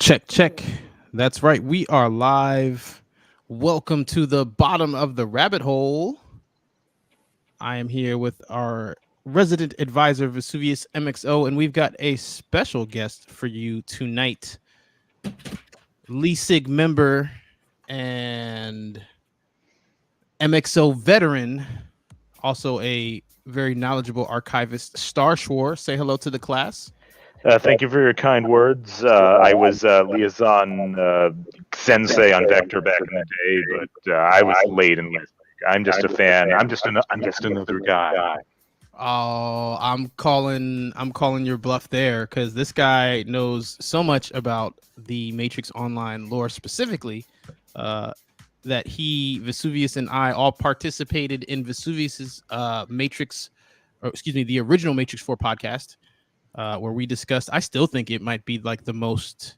Check, check. That's right. We are live. Welcome to the bottom of the rabbit hole. I am here with our resident advisor, Vesuvius MxO, and we've got a special guest for you tonight. Lesig member and MxO veteran, also a very knowledgeable archivist, Starshwar. Say hello to the class. Thank you for your kind words. I was liaison sensei on Vector back in the day, but I was late in listening. I'm just a fan. I'm just another guy. Oh, I'm calling your bluff there, because this guy knows so much about the Matrix Online lore specifically, that Vesuvius and I all participated in Vesuvius's Matrix, or excuse me, the original Matrix 4 podcast, where we discussed, I still think it might be like the most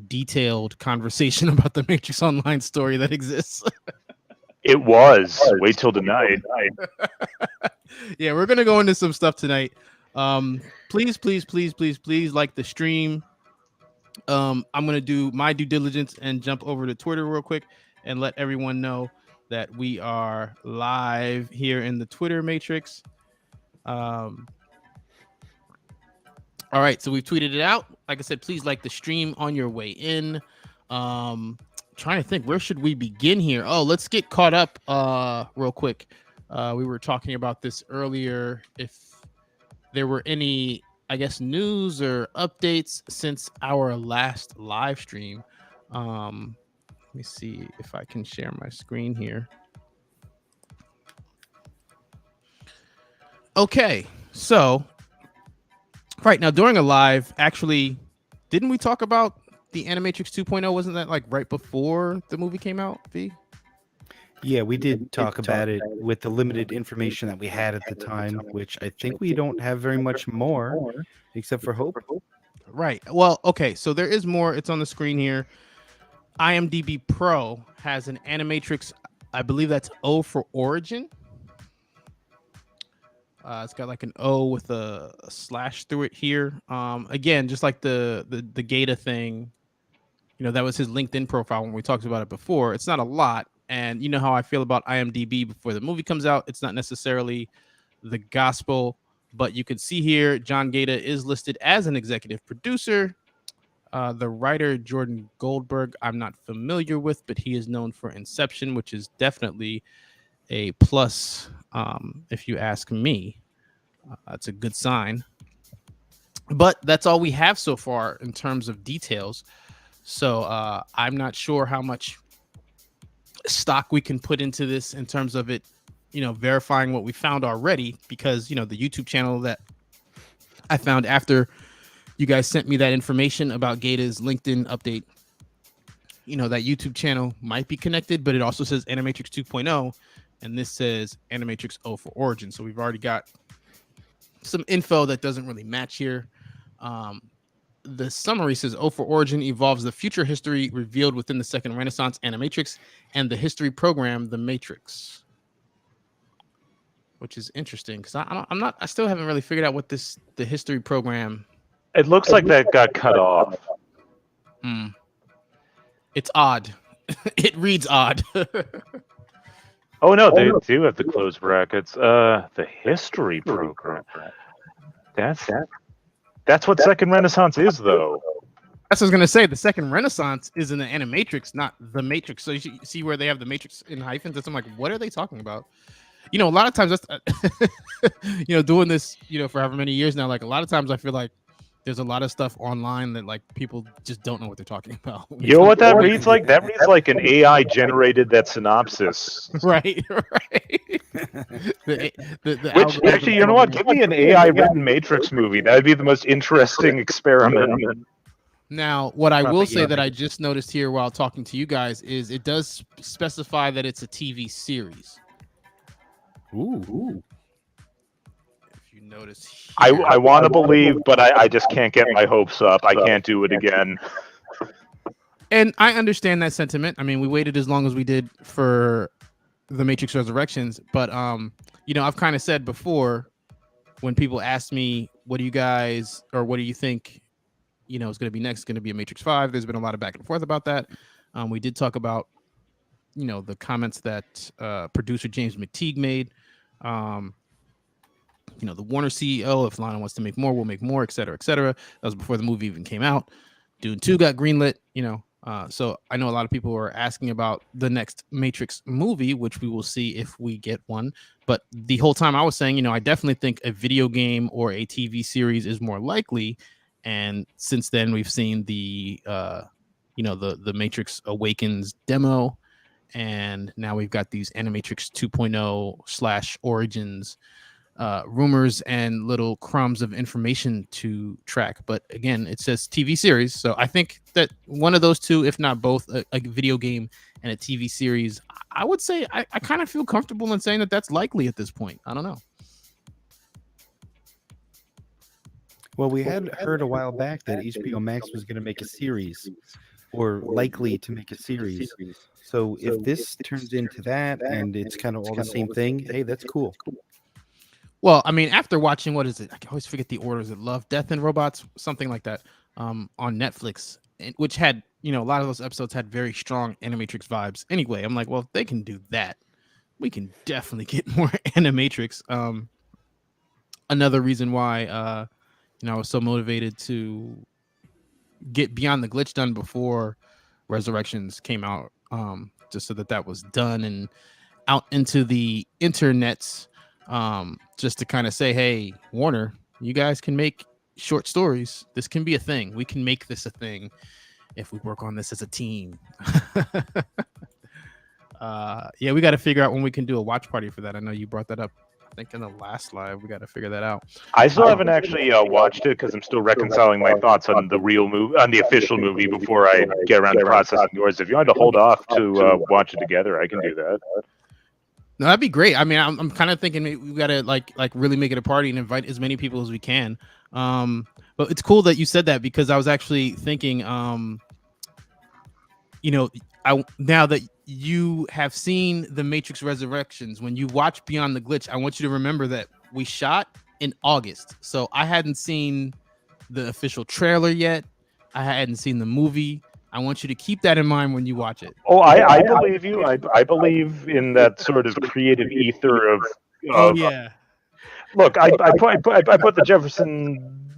detailed conversation about the Matrix Online story that exists. It was. Wait till tonight. Yeah, we're gonna go into some stuff tonight. Please like the stream. I'm gonna do my due diligence and jump over to Twitter real quick and let everyone know that we are live here in the Twitter matrix. All right, so we've tweeted it out. Like I said, please like the stream on your way in. Trying to think, where should we begin here? Oh, let's get caught up real quick. We were talking about this earlier. If there were any, I guess, news or updates since our last live stream. Let me see if I can share my screen here. Okay, so right now during a live, actually, didn't we talk about the Animatrix 2.0? Wasn't that like right before the movie came out, V? Yeah, we did talk about it with the limited information that we had at the time, which I think we don't have very much more, except for hope. Right. Well, okay, so there is more. It's on the screen here. IMDb Pro has an Animatrix, I believe that's O for Origin. It's got like an O with a slash through it here. Again, just like the Gata thing, you know, that was his LinkedIn profile when we talked about it before. It's not a lot, and you know how I feel about IMDb before the movie comes out. It's not necessarily the gospel, but you can see here John Gata is listed as an executive producer. The writer Jordan Goldberg, I'm not familiar with, but he is known for Inception, which is definitely a plus, if you ask me. That's a good sign. But that's all we have so far in terms of details. So I'm not sure how much stock we can put into this in terms of it, you know, verifying what we found already, because, you know, the YouTube channel that I found after you guys sent me that information about Gata's LinkedIn update, you know, that YouTube channel might be connected, but it also says Animatrix 2.0, and this says Animatrix O for Origin. So we've already got some info that doesn't really match here. The summary says O for Origin evolves the future history revealed within the Second Renaissance Animatrix and the history program, The Matrix, which is interesting because I still haven't really figured out what the history program. It looks like that got cut off. It's odd. It reads odd. Oh no, they do have the closed brackets. The history program. That's what Second Renaissance is, though. That's what I was gonna say. The Second Renaissance is in the Animatrix, not the Matrix. So you see where they have the Matrix in hyphens. That's, I'm like, what are they talking about? You know, a lot of times that's you know, doing this, you know, for however many years now. Like a lot of times, I feel like there's a lot of stuff online that like people just don't know what they're talking about. You know what that reads like? That reads like an AI generated that synopsis. Right. Which actually, you know what? Give me an AI written Matrix movie. That would be the most interesting experiment. Now, what I will say that I just noticed here while talking to you guys is it does specify that it's a TV series. Ooh. If you notice here, I want to believe, but I just can't get my hopes up. I can't do it again. And I understand that sentiment. I mean, we waited as long as we did for the Matrix Resurrections, but you know, I've kind of said before when people ask me, what do you guys, or what do you think is going to be next. It's going to be a Matrix 5. There's been a lot of back and forth about that. We did talk about, the comments that producer James McTeague made. The Warner CEO, if Lana wants to make more, we'll make more, et cetera, et cetera. That was before the movie even came out. Dune 2 got greenlit, so I know a lot of people are asking about the next Matrix movie, which we will see if we get one. But the whole time I was saying, I definitely think a video game or a TV series is more likely. And since then, we've seen the Matrix Awakens demo, and now we've got these Animatrix 2.0 / Origins rumors and little crumbs of information to track. But again, it says TV series, so I think that one of those two, if not both, a video game and a TV series, I would say I kind of feel comfortable in saying that that's likely at this point. I don't know. Well, we had heard a while back that HBO Max was going to make a series, or likely to make a series. So if this turns into that and it's kind of all the same thing, hey, that's cool. Well, I mean, after watching, what is it? I always forget the order. Is it Love, Death, and Robots? Something like that on Netflix, which had, a lot of those episodes had very strong Animatrix vibes. Anyway, I'm like, well, if they can do that, we can definitely get more Animatrix. Another reason why, I was so motivated to get Beyond the Glitch done before Resurrections came out, just so that was done and out into the internets. Just to kind of say, hey, Warner, you guys can make short stories. This can be a thing. We can make this a thing if we work on this as a team. Yeah, we got to figure out when we can do a watch party for that. I know you brought that up, I think, in the last live. We got to figure that out. I still haven't actually watched it because I'm still reconciling my thoughts on the real movie, on the official movie, before I get around to processing yours. If you wanted to hold off to watch it together, I can do that. No, that'd be great. I mean, I'm kind of thinking we gotta like really make it a party and invite as many people as we can. But it's cool that you said that, because I was actually thinking, now that you have seen the Matrix Resurrections, when you watch Beyond the Glitch, I want you to remember that we shot in August, so I hadn't seen the official trailer yet. I hadn't seen the movie. I want you to keep that in mind when you watch it. Oh, I believe you. I believe in that sort of creative ether of. Oh yeah. Look, I put the Jefferson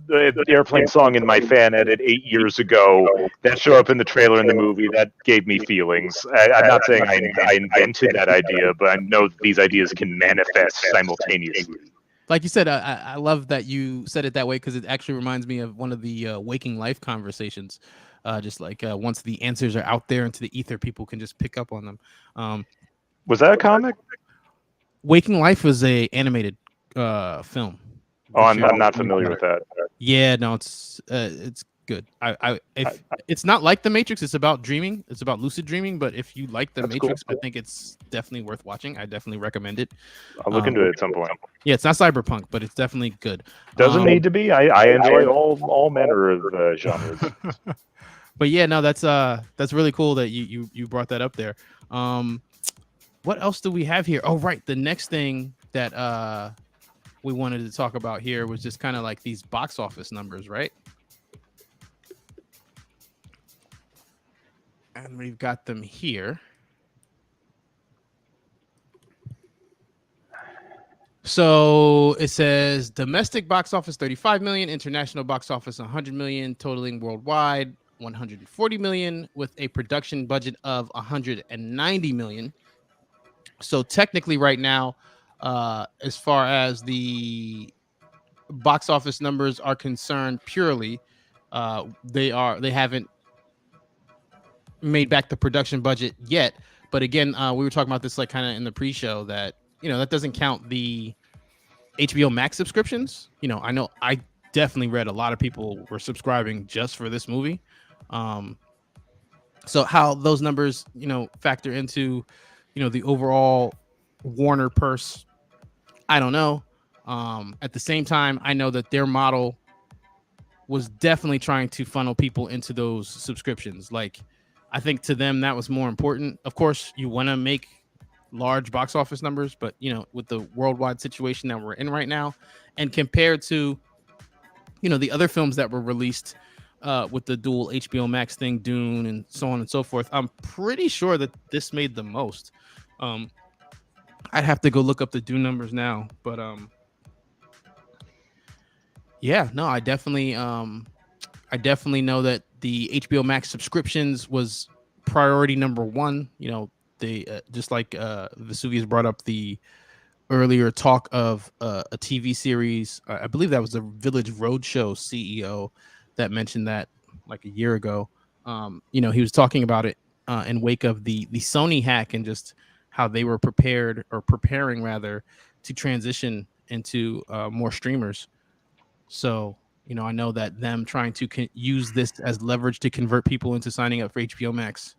Airplane song in my fan edit 8 years ago. That showed up in the trailer and the movie. That gave me feelings. I'm not saying I invented that idea, but I know these ideas can manifest simultaneously. Like you said, I love that you said it that way, because it actually reminds me of one of the Waking Life conversations. Just like once the answers are out there into the ether, people can just pick up on them. Was that a comic? Waking Life was a animated film. Oh, I'm not familiar with that. Yeah, no, it's good. If it's not like The Matrix, it's about dreaming. It's about lucid dreaming. But if you like The Matrix, cool. I think it's definitely worth watching. I definitely recommend it. I'll look into it at some point. Yeah, it's not cyberpunk, but it's definitely good. Doesn't need to be. I enjoy all manner of genres. But yeah, no, that's really cool that you brought that up there. What else do we have here? Oh, right. The next thing that we wanted to talk about here was just kind of like these box office numbers, right? And we've got them here. So it says domestic box office 35 million, international box office 100 million, totaling worldwide 140 million, with a production budget of 190 million. So technically right now, as far as the box office numbers are concerned purely, they haven't made back the production budget yet. But again, we were talking about this like kind of in the pre-show that, that doesn't count the HBO Max subscriptions. I know I definitely read a lot of people were subscribing just for this movie. So how those numbers, factor into, the overall Warner purse, I don't know. At the same time, I know that their model was definitely trying to funnel people into those subscriptions. Like, I think to them that was more important. Of course, you want to make large box office numbers, but with the worldwide situation that we're in right now, and compared to the other films that were released with the dual HBO Max thing, Dune, and so on and so forth. I'm pretty sure that this made the most. I'd have to go look up the Dune numbers now, but yeah, no, I definitely know that the HBO Max subscriptions was priority number one. You know, they just like Vesuvius brought up the earlier talk of a TV series. I believe that was the Village Roadshow CEO that mentioned that like a year ago. You know, he was talking about it in wake of the Sony hack and just how they were preparing rather to transition into more streamers. So, you know, I know that them trying to use this as leverage to convert people into signing up for HBO Max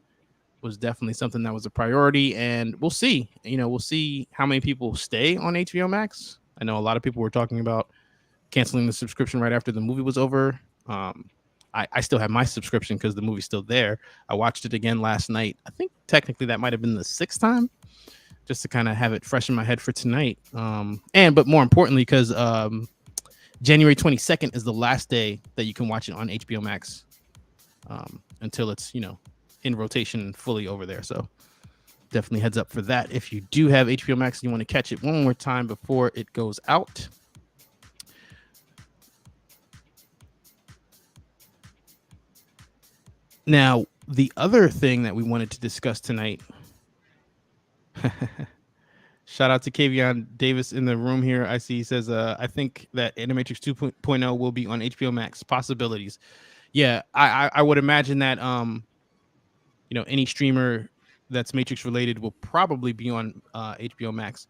was definitely something that was a priority. And we'll see, you know, we'll see how many people stay on HBO Max. I know a lot of people were talking about canceling the subscription right after the movie was over. I still have my subscription because the movie's still there. I watched it again last night. I think technically that might have been the 6th time, just to kind of have it fresh in my head for tonight. But more importantly, because January 22nd is the last day that you can watch it on HBO Max until it's, you know, in rotation fully over there. So definitely heads up for that. If you do have HBO Max and you want to catch it one more time before it goes out. Now, the other thing that we wanted to discuss tonight, shout out to Kavion Davis in the room here. I see he says, I think that Animatrix 2.0 will be on HBO Max. Possibilities. Yeah, I would imagine that you know, any streamer that's Matrix related will probably be on HBO Max.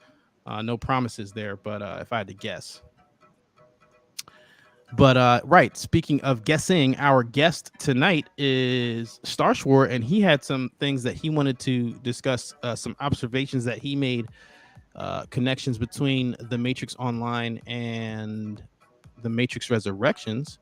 No promises there, but if I had to guess. But right, speaking of guessing, our guest tonight is Starshwar, and he had some things that he wanted to discuss, some observations that he made, connections between the Matrix Online and the Matrix Resurrections.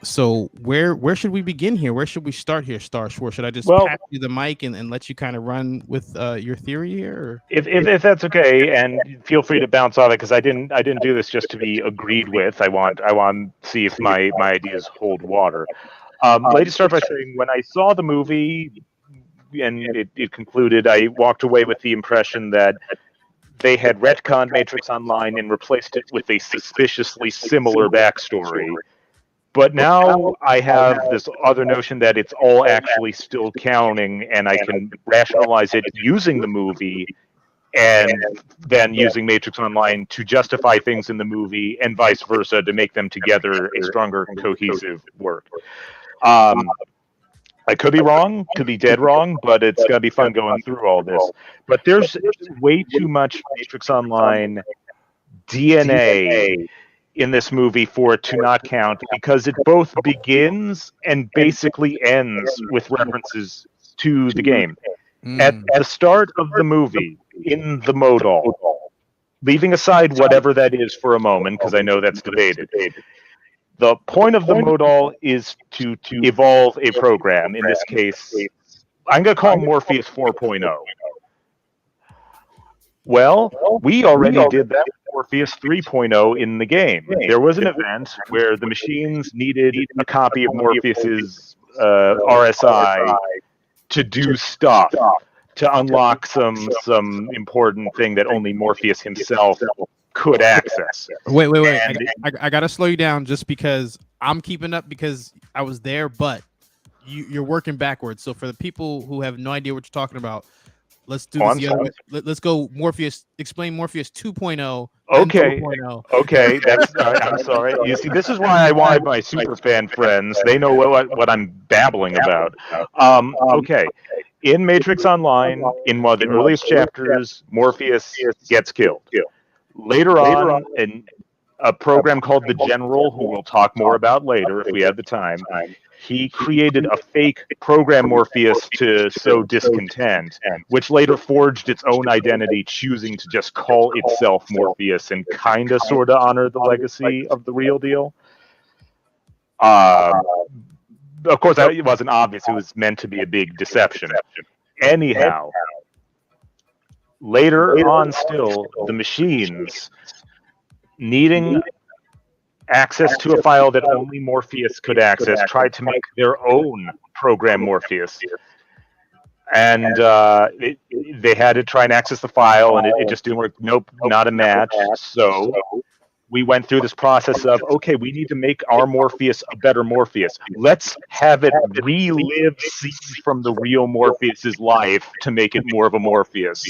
So where should we begin here? Where should we start here, Starshwar? Should I just pass you the mic and let you kind of run with your theory here? Or? If that's okay, and feel free to bounce off it, because I didn't do this just to be agreed with. I want to see if my ideas hold water. Let me start by saying, when I saw the movie and it concluded, I walked away with the impression that they had retconned Matrix Online and replaced it with a suspiciously similar backstory. But now I have this other notion that it's all actually still counting, and I can rationalize it using the movie and then using Matrix Online to justify things in the movie, and vice versa, to make them together a stronger, cohesive work. I could be wrong, could be dead wrong, but it's going to be fun going through all this. But there's way too much Matrix Online DNA in this movie for it to not count, because it both begins and basically ends with references to the game. At the start of the movie, in the modal, leaving aside whatever that is for a moment, because I know that's debated, the point of the modal is to evolve a program. In this case, I'm going to call Morpheus 4.0. Well, we already did that with Morpheus 3.0 in the game. There was an event where the machines needed a copy of Morpheus's RSI to do stuff, to unlock some important thing that only Morpheus himself could access. Wait. I got to slow you down just because I'm keeping up, because I was there, but you're working backwards. So for the people who have no idea what you're talking about, let's do this the other way. Let's go Morpheus. Explain Morpheus 2.0. Okay. 4.0. Okay. That's. I'm sorry. You see, this is why I wanted my super fan friends. They know what I'm babbling about. Okay. In Matrix Online, in one of the earliest chapters, Morpheus gets killed. Later on, in a program called the General, who we'll talk more about later if we have the time, he created a fake program Morpheus to sow discontent, which later forged its own identity, choosing to just call itself Morpheus and kind of sort of honor the legacy of the real deal. Of course, it wasn't obvious. It was meant to be a big deception. Anyhow, later on still, the machines needing access to a file that only Morpheus could access, tried to make their own program Morpheus. And they had to try and access the file, and it just didn't work. Nope, not a match. So we went through this process of, okay, we need to make our Morpheus a better Morpheus. Let's have it relive scenes from the real Morpheus's life to make it more of a Morpheus.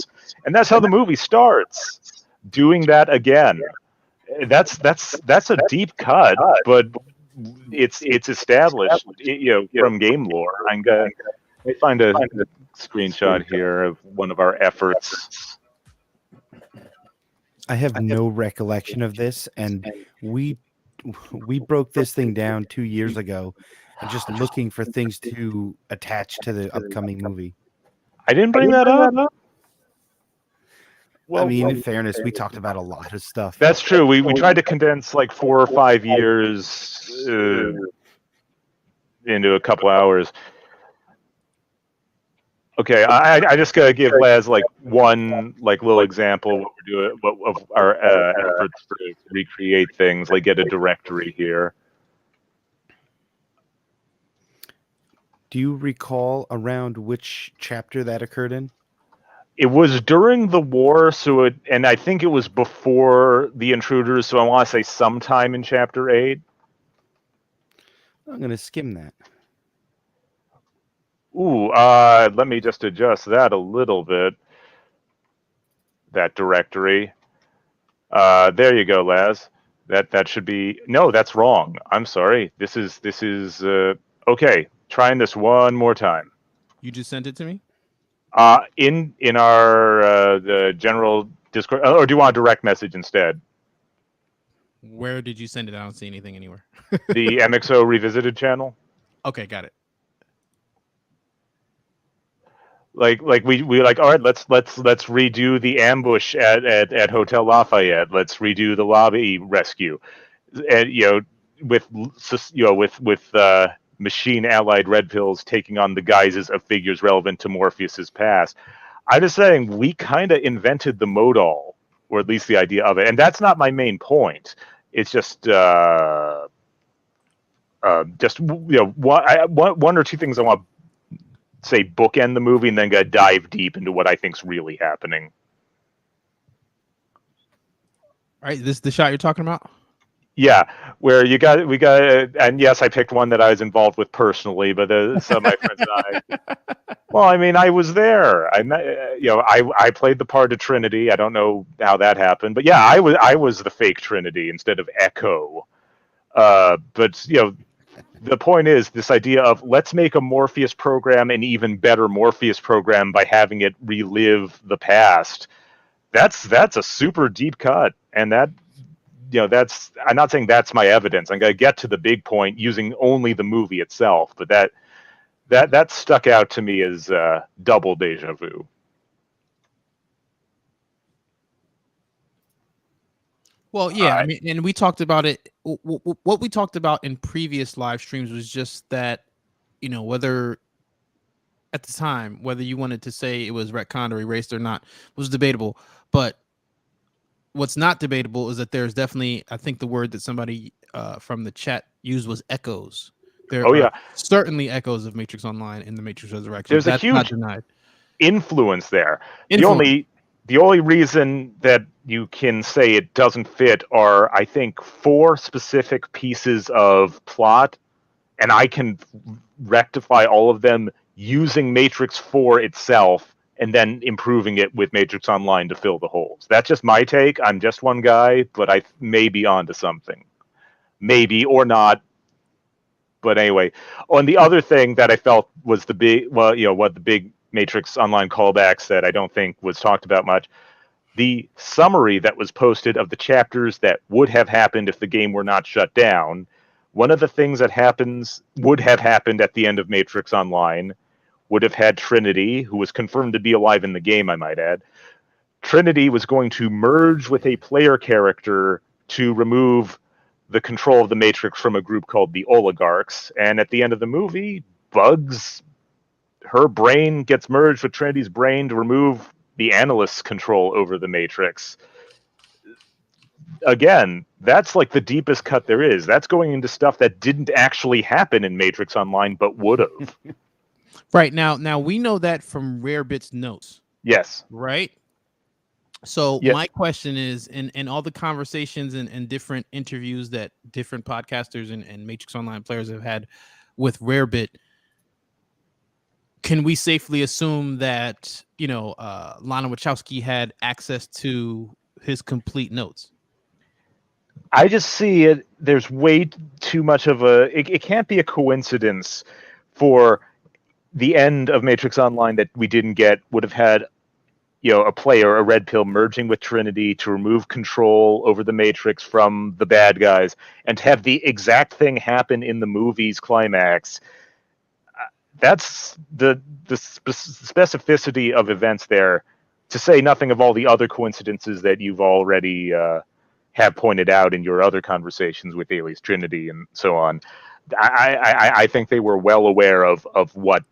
And that's how the movie starts, doing that again. That's a deep cut, but it's established, from game lore. I'm gonna find a screenshot here of one of our efforts. I have no recollection of this, and we broke this thing down 2 years ago, and just looking for things to attach to the upcoming movie. I didn't bring that up. Well, I mean, in fairness, we talked about a lot of stuff. That's true. We tried to condense like 4 or 5 years into a couple hours. Okay, I just gotta give Laz like one like little example of what we're doing, of our efforts to recreate things. Like, get a directory here. Do you recall around which chapter that occurred in? It was during the war, and I think it was before the intruders. So I want to say sometime in chapter 8. I'm gonna skim that. Ooh, let me just adjust that a little bit. That directory. There you go, Laz. That should be, no, that's wrong. I'm sorry. This is okay. Trying this one more time. You just sent it to me? In our the general Discord, or do you want a direct message instead? Where did you send it? I don't see anything anywhere. The MxO Revisited channel. Okay, got it. Like we like, all right, let's redo the ambush at Hotel Lafayette. Let's redo the lobby rescue, and with machine allied red pills taking on the guises of figures relevant to Morpheus's past. I'm just saying, we kind of invented the modal, or at least the idea of it, and that's not my main point. It's just one or two things I want to say bookend the movie, and then go dive deep into what I think's really happening. All right, this is the shot you're talking about? Yeah, where we got, and yes, I picked one that I was involved with personally, but some of my friends and I. Well, I mean, I was there. I played the part of Trinity. I don't know how that happened, but yeah, I was the fake Trinity instead of Echo. But the point is this idea of, let's make a Morpheus program an even better Morpheus program by having it relive the past. That's a super deep cut, and that. That's, I'm not saying that's my evidence. I'm going to get to the big point using only the movie itself, but that stuck out to me as double deja vu. Well, yeah, I mean, and we talked about it. What we talked about in previous live streams was just that, whether at the time, whether you wanted to say it was retconned or erased or not was debatable. But what's not debatable is that there's definitely, I think the word that somebody from the chat used was echoes. There are certainly echoes of Matrix Online in the Matrix Resurrection. There's That's a huge not denied. Influence there. The only reason that you can say it doesn't fit are, I think, 4 specific pieces of plot, and I can rectify all of them using Matrix 4 itself, and then improving it with Matrix Online to fill the holes. That's just my take. I'm just one guy, but I may be onto something. Maybe, or not. But anyway, on the other thing that I felt was the big, what the big Matrix Online callbacks that I don't think was talked about much, the summary that was posted of the chapters that would have happened if the game were not shut down, one of the things that would have happened at the end of Matrix Online would have had Trinity, who was confirmed to be alive in the game, I might add. Trinity was going to merge with a player character to remove the control of the Matrix from a group called the Oligarchs. And at the end of the movie, Bugs, her brain gets merged with Trinity's brain to remove the Analyst's control over the Matrix. again, that's like the deepest cut there is. That's going into stuff that didn't actually happen in Matrix Online, but would have. Right now we know that from Rarebit's notes, Yes. right? So Yeah. my question is, in all the conversations and different interviews that different podcasters and Matrix Online players have had with Rarebit, can we safely assume that Lana Wachowski had access to his complete notes? I just see it. There's way too much of a. It can't be a coincidence for the end of Matrix Online that we didn't get would have had, a player, a red pill, merging with Trinity to remove control over the Matrix from the bad guys, and to have the exact thing happen in the movie's climax. That's the specificity of events there. To say nothing of all the other coincidences that you've already have pointed out in your other conversations with Alias Trinity and so on. I think they were well aware of what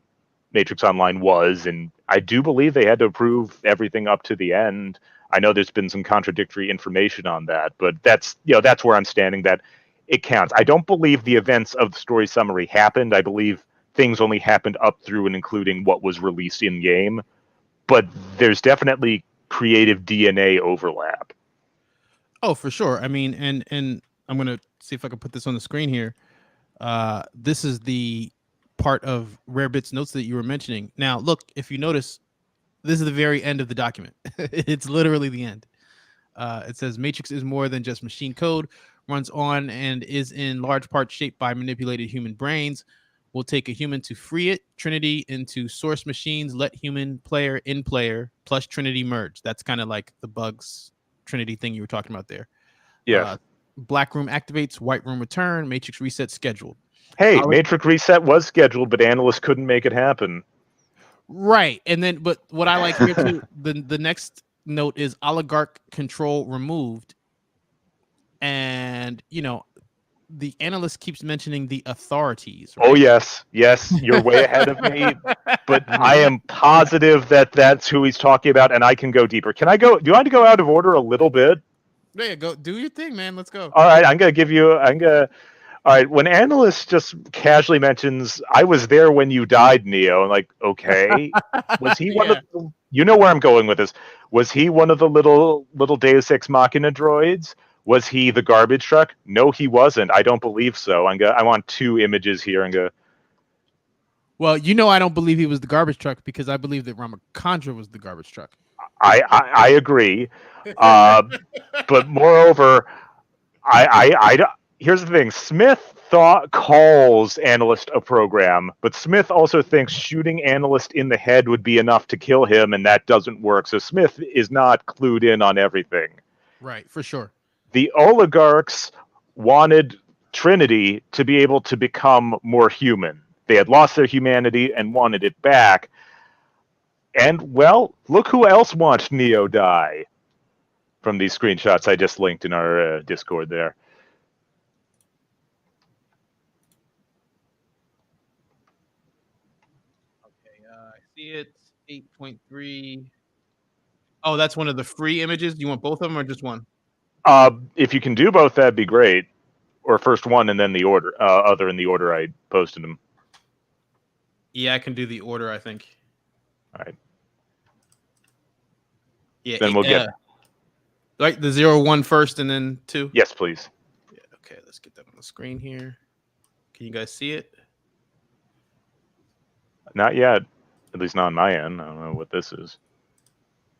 Matrix Online was, and I do believe they had to approve everything up to the end. I know there's been some contradictory information on that, but that's where I'm standing. That it counts. I don't believe the events of the story summary happened. I believe things only happened up through and including what was released in game. But there's definitely creative DNA overlap. Oh, for sure. I mean, and I'm gonna see if I can put this on the screen here. This is the part of Rarebit's notes that you were mentioning. Now, look, if you notice, this is the very end of the document. It's literally the end. It says Matrix is more than just machine code, runs on and is in large part shaped by manipulated human brains. Will take a human to free it. Trinity into source machines. Let human player in player plus Trinity merge. That's kind of like the bugs Trinity thing you were talking about there. Yes. Black room activates, white room return, matrix reset scheduled. Hey, Matrix reset was scheduled, but analysts couldn't make it happen. Right. And then, but what I like here too, the next note is oligarch control removed. And, the analyst keeps mentioning the authorities. Right? Oh, yes. Yes, you're way ahead of me, but I am positive that that's who he's talking about, and I can go deeper. Can I go? Do you want to go out of order a little bit? Yeah, go do your thing, man. Let's go. All right, all right, when analyst just casually mentions, I was there when you died, Neo, I'm like, okay. Was he one of the, you know where I'm going with this. Was he one of the little Deus Ex Machina droids? Was he the garbage truck? No, he wasn't. I don't believe so. I want two images here and go. Well, I don't believe he was the garbage truck because I believe that Ramachandra was the garbage truck. I agree. But moreover, here's the thing. Smith calls analyst a program, but Smith also thinks shooting analyst in the head would be enough to kill him, and that doesn't work. So Smith is not clued in on everything. Right, for sure. The oligarchs wanted Trinity to be able to become more human. They had lost their humanity and wanted it back. And, well, look who else wants Neo die from these screenshots I just linked in our Discord there. Okay, I see it. 8.3. Oh, that's one of the free images. Do you want both of them or just one? If you can do both, that'd be great. Or first one and then the order, other in the order I posted them. Yeah, I can do the order, I think. All right. Yeah. Then we'll get like the 0, 1 first and then 2. Yes, please. Yeah. Okay, let's get that on the screen here. Can you guys see it? Not yet. At least not on my end. I don't know what this is.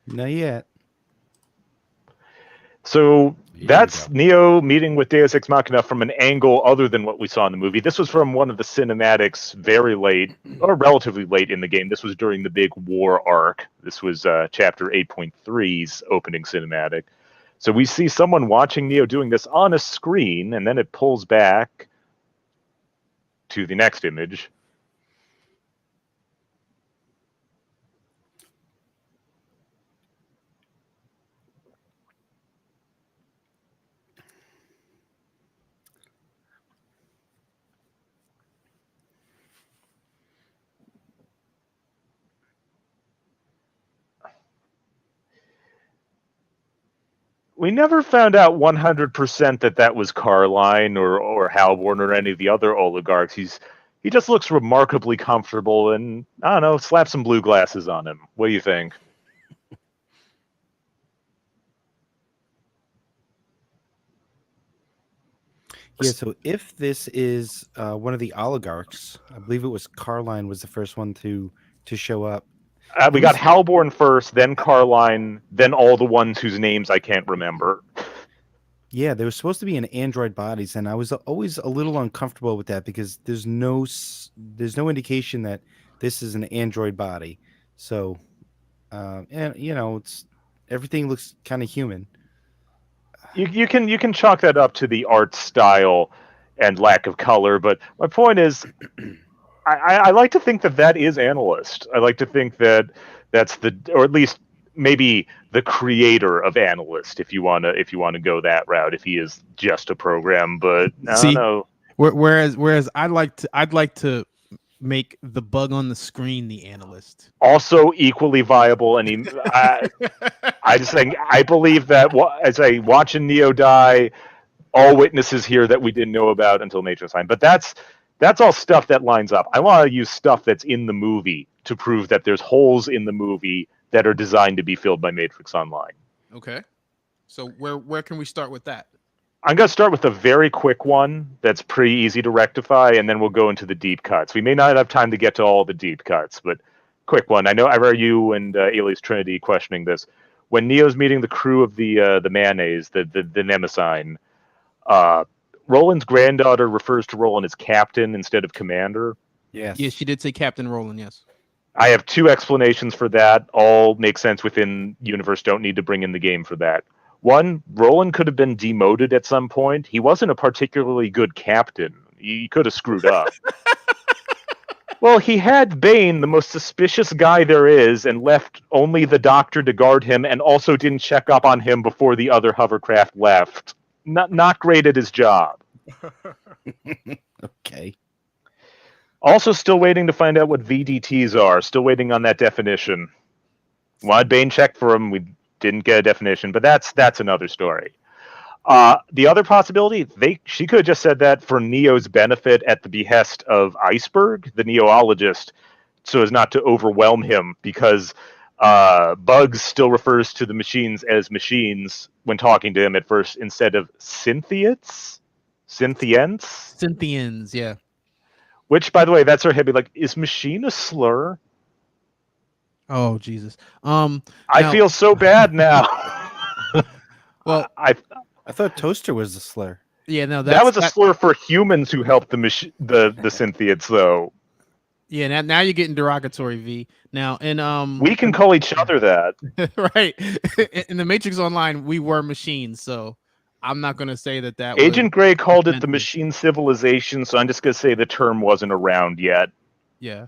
Not yet. So that's Neo meeting with Deus Ex Machina from an angle other than what we saw in the movie. This was from one of the cinematics very late, or relatively late in the game. This was during the big war arc. This was chapter 8.3's opening cinematic. So we see someone watching Neo doing this on a screen, and then it pulls back to the next image. We never found out 100% that was Carline or Halborn or any of the other oligarchs. He just looks remarkably comfortable, and I don't know, slap some blue glasses on him. What do you think? Yeah, so if this is one of the oligarchs, I believe it was Carline was the first one to show up. We got Halborn first, then Carline, then all the ones whose names I can't remember. Yeah, there was supposed to be an android bodies, and I was always a little uncomfortable with that because there's no indication that this is an android body. So, and it's everything looks kind of human. You can chalk that up to the art style and lack of color, but my point is, I like to think that is Analyst. I like to think that's or at least maybe the creator of Analyst, if you wanna go that route. If he is just a program, but I don't know. Whereas I'd like to make the bug on the screen the Analyst. Also equally viable, and I just think I believe that as I watching Neo die, all witnesses here that we didn't know about until Matrix Line. But that's all stuff that lines up. I want to use stuff that's in the movie to prove that there's holes in the movie that are designed to be filled by Matrix Online. Okay. So where can we start with that? I'm going to start with a very quick one that's pretty easy to rectify, and then we'll go into the deep cuts. We may not have time to get to all the deep cuts, but quick one. I know I read you and Alias Trinity questioning this. When Neo's meeting the crew of the Mayonnaise, the Nemesine, Roland's granddaughter refers to Roland as Captain instead of Commander. Yes. Yes, she did say Captain Roland, yes. I have two explanations for that. All make sense within universe. Don't need to bring in the game for that. One, Roland could have been demoted at some point. He wasn't a particularly good captain. He could have screwed up. Well, he had Bane, the most suspicious guy there is, and left only the doctor to guard him, and also didn't check up on him before the other hovercraft left. Not great at his job. Okay. Also still waiting to find out what VDTs are. Still waiting on that definition. Wanted Bane checked for him. We didn't get a definition, but that's another story. The other possibility, she could have just said that for Neo's benefit at the behest of Iceberg, the neoologist, so as not to overwhelm him, because Bugs still refers to the machines as machines when talking to him at first instead of Synthians, yeah. Which, by the way, that's her head. Be like, is machine a slur? Oh Jesus. I feel so bad now. Well, I thought toaster was a slur. Yeah, no, that was a slur for humans who helped the Synthians, though. Yeah, now you're getting derogatory, V. Now, and we can call each other that, right? In the Matrix Online, we were machines, so I'm not going to say that. Agent Gray called it the machine civilization, so I'm just going to say the term wasn't around yet. Yeah.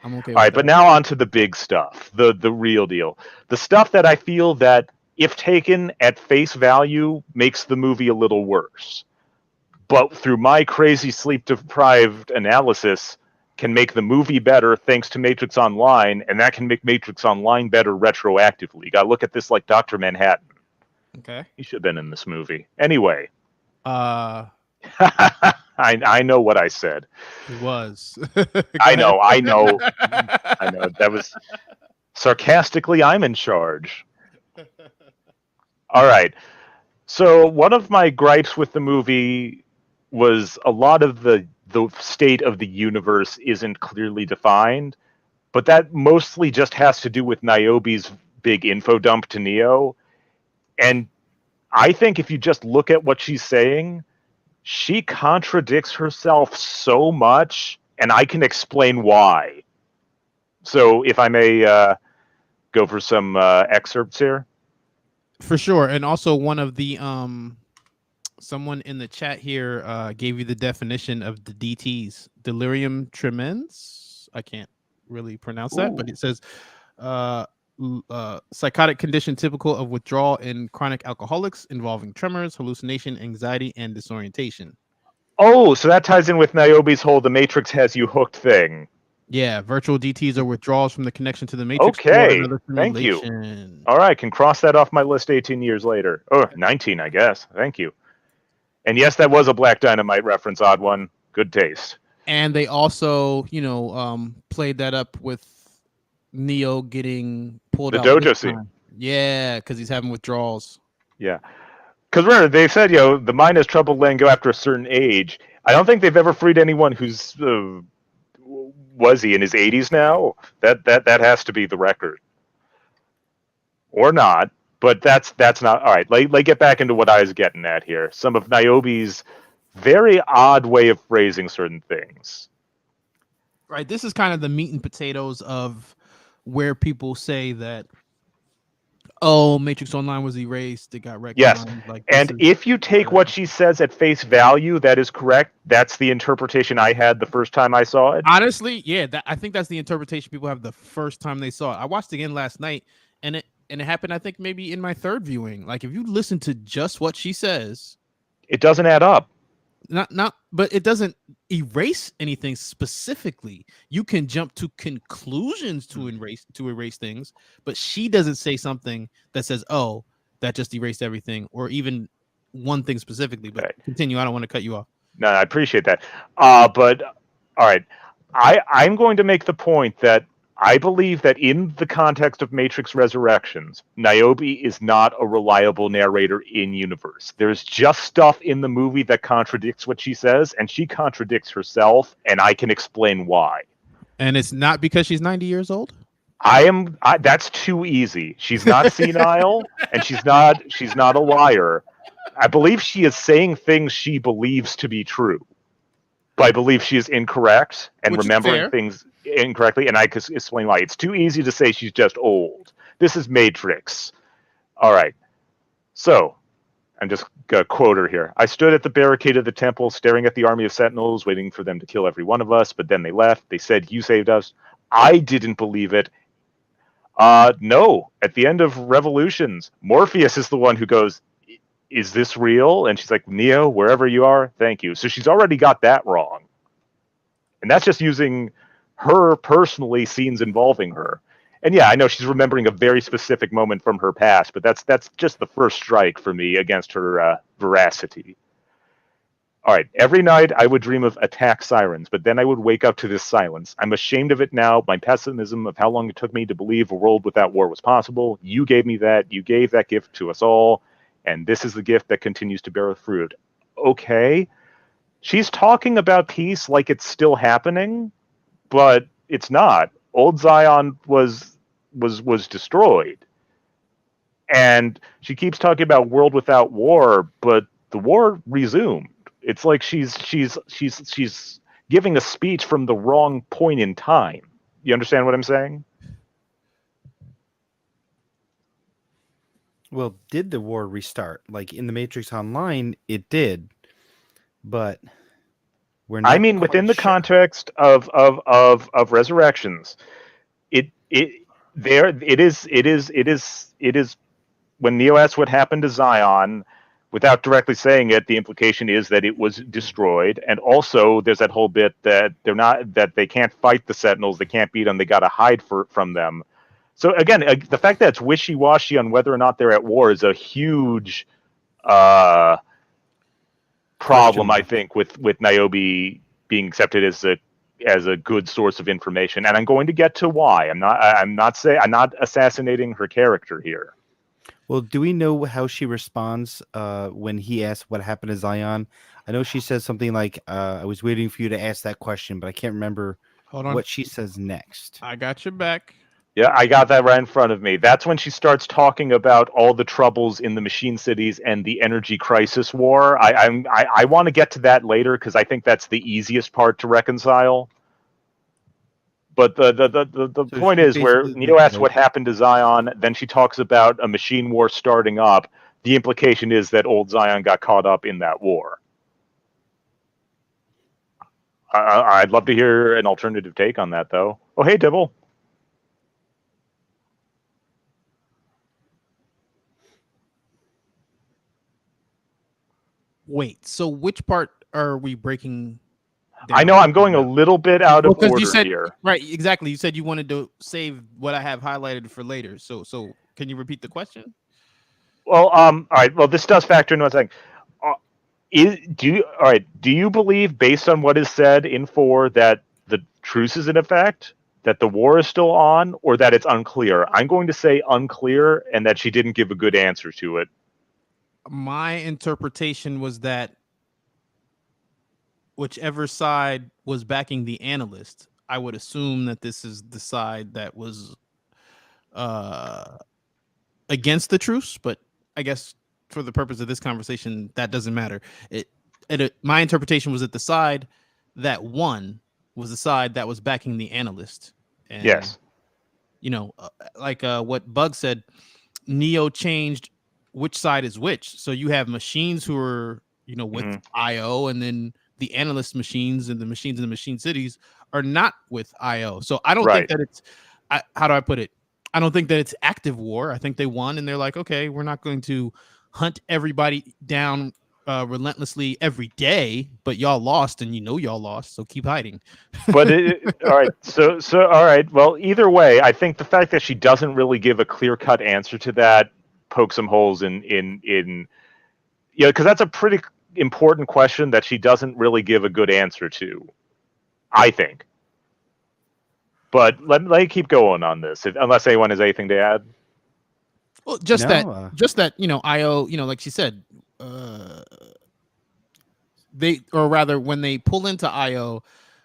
I'm okay with All right, that. but now on to the big stuff, the real deal. The stuff that I feel that, if taken at face value, makes the movie a little worse. But through my crazy sleep-deprived analysis, can make the movie better thanks to Matrix Online, and that can make Matrix Online better retroactively. You gotta look at this like Dr. Manhattan. Okay. He should have been in this movie. Anyway. I know what I said. He was. I know. That was sarcastically, I'm in charge. All right. So one of my gripes with the movie was a lot of the state of the universe isn't clearly defined, but that mostly just has to do with Niobe's big info dump to Neo. And I think if you just look at what she's saying, she contradicts herself so much, and I can explain why. So if I may go for some excerpts here. For sure. And also one of the someone in the chat here gave you the definition of the DTs. Delirium tremens. I can't really pronounce that, but it says psychotic condition typical of withdrawal in chronic alcoholics involving tremors, hallucination, anxiety, and disorientation. Oh, so that ties in with Niobe's whole "the Matrix has you hooked" thing. Yeah, virtual DTs are withdrawals from the connection to the matrix toward Okay, another thank you. simulation. All right, can cross that off my list 18 years later. Or 19, I guess. Thank you. And yes, that was a Black Dynamite reference, odd one. Good taste. And they also, played that up with Neo getting pulled The out this dojo scene. time. Yeah, because he's having withdrawals. Yeah. Because remember, they said, the mind has trouble letting go after a certain age. I don't think they've ever freed anyone who's, was he in his 80s now? That has to be the record. Or not, but that's not, all right. Let get back into what I was getting at here. Some of Niobe's very odd way of phrasing certain things. Right. This is kind of the meat and potatoes of where people say that, oh, Matrix Online was erased. It got retconned. Yes. Like, And if you take what she says at face value, that is correct. That's the interpretation I had the first time I saw it. Honestly, yeah, I think that's the interpretation people have the first time they saw it. I watched it again last night, and it happened, I think, maybe in my third viewing. Like, if you listen to just what she says, it doesn't add up. But it doesn't erase anything specifically. You can jump to conclusions to erase things, but she doesn't say something that says, "Oh, that just erased everything," or even one thing specifically. But continue. I don't want to cut you off. No, I appreciate that. But all right, I'm going to make the point that I believe that in the context of Matrix Resurrections, Niobe is not a reliable narrator in universe. There's just stuff in the movie that contradicts what she says, and she contradicts herself, and I can explain why. And it's not because she's 90 years old? That's too easy. She's not senile, and she's not a liar. I believe she is saying things she believes to be true. But I believe she is incorrect and remembering things incorrectly, and I can explain why. It's too easy to say she's just old. This is Matrix. All right. So, I'm just going to quote her here. I stood at the barricade of the temple, staring at the army of sentinels, waiting for them to kill every one of us, but then they left. They said, "You saved us." I didn't believe it. No. At the end of Revolutions, Morpheus is the one who goes, "Is this real?" And she's like, "Neo, wherever you are, thank you." So she's already got that wrong. And that's just using her personally scenes involving her. And yeah, I know she's remembering a very specific moment from her past, but that's just the first strike for me against her veracity. All right, every night I would dream of attack sirens, but then I would wake up to this silence. I'm ashamed of it now, my pessimism of how long it took me to believe a world without war was possible. You gave me that. You gave that gift to us all. And this is the gift that continues to bear fruit. Okay. She's talking about peace like it's still happening, but it's not. Old Zion was destroyed. And she keeps talking about world without war, but the war resumed. It's like she's giving a speech from the wrong point in time. You understand what I'm saying? Well, did the war restart? Like in the Matrix Online, it did, but we're not. I mean, within the context of Resurrections, it is when Neo asks what happened to Zion, without directly saying it, the implication is that it was destroyed, and also there's that whole bit that they can't fight the Sentinels, they can't beat them, they got to hide from them. So again, the fact that it's wishy-washy on whether or not they're at war is a huge problem, I think, with Niobe being accepted as a good source of information, and I'm going to get to why. I'm not assassinating her character here. Well, do we know how she responds when he asks what happened to Zion? I know she says something like, "I was waiting for you to ask that question," but I can't remember what she says next. I got your back. Yeah, I got that right in front of me. That's when she starts talking about all the troubles in the machine cities and the energy crisis war. I want to get to that later because I think that's the easiest part to reconcile. But the point is where Neo asks what happened to Zion, then she talks about a machine war starting up. The implication is that old Zion got caught up in that war. I'd love to hear an alternative take on that, though. Oh, hey, Dibble. Wait, so which part are we breaking I know I'm going a little bit out of order you said, here. Right, exactly. You said you wanted to save what I have highlighted for later. So can you repeat the question? Well, all right. Well, this does factor in one thing. Do you believe, based on what is said in 4, that the truce is in effect, that the war is still on, or that it's unclear? I'm going to say unclear, and that she didn't give a good answer to it. My interpretation was that whichever side was backing the analyst, I would assume that this is the side that was against the truce, but I guess for the purpose of this conversation, that doesn't matter. My interpretation was that the side that won was the side that was backing the analyst. And, yes. Like what Bug said, Neo changed which side is which. So you have machines who are, with IO, and then the analyst machines and the machines in the machine cities are not with IO. So I don't think that it's, how do I put it? I don't think that it's active war. I think they won, and they're like, okay, we're not going to hunt everybody down relentlessly every day, but y'all lost, and y'all lost, so keep hiding. But all right, so all right. Well, either way, I think the fact that she doesn't really give a clear-cut answer to that pokes some holes in because that's a pretty important question that she doesn't really give a good answer to, I think. But let me keep going on this, unless anyone has anything to add. Well, just that, IO, like she said, when they pull into IO,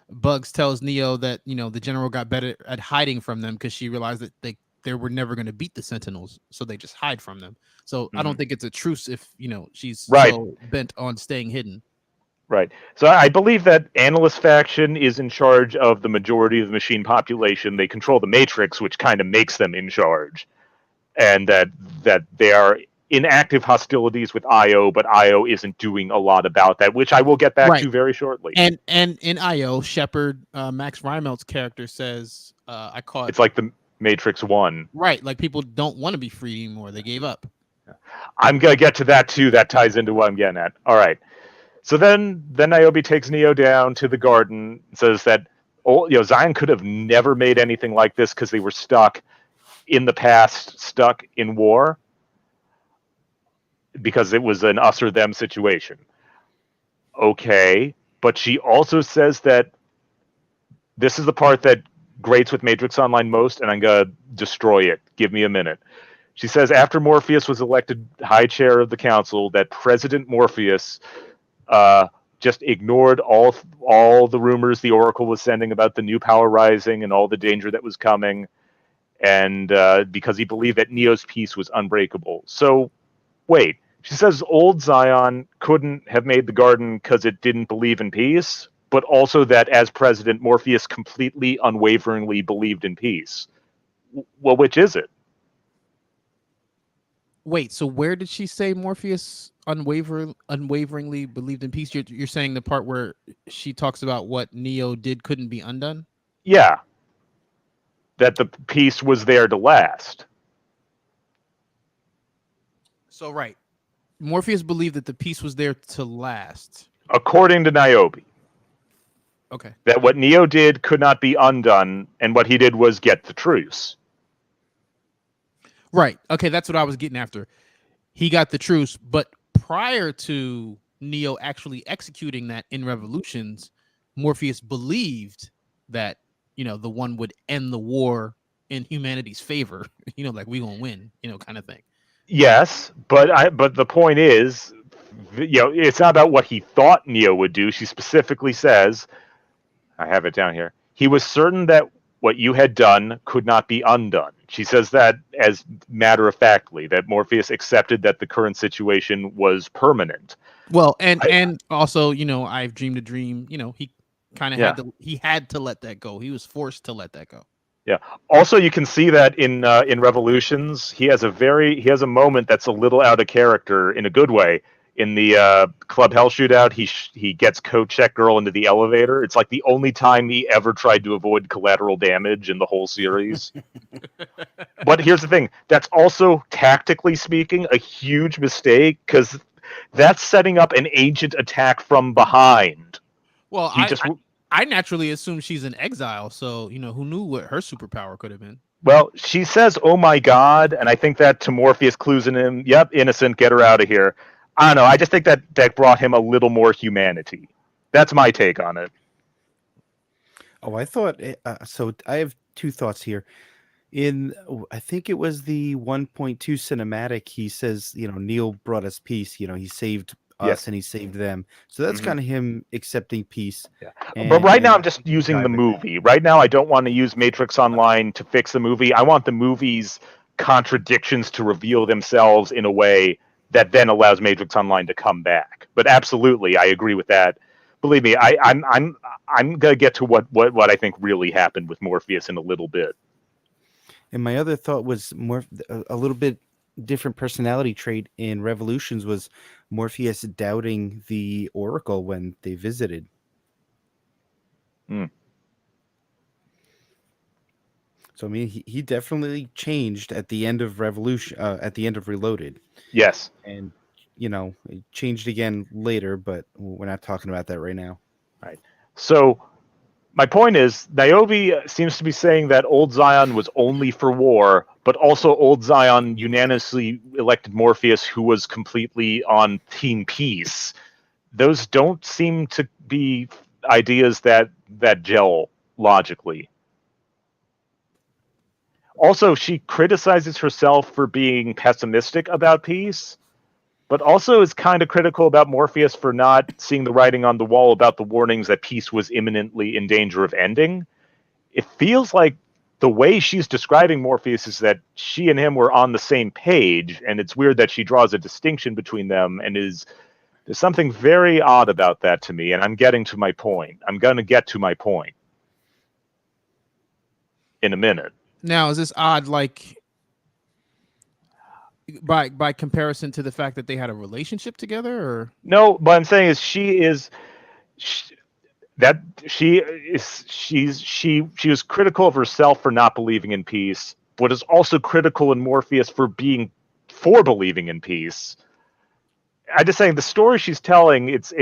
Bugs tells Neo that the general got better at hiding from them because she realized that they were never going to beat the Sentinels, so they just hide from them. So I don't think it's a truce if she's so bent on staying hidden. Right. So I believe that analyst faction is in charge of the majority of the machine population. They control the matrix, which kind of makes them in charge, and that they are in active hostilities with IO, but IO isn't doing a lot about that, which I will get back to very shortly. And in IO, Shepard, Max Reimelt's character says, it's like the Matrix 1. Right, like people don't want to be free anymore. They gave up. I'm going to get to that too. That ties into what I'm getting at. All right. So then Niobe takes Neo down to the garden and says that Zion could have never made anything like this because they were stuck in the past, stuck in war, because it was an us or them situation. Okay, but she also says that this is the part that grates with Matrix Online most, and I'm going to destroy it. Give me a minute. She says after Morpheus was elected high chair of the council, that President Morpheus just ignored all the rumors the Oracle was sending about the new power rising and all the danger that was coming, and because he believed that Neo's peace was unbreakable. So, wait, she says old Zion couldn't have made the garden because it didn't believe in peace, but also that as president, Morpheus completely, unwaveringly believed in peace. Well, which is it? Wait, so where did she say Morpheus unwaveringly believed in peace? You're saying the part where she talks about what Neo did couldn't be undone? Yeah. That the peace was there to last. So, right. Morpheus believed that the peace was there to last. According to Niobe. Okay. That what Neo did could not be undone, and what he did was get the truce. Right. Okay, that's what I was getting after. He got the truce, but prior to Neo actually executing that in Revolutions, Morpheus believed that, the one would end the war in humanity's favor, like we gonna win, kind of thing. Yes, but the point is, it's not about what he thought Neo would do. She specifically says, I have it down here, he was certain that what you had done could not be undone. She says that as matter-of-factly, that Morpheus accepted that the current situation was permanent. Well, and also, I've dreamed a dream. He kind of had to let that go. He was forced to let that go. Yeah. Also, you can see that in Revolutions, he has a moment that's a little out of character in a good way. In the Club Hell shootout, he gets Check Girl into the elevator. It's like the only time he ever tried to avoid collateral damage in the whole series. But here's the thing. That's also, tactically speaking, a huge mistake, because that's setting up an agent attack from behind. Well, I naturally assume she's in exile, so who knew what her superpower could have been. Well, she says, "Oh my God," and I think that to Morpheus clues in him. Yep, innocent. Get her out of here. I don't know. I just think that brought him a little more humanity. That's my take on it. Oh, I thought so. I have two thoughts here. I think it was the 1.2 cinematic. He says, Neo brought us peace. He saved us Yes. and he saved them. So that's Mhm. kind of him accepting peace. Yeah. But right now, I'm and just using the dive in. movie. Right now, I don't want to use Matrix Online to fix the movie. I want the movie's contradictions to reveal themselves in a way that then allows Matrix Online to come back. But absolutely, I agree with that. Believe me, I'm gonna get to what I think really happened with Morpheus in a little bit. And my other thought was a little bit different personality trait in Revolutions was Morpheus doubting the Oracle when they visited. Mm. So I mean, he definitely changed at the end of Revolution, at the end of Reloaded. Yes. And it changed again later, but we're not talking about that right now. Right. So my point is, Niobe seems to be saying that Old Zion was only for war, but also Old Zion unanimously elected Morpheus, who was completely on Team Peace. Those don't seem to be ideas that gel logically. Also, she criticizes herself for being pessimistic about peace, but also is kind of critical about Morpheus for not seeing the writing on the wall about the warnings that peace was imminently in danger of ending. It feels like the way she's describing Morpheus is that she and him were on the same page, and it's weird that she draws a distinction between them, and there's something very odd about that to me, and I'm getting to my point. I'm going to get to my point in a minute. Now, is this odd, like by comparison to the fact that they had a relationship together, or No, what I'm saying is she was critical of herself for not believing in peace, but is also critical in Morpheus for believing in peace. I'm just saying the story she's telling, it's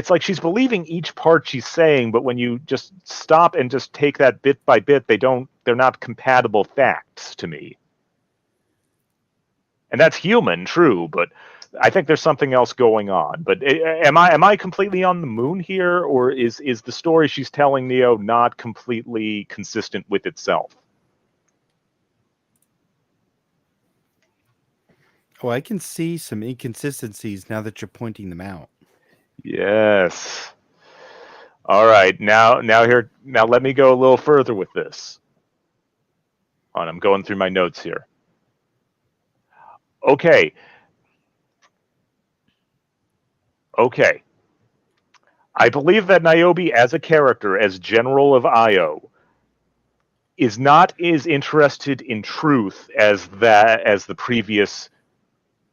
like she's believing each part she's saying, but when you just stop and just take that bit by bit, they're not compatible facts to me. And that's human, true, but I think there's something else going on. But am I completely on the moon here, or is the story she's telling Neo not completely consistent with itself? Oh, I can see some inconsistencies now that you're pointing them out. Yes. All right. Now let me go a little further with this. I'm going through my notes here. Okay. I believe that Niobe as a character, as General of Io, is not as interested in truth as the previous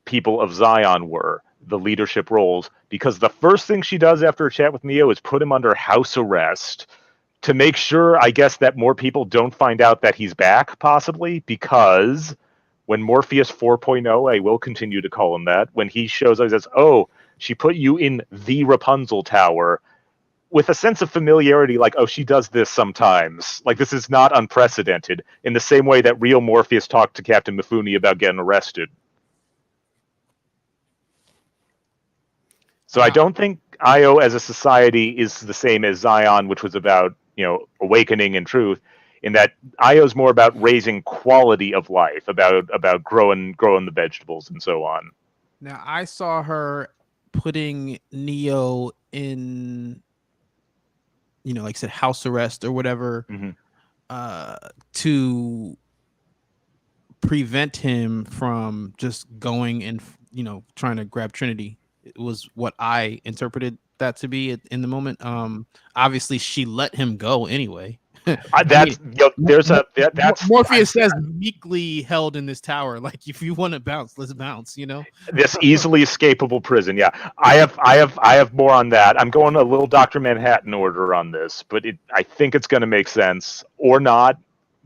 people of Zion were, the leadership roles, because the first thing she does after a chat with Neo is put him under house arrest to make sure, I guess, that more people don't find out that he's back, possibly, because when Morpheus 4.0, I will continue to call him that, when he shows up, he says, "Oh, she put you in the Rapunzel Tower," with a sense of familiarity, like, oh, she does this sometimes. Like, this is not unprecedented, in the same way that real Morpheus talked to Captain Mifune about getting arrested. So I don't think Io as a society is the same as Zion, which was about, awakening and truth, in that Io is more about raising quality of life, about growing the vegetables and so on. Now, I saw her putting Neo in, like I said, house arrest or whatever, to prevent him from just going and, trying to grab Trinity. It was what I interpreted that to be in the moment. Obviously, she let him go anyway. Morpheus says meekly held in this tower. Like, if you want to bounce, let's bounce. This easily escapable prison. Yeah, I have more on that. I'm going a little Dr. Manhattan order on this, but I think it's going to make sense or not.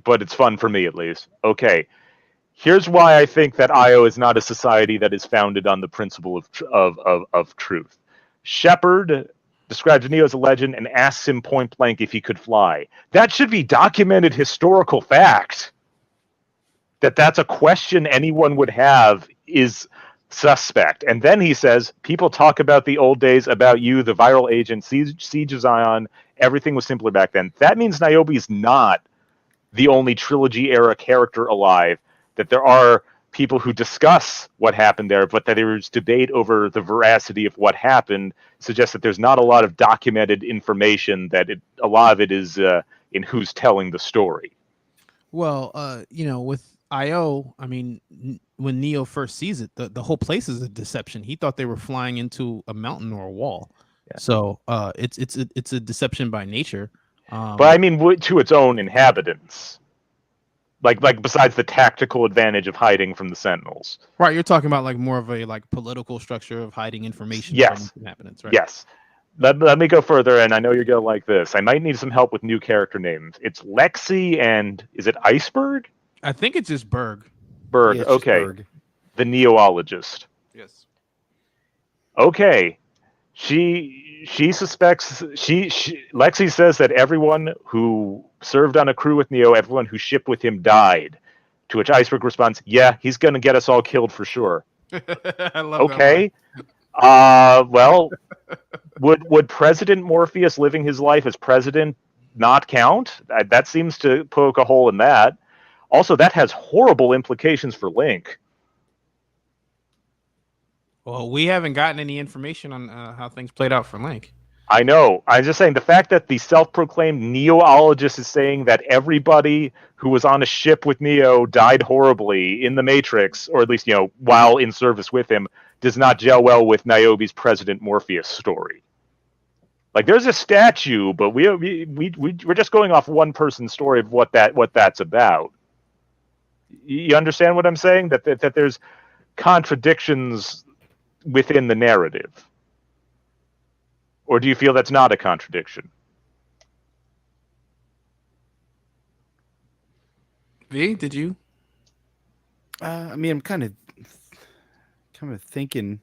But it's fun for me at least. Okay. Here's why I think that Io is not a society that is founded on the principle of truth. Shepard describes Neo as a legend, and asks him point blank if he could fly. That should be documented historical fact. That's a question anyone would have is suspect. And then he says, people talk about the old days, about you, the viral agent, Siege of Zion. Everything was simpler back then. That means Niobe is not the only trilogy era character alive, that there are people who discuss what happened there, but that there's debate over the veracity of what happened, suggests that there's not a lot of documented information, that a lot of it is in who's telling the story. Well, with IO, I mean, when Neo first sees it, the whole place is a deception. He thought they were flying into a mountain or a wall. Yeah. So it's a deception by nature. But I mean, to its own inhabitants. Like besides the tactical advantage of hiding from the Sentinels. Right, you're talking about like more of a like political structure of hiding information yes. from inhabitants, right? Yes. Let me go further, and I know you're going to like this. I might need some help with new character names. It's Lexi and is it Iceberg? I think it's just Berg. Berg, okay. Berg. The Neologist. Yes. Okay. She suspects Lexi says that everyone who served on a crew with Neo, everyone who shipped with him died. To which Iceberg responds, "Yeah, he's gonna get us all killed for sure." I love okay. Well, would President Morpheus living his life as president not count? That seems to poke a hole in that. Also, that has horrible implications for Link. Well, we haven't gotten any information on how things played out for Link. I know. I'm just saying the fact that the self-proclaimed Neologist is saying that everybody who was on a ship with Neo died horribly in the Matrix, or at least, while in service with him, does not gel well with Niobe's President Morpheus story. Like, there's a statue, but we're just going off one person's story of what that's about. You understand what I'm saying? That there's contradictions within the narrative. Or do you feel that's not a contradiction? V, did you? I mean, I'm kind of thinking.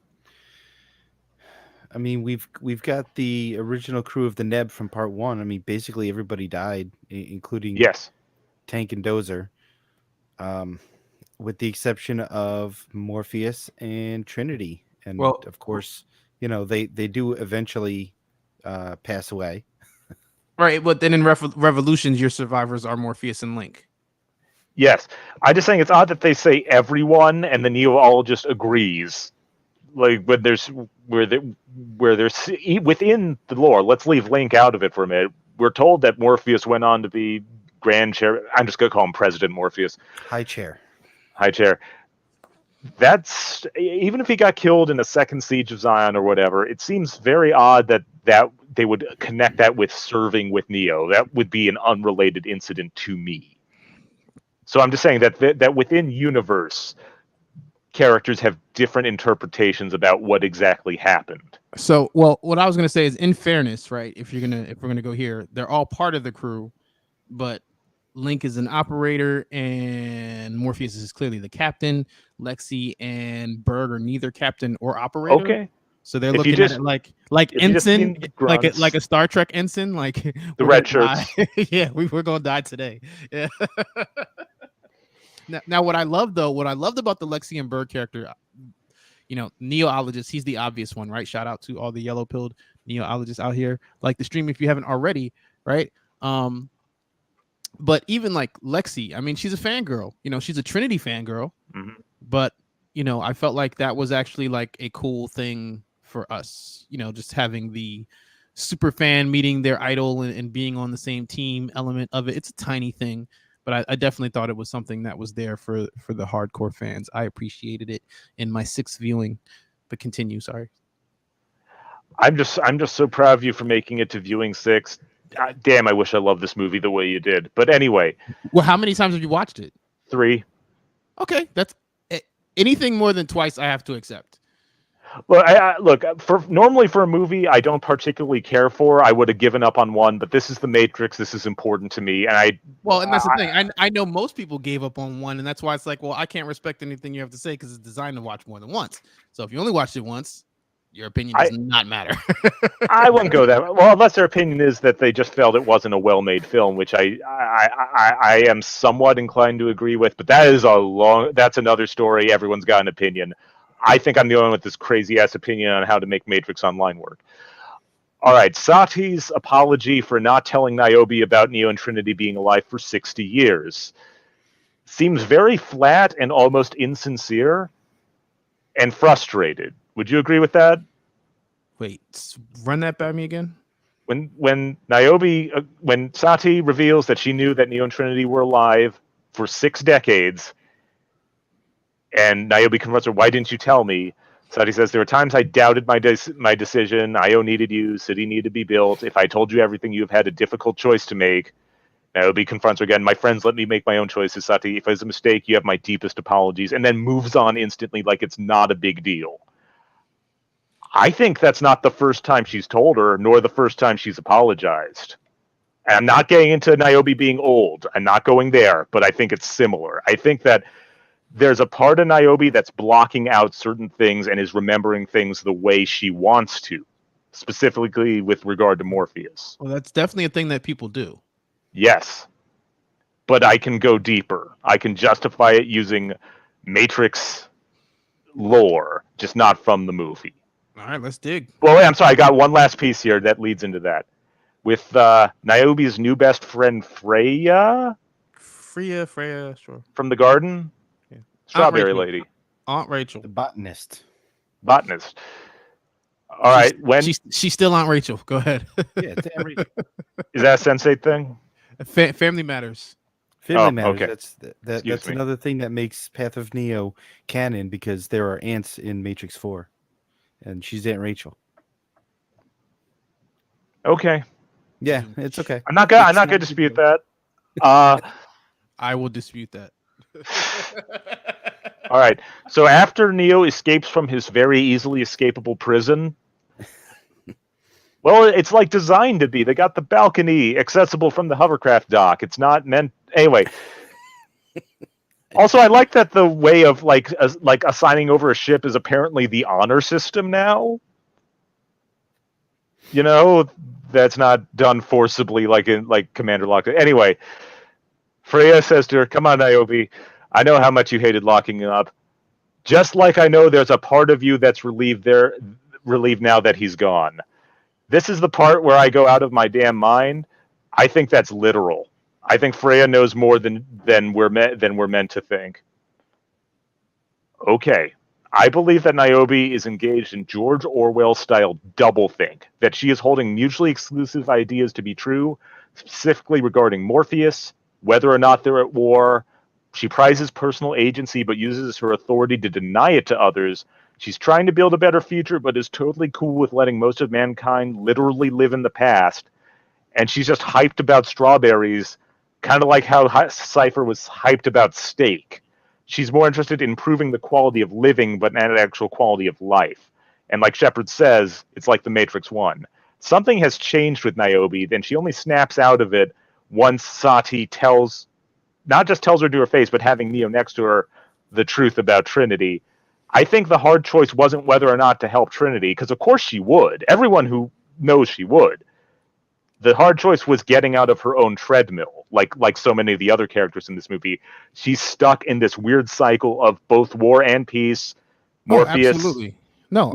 I mean, we've got the original crew of the Neb from part 1. I mean, basically everybody died, including Tank and Dozer, with the exception of Morpheus and Trinity. And of course, they do eventually pass away. Right, but then in Revolutions, your survivors are Morpheus and Link. Yes, I'm just saying it's odd that they say everyone, and the Neologist agrees. Like, when there's where there's within the lore. Let's leave Link out of it for a minute. We're told that Morpheus went on to be Grand Chair. I'm just gonna call him President Morpheus. High Chair. That's, even if he got killed in a second Siege of Zion or whatever, it seems very odd that they would connect that with serving with Neo. That would be an unrelated incident to me. So I'm just saying that within universe, characters have different interpretations about what exactly happened. So, well, what I was going to say is, in fairness, right? If we're gonna go here, they're all part of the crew, but Link is an operator, and Morpheus is clearly the captain. Lexi and Berg are neither captain or operator. Okay. So they're looking at it like ensign, like a Star Trek ensign, like the red shirts. Yeah, we're gonna die today. Yeah. Now, what I loved about the Lexi and Berg character, Neologist, he's the obvious one, right? Shout out to all the yellow-pilled Neologists out here. Like the stream if you haven't already, right? But even like Lexi, I mean, she's a fangirl. She's a Trinity fangirl. Mm-hmm. But, I felt like that was actually like a cool thing for us. Just having the super fan meeting their idol and being on the same team element of it. It's a tiny thing, but I definitely thought it was something that was there for the hardcore fans. I appreciated it in my 6th viewing. But continue, sorry. I'm just so proud of you for making it to viewing 6. Damn, I wish I loved this movie the way you did. But anyway. Well, how many times have you watched it? 3. Okay, that's anything more than twice I have to accept. Well, look, normally for a movie I don't particularly care for, I would have given up on 1, but this is the Matrix. This is important to me, and and that's the thing. I know most people gave up on 1, and that's why it's like, well, I can't respect anything you have to say because it's designed to watch more than once. So if you only watched it once, your opinion does not matter. I wouldn't go that well, unless their opinion is that they just felt it wasn't a well-made film, which I am somewhat inclined to agree with. But that's another story. Everyone's got an opinion. I think I'm the only one with this crazy ass opinion on how to make Matrix Online work. All right, Sati's apology for not telling Niobe about Neo and Trinity being alive for 60 years seems very flat and almost insincere and frustrated. Would you agree with that? Wait, run that by me again. When Sati reveals that she knew that Neo and Trinity were alive for 6 decades, and Niobe confronts her, "Why didn't you tell me?" Sati says, "There were times I doubted my decision. Io needed you. City needed to be built. If I told you everything, you've had a difficult choice to make." Niobe confronts her again. "My friends let me make my own choices, Sati. If it was a mistake, you have my deepest apologies." And then moves on instantly like it's not a big deal. I think that's not the first time she's told her, nor the first time she's apologized. And I'm not getting into Niobe being old. I'm not going there, but I think it's similar. I think that there's a part of Niobe that's blocking out certain things and is remembering things the way she wants to, specifically with regard to Morpheus. Well, that's definitely a thing that people do. Yes. But I can go deeper. I can justify it using Matrix lore, just not from the movie. All right, let's dig. Well, wait, I'm sorry. I got one last piece here that leads into that. With Niobe's new best friend, Freya? Freya, sure. From the garden? Yeah. Strawberry Lady. Aunt Rachel. The botanist. Botanist. All right. When she's still Aunt Rachel. Go ahead. Yeah, it's Aunt Rachel. Is that a Sense8 thing? Family Matters. Family Matters. Okay. That's another thing that makes Path of Neo canon, because there are ants in Matrix 4, and she's Aunt Rachel. Okay. Yeah, it's okay. I'm not gonna dispute that. I will dispute that. All right. So after Neo escapes from his very easily escapable prison, well, it's like designed to be. They got the balcony accessible from the hovercraft dock. It's not meant anyway. Also, I like that the way of like assigning over a ship is apparently the honor system now. You know, that's not done forcibly like in Commander Lock. Anyway, Freya says to her, "Come on, Niobe. I know how much you hated locking up. Just like I know there's a part of you that's relieved now that he's gone." This is the part where I go out of my damn mind. I think that's literal. I think Freya knows more than we're meant to think. Okay. I believe that Niobe is engaged in George Orwell-style doublethink, that she is holding mutually exclusive ideas to be true, specifically regarding Morpheus, whether or not they're at war. She prizes personal agency but uses her authority to deny it to others. She's trying to build a better future but is totally cool with letting most of mankind literally live in the past. And she's just hyped about strawberries, kind of like how Cypher was hyped about steak. She's more interested in improving the quality of living, but not the actual quality of life. And like Shepard says, it's like the Matrix 1. Something has changed with Niobe, then she only snaps out of it once Sati not just tells her to her face, but having Neo next to her, the truth about Trinity. I think the hard choice wasn't whether or not to help Trinity, because of course she would. Everyone who knows she would. The hard choice was getting out of her own treadmill, like so many of the other characters in this movie. She's stuck in this weird cycle of both war and peace. Morpheus. Absolutely. No,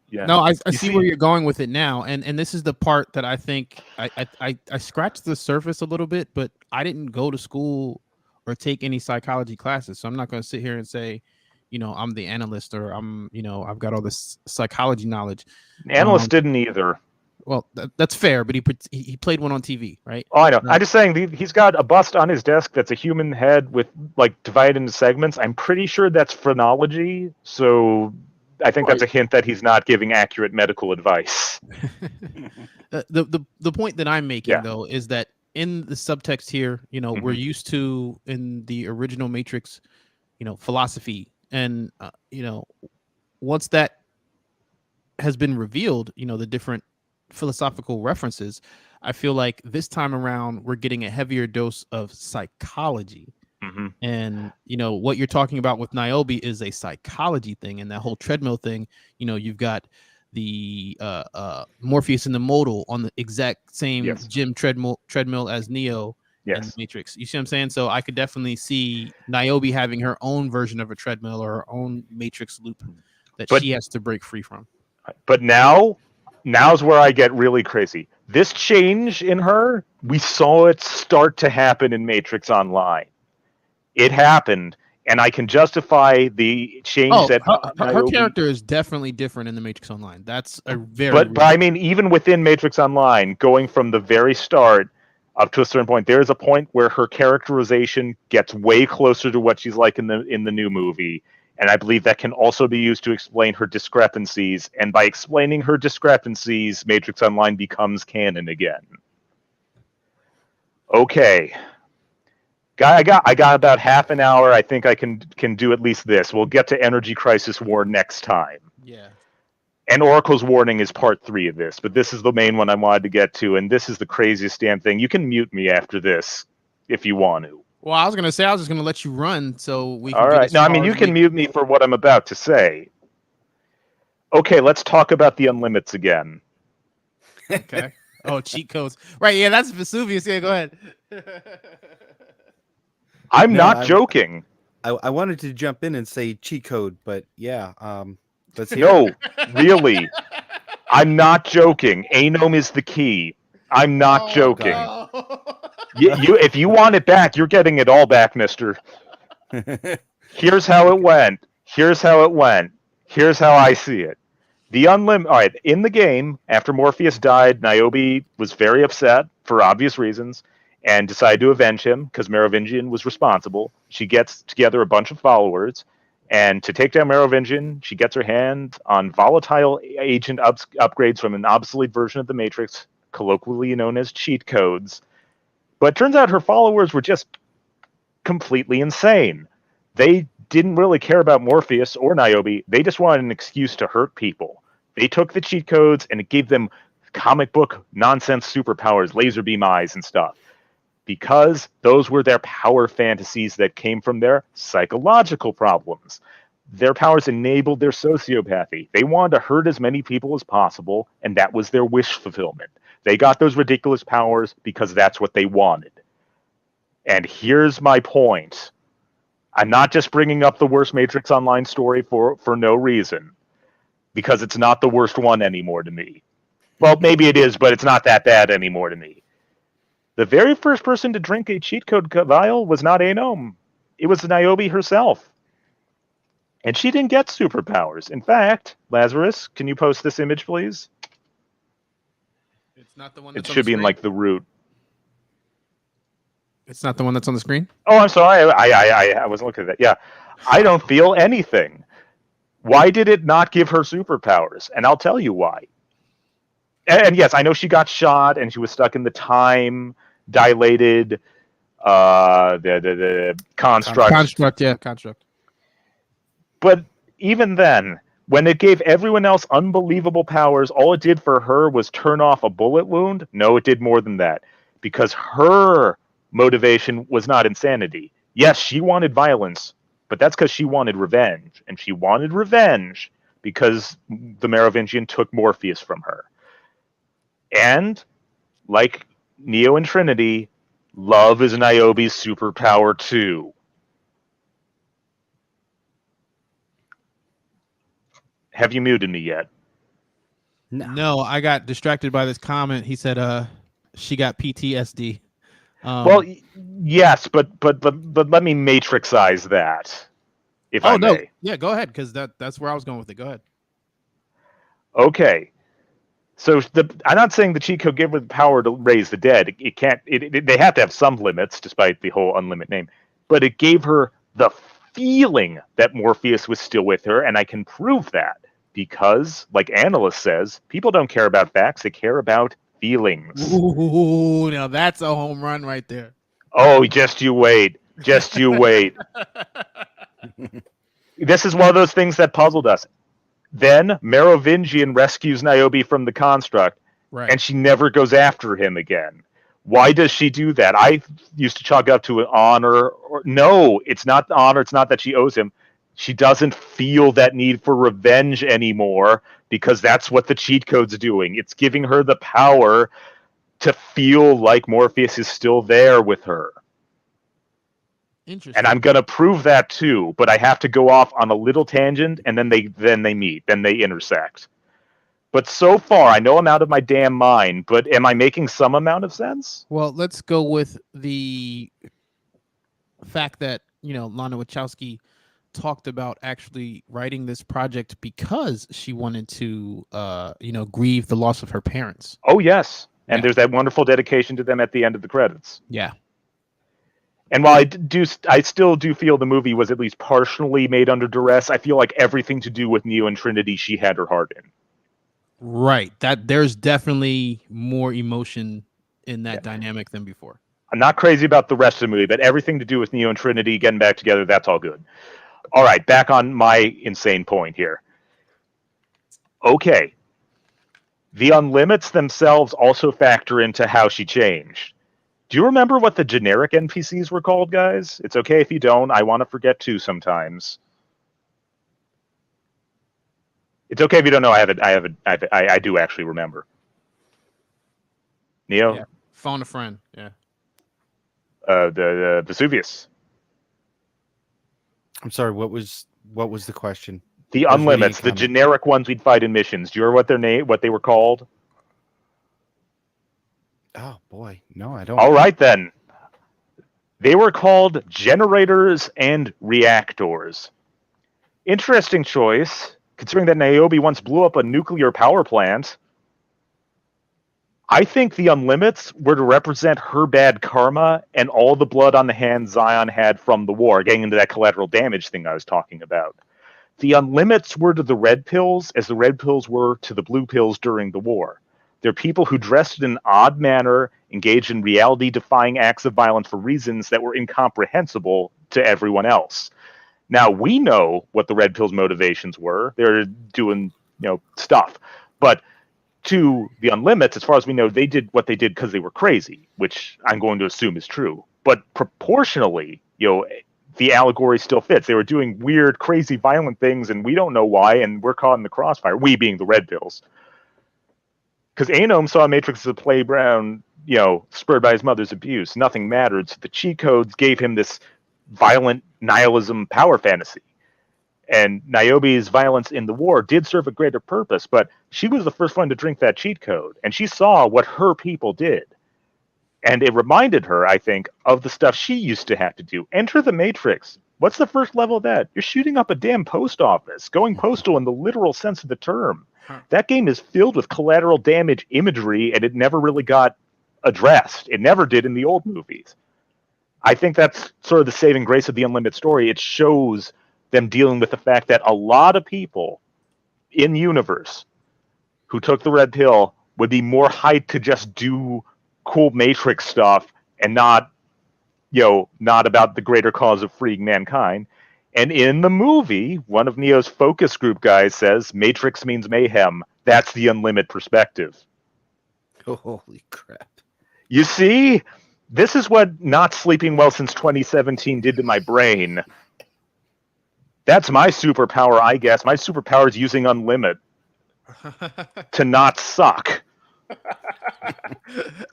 yeah. No, I see where you're going with it now, and this is the part that I think I scratched the surface a little bit, but I didn't go to school or take any psychology classes, so I'm not going to sit here and say, I'm the analyst or I've got all this psychology knowledge. Analyst didn't either. Well, that's fair, but he played one on TV, right? Oh, I know. I'm just saying he's got a bust on his desk that's a human head with divided into segments. I'm pretty sure that's phrenology, so I think that's a hint that he's not giving accurate medical advice. The point that I'm making though is that in the subtext here, we're used to in the original Matrix, philosophy, and once that has been revealed, the different philosophical references, I feel like this time around we're getting a heavier dose of psychology. And what you're talking about with Niobe is a psychology thing, and that whole treadmill thing. You've got Morpheus in the modal on the exact same Yes. gym treadmill as Neo in the Yes. Matrix. You see what I'm saying? So I could definitely see Niobe having her own version of a treadmill or her own Matrix loop that But- she has to break free from. But now's where I get really crazy. This change in her, we saw it start to happen in Matrix Online. It happened, and I can justify the change that her Niobe- character is definitely different in the Matrix Online. That's a very But I mean, even within Matrix Online, going from the very start up to a certain point, there is a point where her characterization gets way closer to what she's like in the new movie, and I believe that can also be used to explain her discrepancies. And by explaining her discrepancies, Matrix Online becomes canon again. Okay. I got about half an hour. I think I can do at least this. We'll get to Energy Crisis War next time. yeah. And Oracle's Warning is part 3 of this, but this is the main one I wanted to get to, and this is the craziest damn thing. You can mute me after this if you want to. Well, I was gonna say I was just gonna let you run so we can. All get right. as No, I far mean, you as can mute me for what I'm about to say. Okay, let's talk about the Unlimits again. Okay. Oh, cheat codes. Right. Yeah, that's Vesuvius. Yeah, go ahead. I'm No, not joking. I wanted to jump in and say cheat code, but yeah, let's hear No, it. really. I'm not joking. Anom is the key. I'm not joking. No. If you want it back, you're getting it all back, mister. Here's how it went. Here's how it went. Here's how I see it. All right, in the game, after Morpheus died, Niobe was very upset for obvious reasons and decided to avenge him because Merovingian was responsible. She gets together a bunch of followers, and to take down Merovingian, she gets her hand on volatile agent upgrades from an obsolete version of the Matrix, colloquially known as cheat codes. But it turns out her followers were just completely insane. They didn't really care about Morpheus or Niobe. They just wanted an excuse to hurt people. They took the cheat codes and it gave them comic book nonsense superpowers, laser beam eyes and stuff. Because those were their power fantasies that came from their psychological problems. Their powers enabled their sociopathy. They wanted to hurt as many people as possible, and that was their wish fulfillment. They got those ridiculous powers because that's what they wanted. And here's my point. I'm not just bringing up the worst Matrix Online story for no reason, because it's not the worst one anymore to me. Well, maybe it is, but it's not that bad anymore to me. The very first person to drink a cheat code vial was not Anom. It was Niobe herself. And she didn't get superpowers. In fact, Lazarus, can you post this image, please? It's not the one. It should be in like the root. It's not the one that's on the screen. Oh, I'm sorry. I wasn't looking at that. Yeah, I don't feel anything. Why did it not give her superpowers? And I'll tell you why. And yes, I know she got shot and she was stuck in the time dilated the construct. Construct. But even then, when it gave everyone else unbelievable powers, all it did for her was turn off a bullet wound. No, it did more than that. Because her motivation was not insanity. Yes, she wanted violence, but that's because she wanted revenge. And she wanted revenge because the Merovingian took Morpheus from her. And, like Neo and Trinity, love is Niobe's superpower too. Have you muted me yet? No, I got distracted by this comment. He said, she got PTSD. Well, yes, but let me matrixize that, if I may. No, yeah, go ahead, because that's where I was going with it. Go ahead. Okay, so I'm not saying the cheat code gave her the power to raise the dead. It can't. They have to have some limits, despite the whole unlimited name. But it gave her the feeling that Morpheus was still with her, and I can prove that because, like Analyst says, people don't care about facts; they care about feelings. Ooh, now that's a home run right there. Oh, just you wait. Just you wait. This is one of those things that puzzled us. Then Merovingian rescues Niobe from the construct, right, and she never goes after him again. Why does she do that? I used to chalk up to an honor. No, it's not the honor. It's not that she owes him. She doesn't feel that need for revenge anymore because that's what the cheat code's doing. It's giving her the power to feel like Morpheus is still there with her. Interesting. And I'm gonna prove that too, but I have to go off on a little tangent, and then they meet, then they intersect. But so far, I know I'm out of my damn mind, but am I making some amount of sense? Well, let's go with the fact that, Lana Wachowski talked about actually writing this project because she wanted to, grieve the loss of her parents. Oh, yes. And Yeah. there's that wonderful dedication to them at the end of the credits. Yeah. And while I still do feel the movie was at least partially made under duress, I feel like everything to do with Neo and Trinity, she had her heart in. Right. That there's definitely more emotion in that dynamic than before. I'm not crazy about the rest of the movie, but everything to do with Neo and Trinity getting back together, that's all good. All right, back on my insane point here. Okay. The unlimits themselves also factor into how she changed. Do you remember what the generic NPCs were called, guys? It's okay if you don't. I want to forget too sometimes. It's okay if you don't know. I do actually remember. Neo? Yeah. Phone a friend. Yeah. The Vesuvius. I'm sorry. What was the question? The I was reading a unlimits, the comment. generic ones we'd fight in missions. Do you remember what they were called? Oh boy, no, I don't. All right then. They were called generators and reactors. Interesting choice, considering that Niobe once blew up a nuclear power plant. I think the unlimits were to represent her bad karma and all the blood on the hands Zion had from the war, getting into that collateral damage thing I was talking about. The unlimits were to the red pills as the red pills were to the blue pills during the war. They're people who dressed in an odd manner, engaged in reality-defying acts of violence for reasons that were incomprehensible to everyone else. Now, we know what the red pill's motivations were. They're doing, stuff. But to the unlimits, as far as we know, they did what they did because they were crazy, which I'm going to assume is true. But proportionally, the allegory still fits. They were doing weird, crazy, violent things, and we don't know why, and we're caught in the crossfire, we being the red pills. Because Anom saw Matrix as a playground, spurred by his mother's abuse. Nothing mattered. So the cheat codes gave him this violent nihilism power fantasy. And Niobe's violence in the war did serve a greater purpose, but she was the first one to drink that cheat code, and she saw what her people did. And it reminded her, I think, of the stuff she used to have to do. Enter the Matrix. What's the first level of that? You're shooting up a damn post office, going postal in the literal sense of the term. That game is filled with collateral damage imagery, and it never really got addressed. It never did in the old movies. I think that's sort of the saving grace of the Unlimited story. It shows them dealing with the fact that a lot of people in universe who took the red pill would be more hyped to just do cool Matrix stuff and not about the greater cause of freeing mankind. And in the movie, one of Neo's focus group guys says, Matrix means mayhem. That's the Unlimited perspective. Oh, holy crap. You see, this is what not sleeping well since 2017 did to my brain. That's my superpower, I guess. My superpower is using Unlimited to not suck.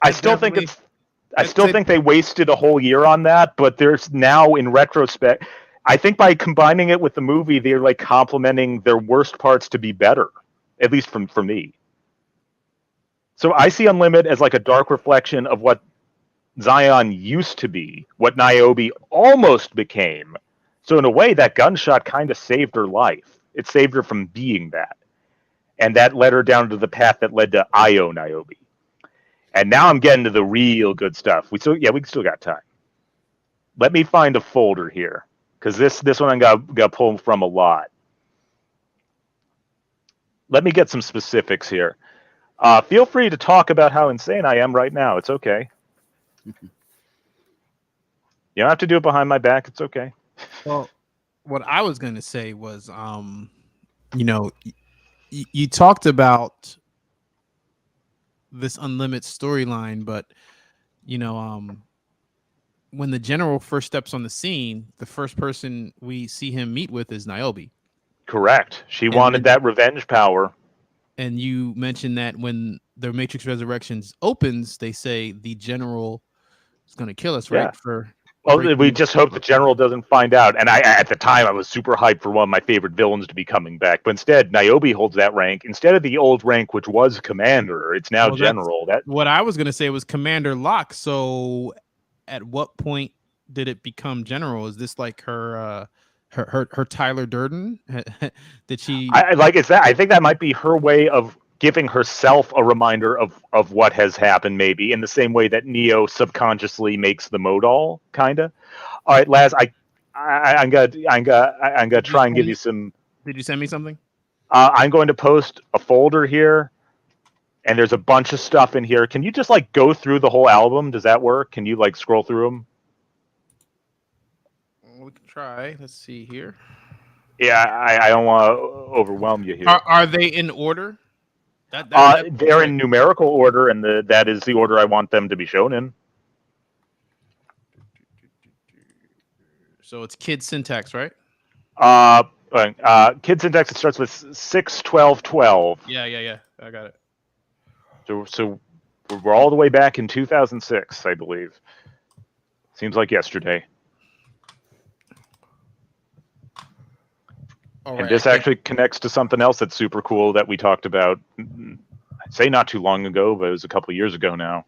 I still think they wasted a whole year on that, but there's now, in retrospect, I think by combining it with the movie, they're like complementing their worst parts to be better, at least for me. So I see Unlimited as like a dark reflection of what Zion used to be, what Niobe almost became. So in a way, that gunshot kind of saved her life. It saved her from being that. And that led her down to the path that led to Io Niobe. And now I'm getting to the real good stuff. We still got time. Let me find a folder here, because this one I got pulled from a lot. Let me get some specifics here. Feel free to talk about how insane I am right now. It's okay. You don't have to do it behind my back. It's okay. Well, what I was going to say was, you talked about this Unlimited storyline, but, when the general first steps on the scene, the first person we see him meet with is Niobe. Correct. She And wanted then- that revenge power. And you mentioned that when the Matrix Resurrections opens, they say the general is going to kill us, right? Yeah. Well, we just hope the general doesn't find out. And at the time, I was super hyped for one of my favorite villains to be coming back. But instead, Niobe holds that rank instead of the old rank, which was commander. It's now general. What I was going to say was Commander Locke. So, at what point did it become general? Is this like her Tyler Durden? Did she? I think that might be her way of giving herself a reminder of what has happened, maybe in the same way that Neo subconsciously makes the modal, kind of. All right, Laz, I'm gonna try and give you some. Did you send me something? I'm going to post a folder here, and there's a bunch of stuff in here. Can you just like go through the whole album? Does that work? Can you like scroll through them? We can try. Let's see here. Yeah, I don't want to overwhelm you here. Are they in order? They're in numerical order, and that is the order I want them to be shown in. So it's kid syntax, right? Kid syntax, it starts with 6, 12, 12. Yeah. I got it. So we're all the way back in 2006, I believe. Seems like yesterday. And this actually connects to something else that's super cool that we talked about, I'd say not too long ago, but it was a couple of years ago now.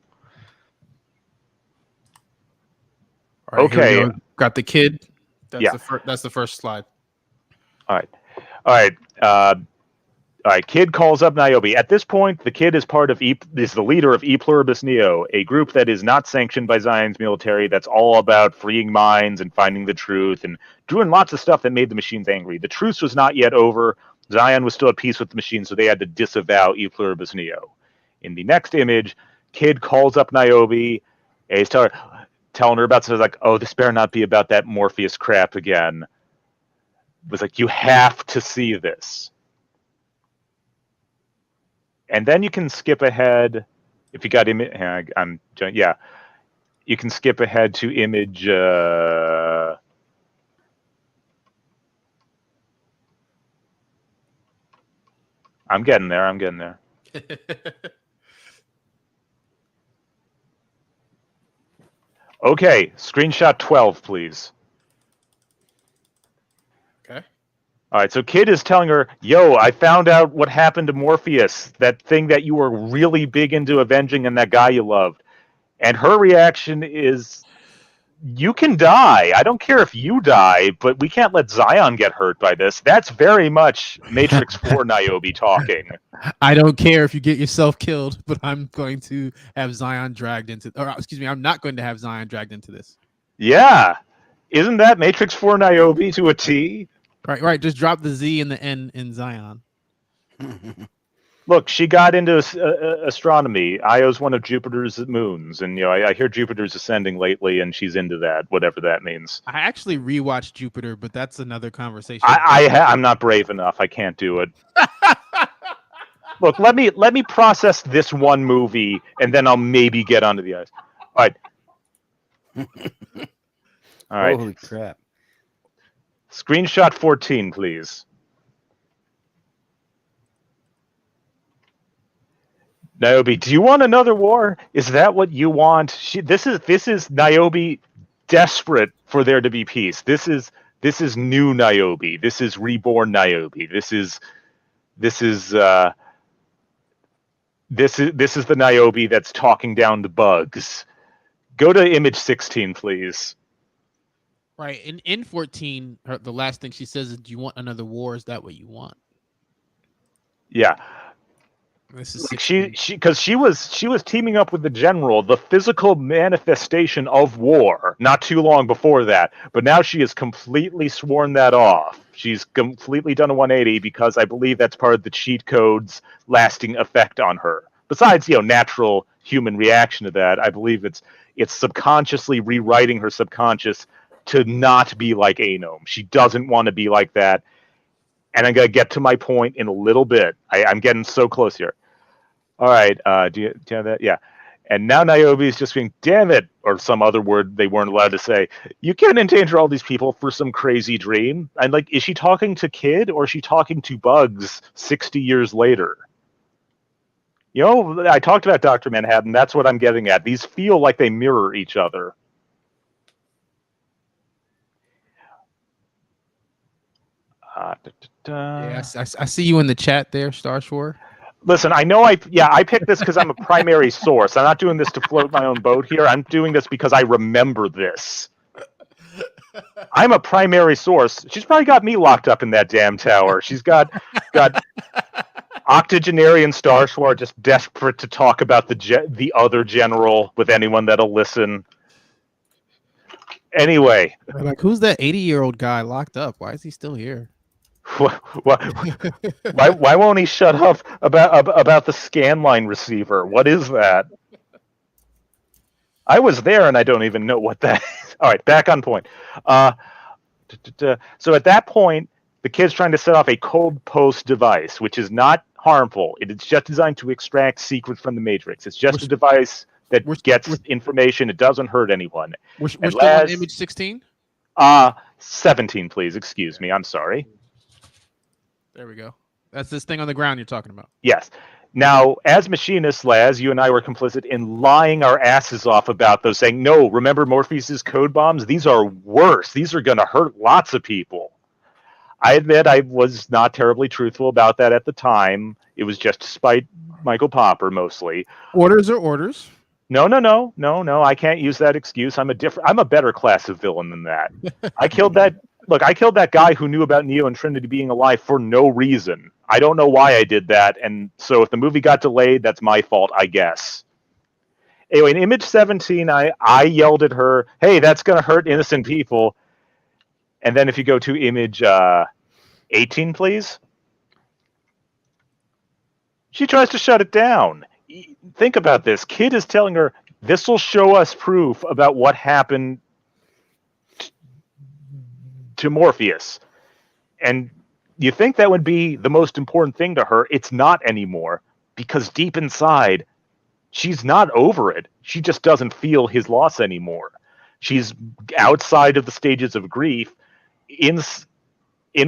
All right, okay. Got the kid. That's that's the first slide. All right. Kid calls up Niobe. At this point, the kid is is the leader of E Pluribus Neo, a group that is not sanctioned by Zion's military. That's all about freeing minds and finding the truth and doing lots of stuff that made the machines angry. The truce was not yet over. Zion was still at peace with the machines, so they had to disavow E Pluribus Neo. In the next image, Kid calls up Niobe. And he's telling her about something like, "Oh, this better not be about that Morpheus crap again." It was like, you have to see this. And then you can skip ahead if you got image. You can skip ahead to image. I'm getting there. Okay, screenshot 12, please. Okay. All right, so Kid is telling her, "Yo, I found out what happened to Morpheus, that thing that you were really big into avenging and that guy you loved." And her reaction is, "You can die. I don't care if you die, but we can't let Zion get hurt by this." That's very much Matrix 4 Niobe talking. I don't care if you get yourself killed, but I'm going to have Zion dragged into, I'm not going to have Zion dragged into this. Yeah. Isn't that Matrix 4 Niobe to a T? Right. Just drop the Z and the N in Zion. Look, she got into astronomy. Io's one of Jupiter's moons, and I hear Jupiter's ascending lately, and she's into that, whatever that means. I actually rewatched Jupiter, but that's another conversation. I'm not brave enough. I can't do it. Look, let me process this one movie, and then I'll maybe get onto the others. All right. Holy crap! Screenshot 14, please. Niobe, do you want another war? Is that what you want? This is Niobe desperate for there to be peace. This is new Niobe. This is reborn Niobe. This is the Niobe that's talking down the bugs. Go to image 16, please. Right. In 14, the last thing she says is, "Do you want another war? Is that what you want?" Yeah. This is because she was teaming up with the general, the physical manifestation of war, not too long before that. But now she has completely sworn that off. She's completely done a 180 because I believe that's part of the cheat code's lasting effect on her. Besides, natural human reaction to that, I believe it's subconsciously rewriting her subconscious to not be like Anom. She doesn't want to be like that. And I'm going to get to my point in a little bit. I'm getting so close here. All right. Do you have that? Yeah. And now Niobe is just being, damn it, or some other word they weren't allowed to say. You can't endanger all these people for some crazy dream. And like, is she talking to Kid or is she talking to Bugs 60 years later? You know, I talked about Dr. Manhattan. That's what I'm getting at. These feel like they mirror each other. Yeah, I see you in the chat there, Starshwar. Listen, I know I picked this because I'm a primary source. I'm not doing this to float my own boat here. I'm doing this because I remember this. I'm a primary source. She's probably got me locked up in that damn tower. She's got octogenarian Starshwar just desperate to talk about the other general with anyone that'll listen. Anyway. Like, who's that 80-year-old guy locked up? Why is he still here? Why won't he shut up about the scanline receiver? What is that? I was there and I don't even know what that is. All right, back on point. So at that point, the kid's trying to set off a cold post device, which is not harmful. It is just designed to extract secrets from the Matrix. It's just a device that gets information. It doesn't hurt anyone. We're still on image 16? 17, please. Excuse me. I'm sorry. There we go. That's this thing on the ground you're talking about. Yes. Now, as machinists, Laz, you and I were complicit in lying our asses off about those, saying, no, remember Morpheus's code bombs? These are worse. These are going to hurt lots of people. I admit I was not terribly truthful about that at the time. It was just to spite Michael Popper, mostly. Orders are orders. No. I can't use that excuse. I'm a better class of villain than that. I killed that guy who knew about Neo and Trinity being alive for no reason. I don't know why I did that, and so if the movie got delayed, that's my fault, I guess. Anyway, in image 17, I yelled at her, hey, that's going to hurt innocent people. And then if you go to image 18, please. She tries to shut it down. Think about this. Kid is telling her, this will show us proof about what happened to Morpheus. And you think that would be the most important thing to her. It's not anymore, because deep inside, she's not over it. She just doesn't feel his loss anymore. She's outside of the stages of grief. In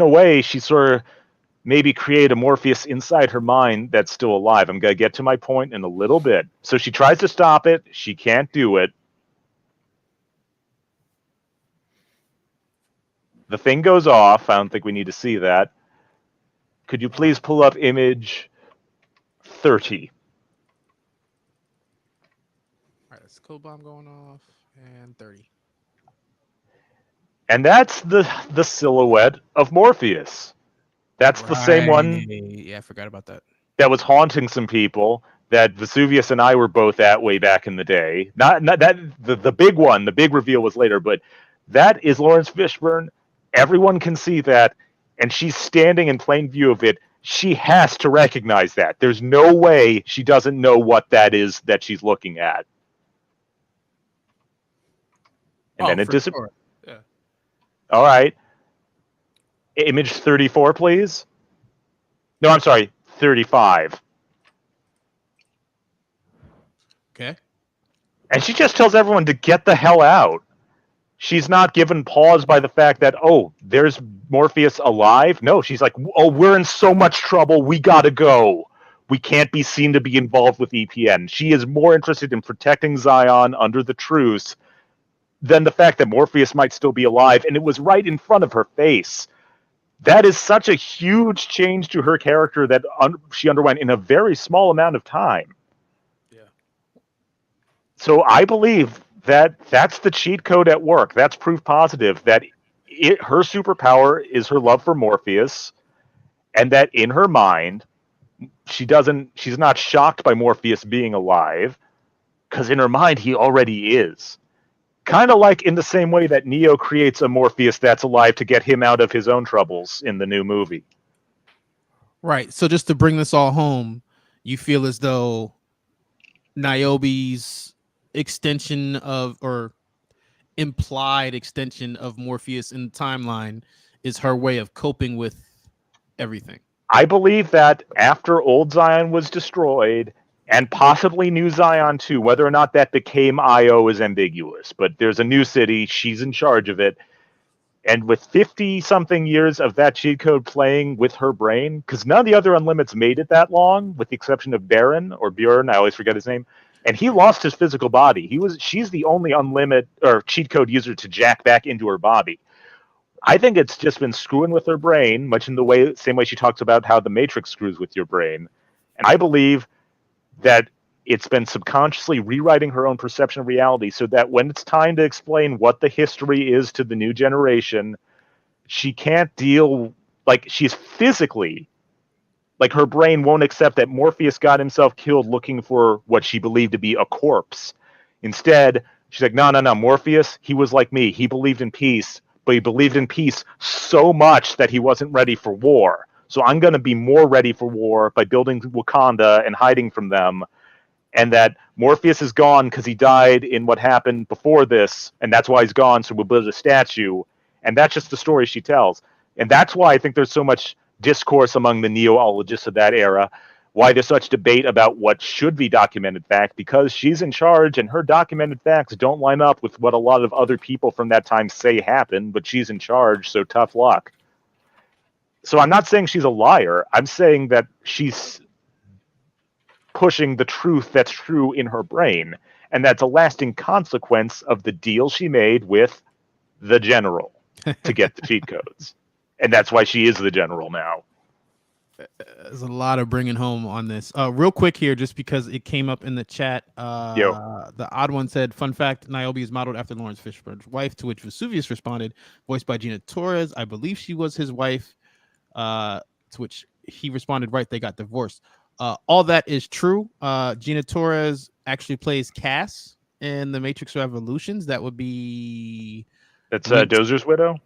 a way, she sort of maybe create a Morpheus inside her mind that's still alive. I'm going to get to my point in a little bit. So she tries to stop it. She can't do it. The thing goes off. I don't think we need to see that. Could you please pull up image 30? All right, that's the code bomb going off, and 30. And that's the silhouette of Morpheus. That's the same one. Yeah, I forgot about that. That was haunting some people. That Vesuvius and I were both at way back in the day. Not that the big one. The big reveal was later, but that is Lawrence Fishburne. Everyone can see that, and she's standing in plain view of it. She has to recognize that. There's no way she doesn't know what that is that she's looking at. And then it disappears. Sure. Yeah. All right. Image 34, please. No, I'm sorry, 35. Okay. And she just tells everyone to get the hell out. She's not given pause by the fact that, oh, there's Morpheus alive. No, she's like, oh, we're in so much trouble. We gotta go. We can't be seen to be involved with EPN. She is more interested in protecting Zion under the truce than the fact that Morpheus might still be alive. And it was right in front of her face. That is such a huge change to her character that she underwent in a very small amount of time. Yeah. So I believe that that's the cheat code at work. That's proof positive that her superpower is her love for Morpheus, and that in her mind, she's not shocked by Morpheus being alive, because in her mind, he already is. Kind of like in the same way that Neo creates a Morpheus that's alive to get him out of his own troubles in the new movie. Right. So just to bring this all home, you feel as though Niobe's extension of, or implied extension of Morpheus in the timeline is her way of coping with everything. I believe that after Old Zion was destroyed and possibly New Zion too. Whether or not that became IO is ambiguous, but there's a new city. She's in charge of it. And with 50-something years of that cheat code playing with her brain, because none of the other Unlimits made it that long, with the exception of Baron or Bjorn, I always forget his name, and he lost his physical body. She's the only Unlimit or cheat code user to jack back into her body. I think it's just been screwing with her brain, much in the same way she talks about how the Matrix screws with your brain. And I believe that it's been subconsciously rewriting her own perception of reality so that when it's time to explain what the history is to the new generation, she can't deal, like, she's physically, like, her brain won't accept that Morpheus got himself killed looking for what she believed to be a corpse. Instead, she's like, no, Morpheus, he was like me. He believed in peace, but he believed in peace so much that he wasn't ready for war. So I'm going to be more ready for war by building Wakanda and hiding from them. And that Morpheus is gone because he died in what happened before this, and that's why he's gone, so we'll build a statue. And that's just the story she tells. And that's why I think there's so much discourse among the Neoologists of that era, why there's such debate about what should be documented fact, because she's in charge, and her documented facts don't line up with what a lot of other people from that time say happened, but she's in charge, so tough luck. So I'm not saying she's a liar. I'm saying that she's pushing the truth that's true in her brain, and that's a lasting consequence of the deal she made with the general to get the cheat codes, and that's why she is the general now. There's a lot of bringing home on this. Real quick here, just because it came up in the chat. The odd one said, "Fun fact: Niobe is modeled after Lawrence Fishburne's wife." To which Vesuvius responded, voiced by Gina Torres, "I believe she was his wife." To which he responded, "Right, they got divorced." All that is true. Gina Torres actually plays Cass in the Matrix Revolutions. That would be Dozer's widow,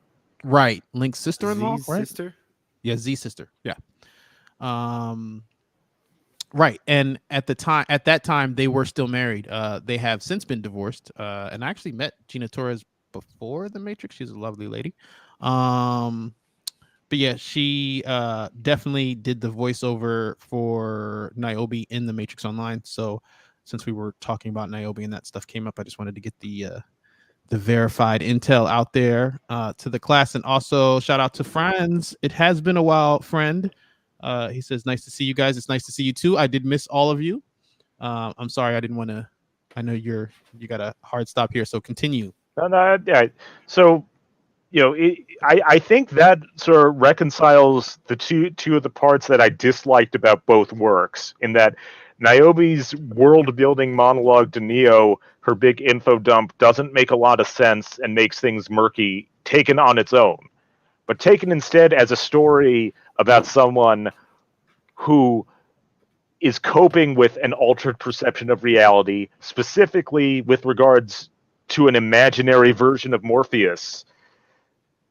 right? Link's sister-in-law, Z's right? sister. Yeah, Z's sister. Yeah. Right. And at that time, they were still married. They have since been divorced. And I actually met Gina Torres before the Matrix. She's a lovely lady. But yeah, she definitely did the voiceover for Niobe in the Matrix Online. So since we were talking about Niobe and that stuff came up, I just wanted to get the verified intel out there to the class. And also shout out to Franz. It has been a while, friend. He says, nice to see you guys. It's nice to see you too. I did miss all of you. I'm sorry, I didn't want to. I know you got a hard stop here, so continue. Yeah. So, I think that sort of reconciles the two of the parts that I disliked about both works, in that Niobe's world-building monologue to Neo, her big info dump, doesn't make a lot of sense and makes things murky, taken on its own. But taken instead as a story about someone who is coping with an altered perception of reality, specifically with regards to an imaginary version of Morpheus,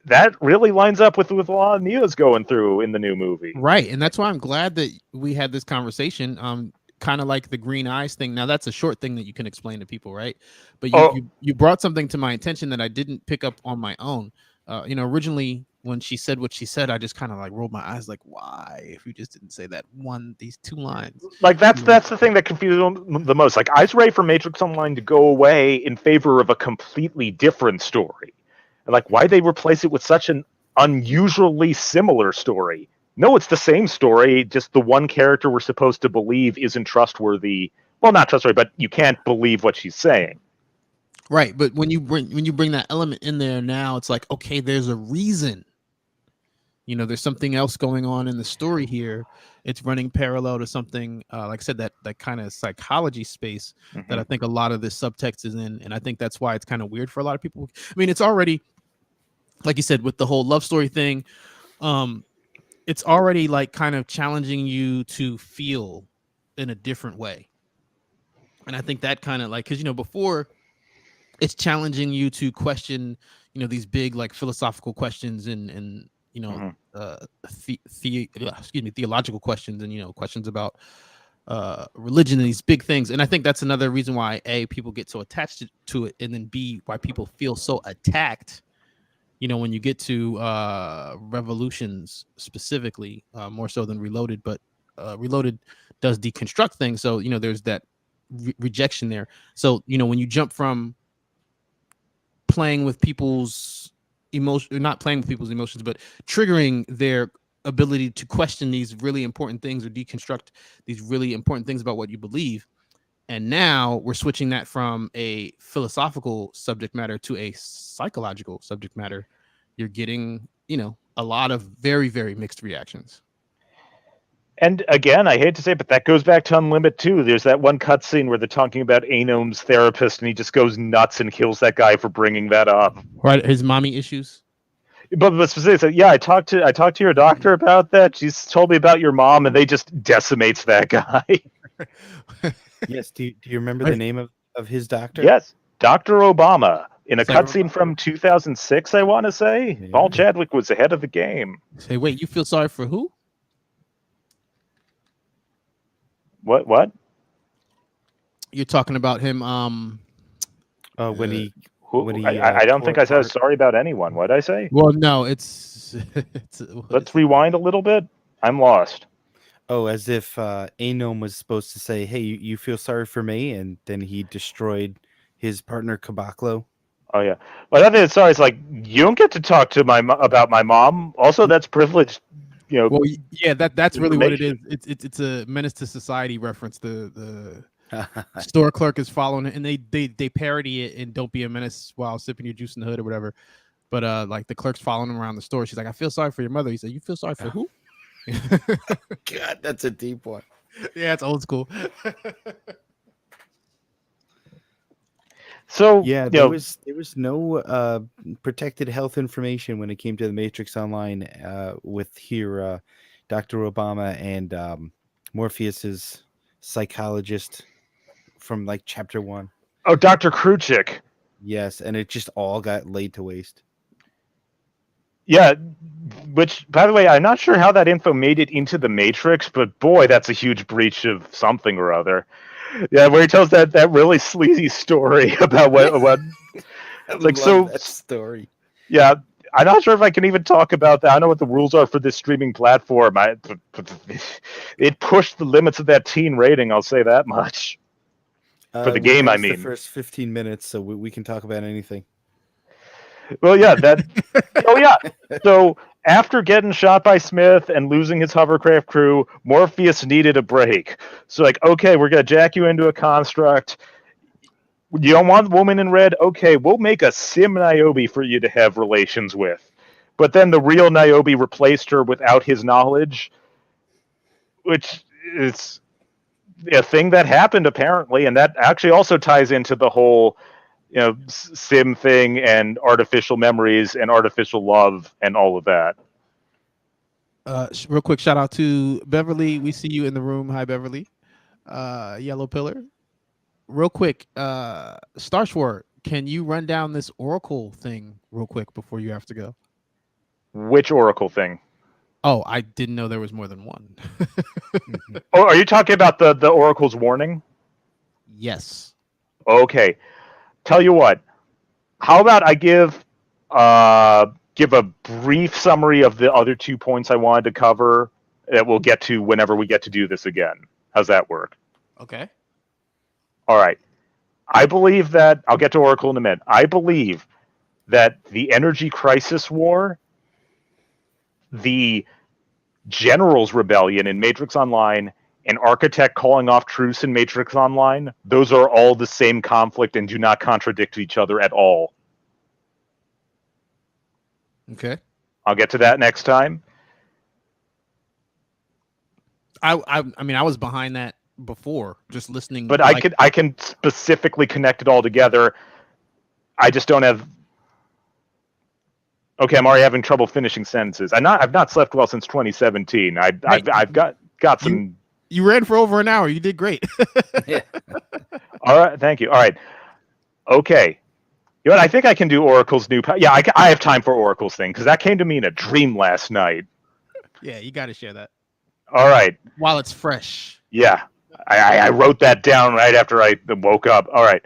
that really lines up with a lot of Neo's going through in the new movie. Right, and that's why I'm glad that we had this conversation. Kind of like the green eyes thing. Now that's a short thing that you can explain to people, right? But you brought something to my attention that I didn't pick up on my own. Originally when she said what she said, I just kind of like rolled my eyes, like, why? If you just didn't say these two lines. Like that's the thing that confused them the most. Like, I was ready for Matrix Online to go away in favor of a completely different story. And like, why they replace it with such an unusually similar story? No, it's the same story, just the one character we're supposed to believe isn't trustworthy. Well, not trustworthy, but you can't believe what she's saying. Right, but when you bring that element in there, now it's like, okay, there's a reason. There's something else going on in the story here. It's running parallel to something, like I said, that kind of psychology space that I think a lot of this subtext is in, and I think that's why it's kind of weird for a lot of people. I mean, it's already, like you said, with the whole love story thing. It's already like kind of challenging you to feel in a different way. And I think that kind of like, because, before it's challenging you to question, these big like philosophical questions and theological questions and, questions about religion and these big things. And I think that's another reason why people get so attached to it, and then B, why people feel so attacked. When you get to Revolutions specifically, more so than Reloaded, but Reloaded does deconstruct things. So, there's that rejection there. So, when you jump from playing with people's emotion, not playing with people's emotions, but triggering their ability to question these really important things or deconstruct these really important things about what you believe. And now we're switching that from a philosophical subject matter to a psychological subject matter. You're getting, a lot of very, very mixed reactions. And again, I hate to say it, but that goes back to Unlimited too. There's that one cutscene where they're talking about Anom's therapist, and he just goes nuts and kills that guy for bringing that up. Right, his mommy issues. But specifically, yeah, I talked to your doctor about that. She's told me about your mom, and they just decimates that guy. Yes. Do you remember the name of his doctor? Yes, Dr. Obama. In a Sorry, cutscene from 2006, I want to say. Yeah. Paul Chadwick was ahead of the game. Say, wait, you feel sorry for who? What? You're talking about him. When he I don't think I said sorry about anyone. What did I say? Well, no, it's. Let's rewind a little bit. I'm lost. Oh, as if Anom was supposed to say, "Hey, you feel sorry for me," and then he destroyed his partner Kabaklo. Oh yeah. Well, I think it's sorry. It's like you don't get to talk to about my mom. Also, that's privileged. Well, yeah, that's really what it is. It's a Menace to Society reference. The store clerk is following it, and they parody it in "Don't Be a Menace While Sipping Your Juice in the Hood" or whatever. But like the clerk's following him around the store. She's like, "I feel sorry for your mother." He said, "You feel sorry for who?" God, that's a deep one. Yeah, it's old school. So yeah, there was no protected health information when it came to the Matrix Online with here Dr. Obama and Morpheus's psychologist from like chapter 1. Oh, Dr. Kruchik. Yes, and it just all got laid to waste. Yeah, which, by the way, I'm not sure how that info made it into the Matrix, but boy, that's a huge breach of something or other. Yeah, where he tells that really sleazy story about what like so that story. Yeah, I'm not sure if I can even talk about that. I don't know what the rules are for this streaming platform. It pushed the limits of that teen rating. I'll say that much. For the game, I mean. The first 15 minutes, so we can talk about anything. Well, yeah, oh, yeah. So after getting shot by Smith and losing his hovercraft crew, Morpheus needed a break. So, like, okay, we're going to jack you into a construct. You don't want the woman in red? Okay, we'll make a sim Niobe for you to have relations with. But then the real Niobe replaced her without his knowledge, which is a thing that happened, apparently. And that actually also ties into the whole sim thing and artificial memories and artificial love and all of that. Real quick shout out to Beverly. We see you in the room. Hi, Beverly. Yellow Pillar. Real quick, Starshwar, can you run down this Oracle thing real quick before you have to go? Which Oracle thing? Oh, I didn't know there was more than one. Oh, are you talking about the Oracle's warning? Yes. Okay. Tell you what, how about I give a brief summary of the other 2 points I wanted to cover that we'll get to whenever we get to do this again. How's that work? Okay. All right. I believe that, I'll get to Oracle in a minute. I believe that the Energy Crisis War, the Generals Rebellion in Matrix Online, and Architect calling off truce in Matrix Online, those are all the same conflict and do not contradict each other at all. Okay. I'll get to that next time. I mean, I was behind that before, just listening. But I can specifically connect it all together. I just don't have. Okay, I'm already having trouble finishing sentences. I've not slept well since 2017. I've got some. You ran for over an hour. You did great. Yeah. All right, thank you. All right, okay. You know what? I think I can do Oracle's new. Yeah, I have time for Oracle's thing because that came to me in a dream last night. Yeah, you got to share that. All right. While it's fresh. Yeah, I wrote that down right after I woke up. All right.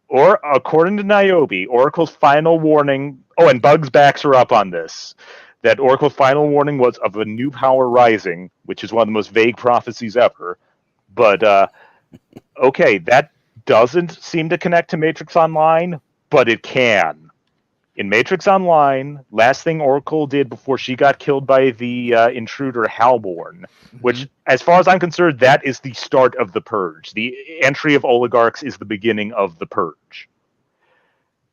Or according to Niobe, Oracle's final warning. Oh, and Bugs backs her up on this. that Oracle's final warning was of a new power rising, which is one of the most vague prophecies ever. But okay, that doesn't seem to connect to Matrix Online, but it can. In Matrix Online, last thing Oracle did before she got killed by the intruder Halborn, which, as far as I'm concerned, that is the start of the purge. The entry of oligarchs is the beginning of the purge.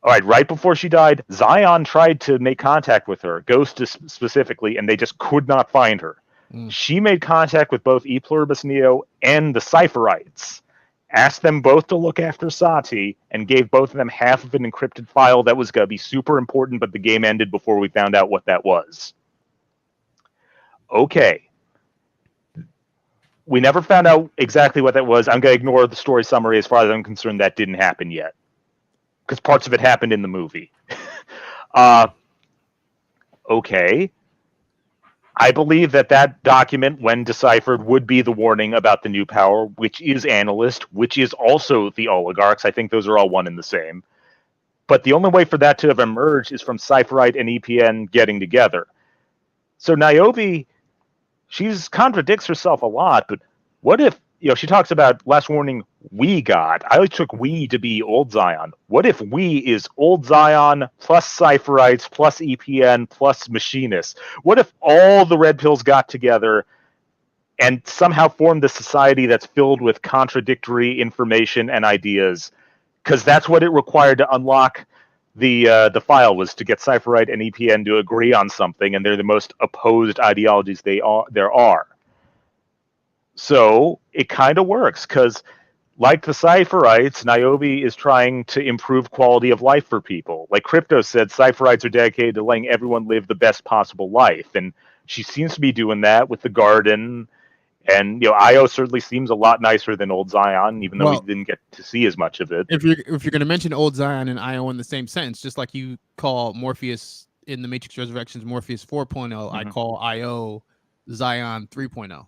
All right, right before she died, Zion tried to make contact with her, Ghost specifically, and they just could not find her. She made contact with both E Pluribus Neo and the Cypherites, asked them both to look after Sati, and gave both of them half of an encrypted file that was going to be super important, but the game ended before we found out what that was. Okay. We never found out exactly what that was. I'm going to ignore the story summary. As far as I'm concerned, that didn't happen yet, because parts of it happened in the movie. Okay. I believe that document, when deciphered, would be the warning about the new power, which is Analyst, which is also the oligarchs. I think those are all one and the same. But the only way for that to have emerged is from Cypherite and EPN getting together. So Niobe, she contradicts herself a lot, but what if, she talks about last warning we got. I always took we to be Old Zion. What if we is Old Zion plus Cypherites plus EPN plus Machinists? What if all the red pills got together and somehow formed a society that's filled with contradictory information and ideas? Because that's what it required to unlock the file, was to get Cypherite and EPN to agree on something, and they're the most opposed ideologies there are. So it kind of works, because like the Cypherites, Niobe is trying to improve quality of life for people. Like Crypto said, Cypherites are dedicated to letting everyone live the best possible life, and she seems to be doing that with the garden. And Io certainly seems a lot nicer than Old Zion, even though we didn't get to see as much of it. If you're going to mention Old Zion and Io in the same sentence, just like you call Morpheus in the Matrix Resurrections Morpheus 4.0, I call Io Zion 3.0.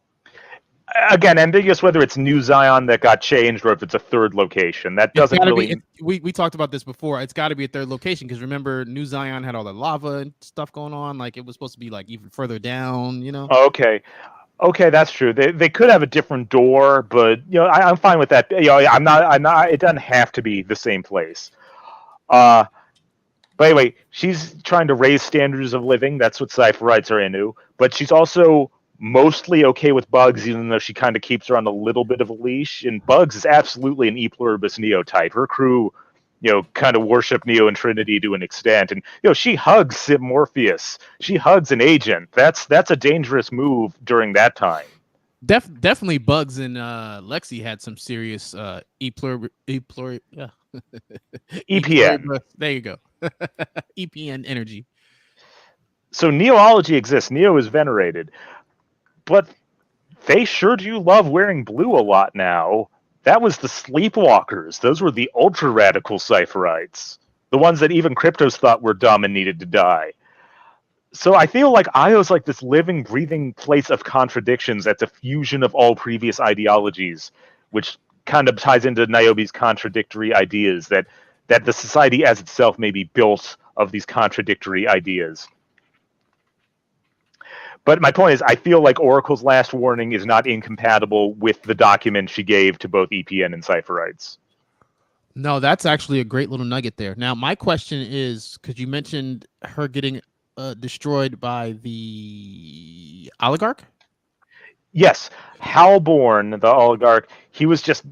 Again, ambiguous whether it's New Zion that got changed or if it's a third location. That doesn't really. We talked about this before. It's got to be a third location, because remember, New Zion had all the lava and stuff going on. Like, it was supposed to be like even further down. Okay, that's true. They could have a different door, but I'm fine with that. I'm not. It doesn't have to be the same place. But anyway, she's trying to raise standards of living. That's what Cypherites are into. But she's also mostly okay with Bugs, even though she kind of keeps her on a little bit of a leash. And Bugs is absolutely an E Pluribus Neo type. Her crew, kind of worship Neo and Trinity to an extent. And she hugs Morpheus. She hugs an agent. That's a dangerous move during that time. Definitely Bugs and Lexi had some serious EPN. There you go. EPN energy. So Neoology exists. Neo is venerated. But they sure do love wearing blue a lot now. That was the Sleepwalkers. Those were the ultra-radical Cypherites. The ones that even Cryptos thought were dumb and needed to die. So I feel like Io's like this living, breathing place of contradictions that's a fusion of all previous ideologies, which kind of ties into Niobe's contradictory ideas, that the society as itself may be built of these contradictory ideas. But my point is, I feel like Oracle's last warning is not incompatible with the document she gave to both EPN and Cypherites. No, that's actually a great little nugget there. Now, my question is, because you mentioned her getting destroyed by the oligarch? Yes. Halborn, the oligarch, he was just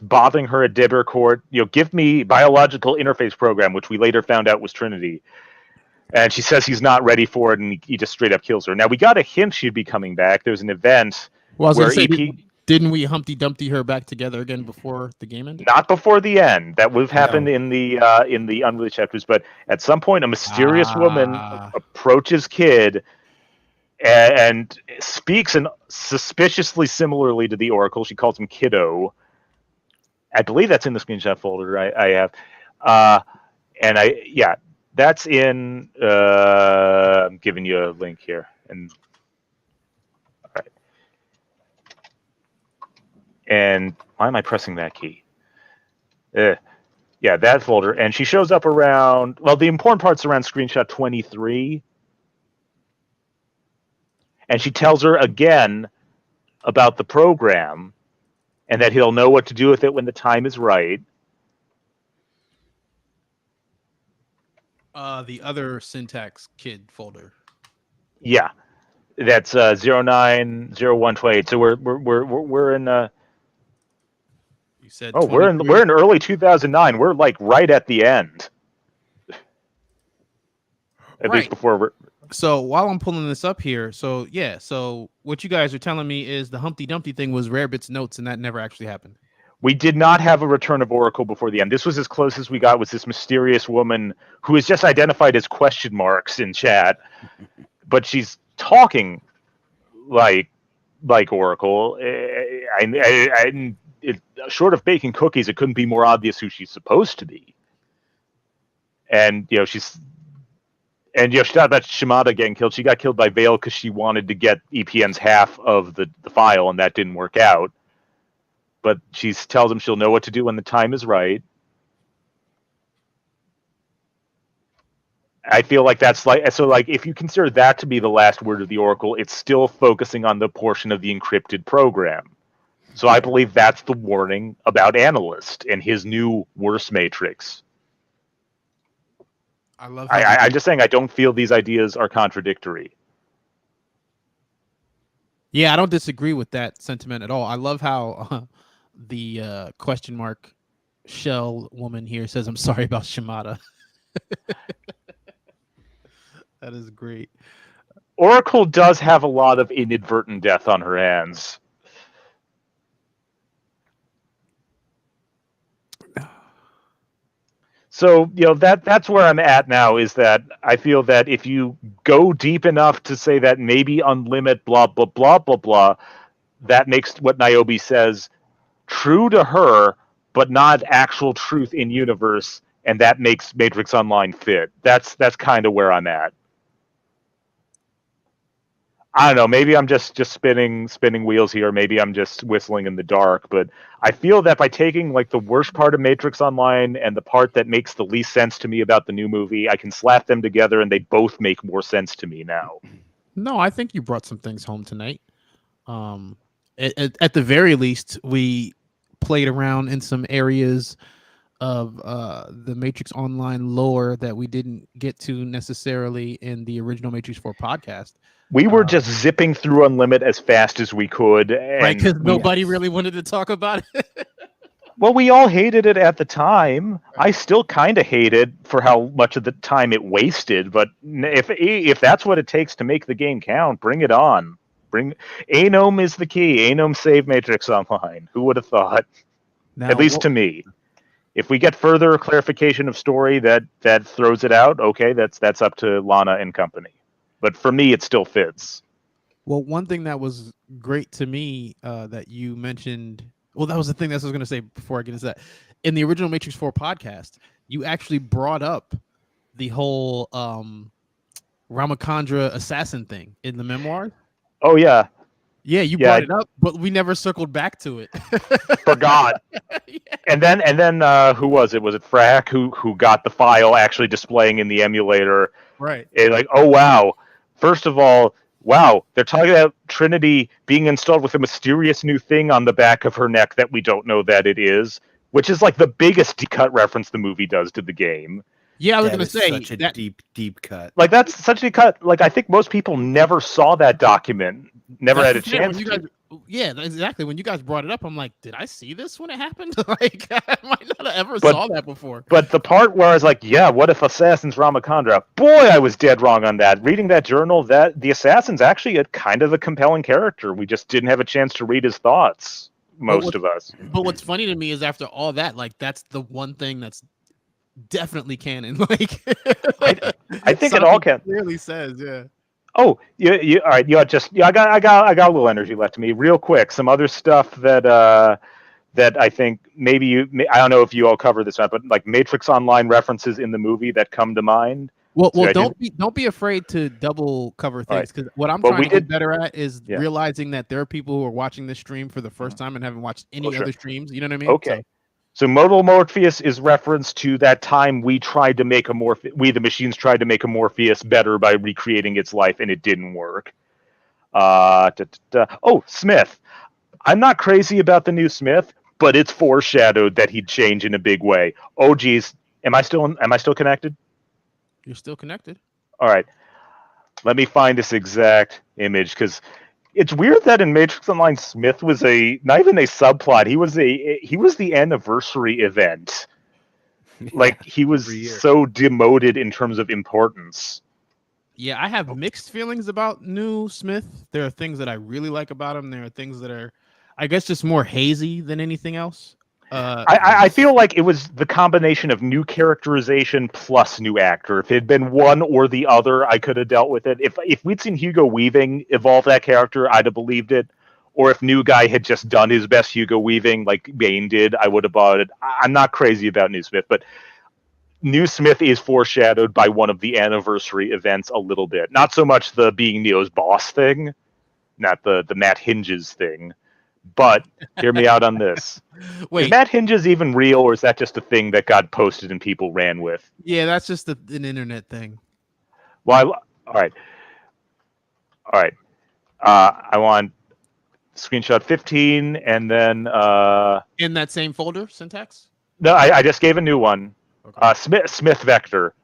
bothering her at Dibber Court. Give me biological interface program, which we later found out was Trinity. And she says he's not ready for it, and he just straight up kills her. Now, we got a hint she'd be coming back. There's an event where didn't we Humpty Dumpty her back together again before the game ended? Not before the end. That would have happened in the unreleased chapters. But at some point, a mysterious woman approaches Kid and speaks suspiciously similarly to the Oracle. She calls him Kiddo. I believe that's in the screenshot folder I have. That's in. I'm giving you a link here, and all right. And why am I pressing that key? Yeah, that folder, and she shows up around. Well, the important part's around screenshot 23, and she tells her again about the program and that he'll know what to do with it when the time is right. The other syntax kid folder. Yeah, that's 090128. So we're in. You said we're in early 2009. We're like right at the end. At least before. So while I'm pulling this up here, so what you guys are telling me is the Humpty Dumpty thing was Rarebit's notes, and that never actually happened. We did not have a return of Oracle before the end. This was as close as we got, was this mysterious woman who is just identified as question marks in chat, but she's talking like Oracle. Short of baking cookies, it couldn't be more obvious who she's supposed to be. And she talked about Shimada getting killed. She got killed by Vale because she wanted to get EPN's half of the file, and that didn't work out. But she tells him she'll know what to do when the time is right. I feel like that's if you consider that to be the last word of the Oracle, it's still focusing on the portion of the encrypted program. So I believe that's the warning about Analyst and his new worse matrix. I'm just saying I don't feel these ideas are contradictory. Yeah, I don't disagree with that sentiment at all. I love how the question mark shell woman here says, "I'm sorry about Shimada." That is great. Oracle does have a lot of inadvertent death on her hands. So, that's where I'm at now, is that I feel that if you go deep enough to say that maybe unlimit blah, blah, blah, blah, blah, that makes what Niobe says true to her, but not actual truth in universe, and that makes Matrix Online fit. That's kind of where I'm at. I don't know. Maybe I'm just spinning wheels here. Maybe I'm just whistling in the dark. But I feel that by taking the worst part of Matrix Online and the part that makes the least sense to me about the new movie, I can slap them together and they both make more sense to me now. No, I think you brought some things home tonight. At the very least, we played around in some areas of the Matrix Online lore that we didn't get to necessarily in the original Matrix 4 podcast. We were just zipping through Unlimited as fast as we could. Right, because nobody really wanted to talk about it. Well, we all hated it at the time. I still kind of hate it for how much of the time it wasted. But if that's what it takes to make the game count, bring it on. Anom is the key. Anom saved Matrix Online. Who would have thought? Now, at least to me. If we get further clarification of story that throws it out, okay, that's up to Lana and company. But for me, it still fits. Well, one thing that was great to me that you mentioned, well, that was the thing that I was going to say before I get into that. In the original Matrix 4 podcast, you actually brought up the whole Ramachandra assassin thing in the memoir. Oh, yeah. Yeah, you brought it up, but we never circled back to it. Forgot. Yeah. And then who was it? Was it Frack who got the file actually displaying in the emulator? Right. And oh, wow. First of all, wow, they're talking about Trinity being installed with a mysterious new thing on the back of her neck that we don't know that it is, which is the biggest cut reference the movie does to the game. Yeah, I was going to say such a deep cut. That's such a cut. I think most people never saw that document, never had a chance to. Yeah, exactly. When you guys brought it up, I'm like, did I see this when it happened? I might not have ever saw that before. But the part where I was like, yeah, what if Assassin's Ramachandra? Boy, I was dead wrong on that. Reading that journal, that the Assassin's actually a kind of a compelling character. We just didn't have a chance to read his thoughts, most of us. But what's funny to me is after all that, that's the one thing that's definitely canon. I think it all can. Clearly says, yeah. Oh, you all right? I got a little energy left to me. Real quick, some other stuff that I think maybe I don't know if you all cover this, but Matrix Online references in the movie that come to mind. Well, don't be afraid to double cover things, because what I'm trying to get better at is realizing that there are people who are watching this stream for the first time and haven't watched any other streams. You know what I mean? Okay. So modal Morpheus is reference to that time we tried to make the machines tried to make a Morpheus better by recreating its life, and it didn't work. Oh, Smith. I'm not crazy about the new Smith, but it's foreshadowed that he'd change in a big way. Oh, geez, am I still connected? You're still connected. All right, let me find this exact image because it's weird that in Matrix Online, Smith was not even a subplot. He was the anniversary event. Like he was every year. so demoted in terms of importance. Yeah, I have mixed feelings about new Smith. There are things that I really like about him. There are things that are, I guess, just more hazy than anything else. I feel like it was the combination of new characterization plus new actor. If it had been one or the other, I could have dealt with it. If we'd seen Hugo Weaving evolve that character, I'd have believed it. Or if New Guy had just done his best Hugo Weaving like Bane did, I would have bought it. I'm not crazy about New Smith, but New Smith is foreshadowed by one of the anniversary events a little bit. Not so much the being Neo's boss thing, not the Matt Hinges thing. But hear me out on this. Wait, Is Matt Hinges even real, or is that just a thing that got posted and people ran with? yeah, that's just an internet thing. Well, all right. I want screenshot 15, and then In that same folder, syntax. no, I just gave a new one. Okay. Smith vector.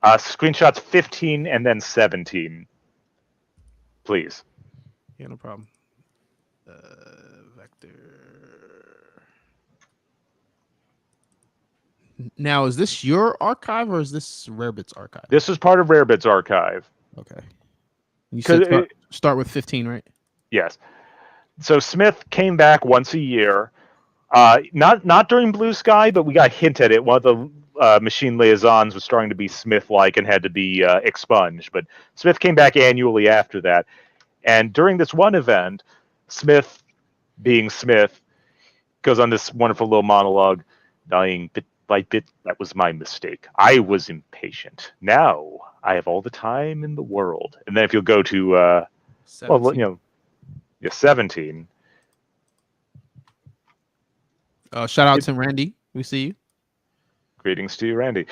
Screenshots 15 and then 17, please. Yeah, no problem. Vector. Now, is this your archive or is this Rarebit's archive? This is part of Rarebit's archive. Okay. You said 'Cause start with 15, right? Yes. So Smith came back once a year. Not during Blue Sky, but we got hint at it. One of the machine liaisons was starting to be Smith-like and had to be expunged. But Smith came back annually after that. And during this one event, Smith, being Smith, goes on this wonderful little monologue, dying bit by bit. That was my mistake. I was impatient. Now I have all the time in the world. And then if you'll go to, 17. 17. Shout out to Randy. We see you. Greetings to you, Randy.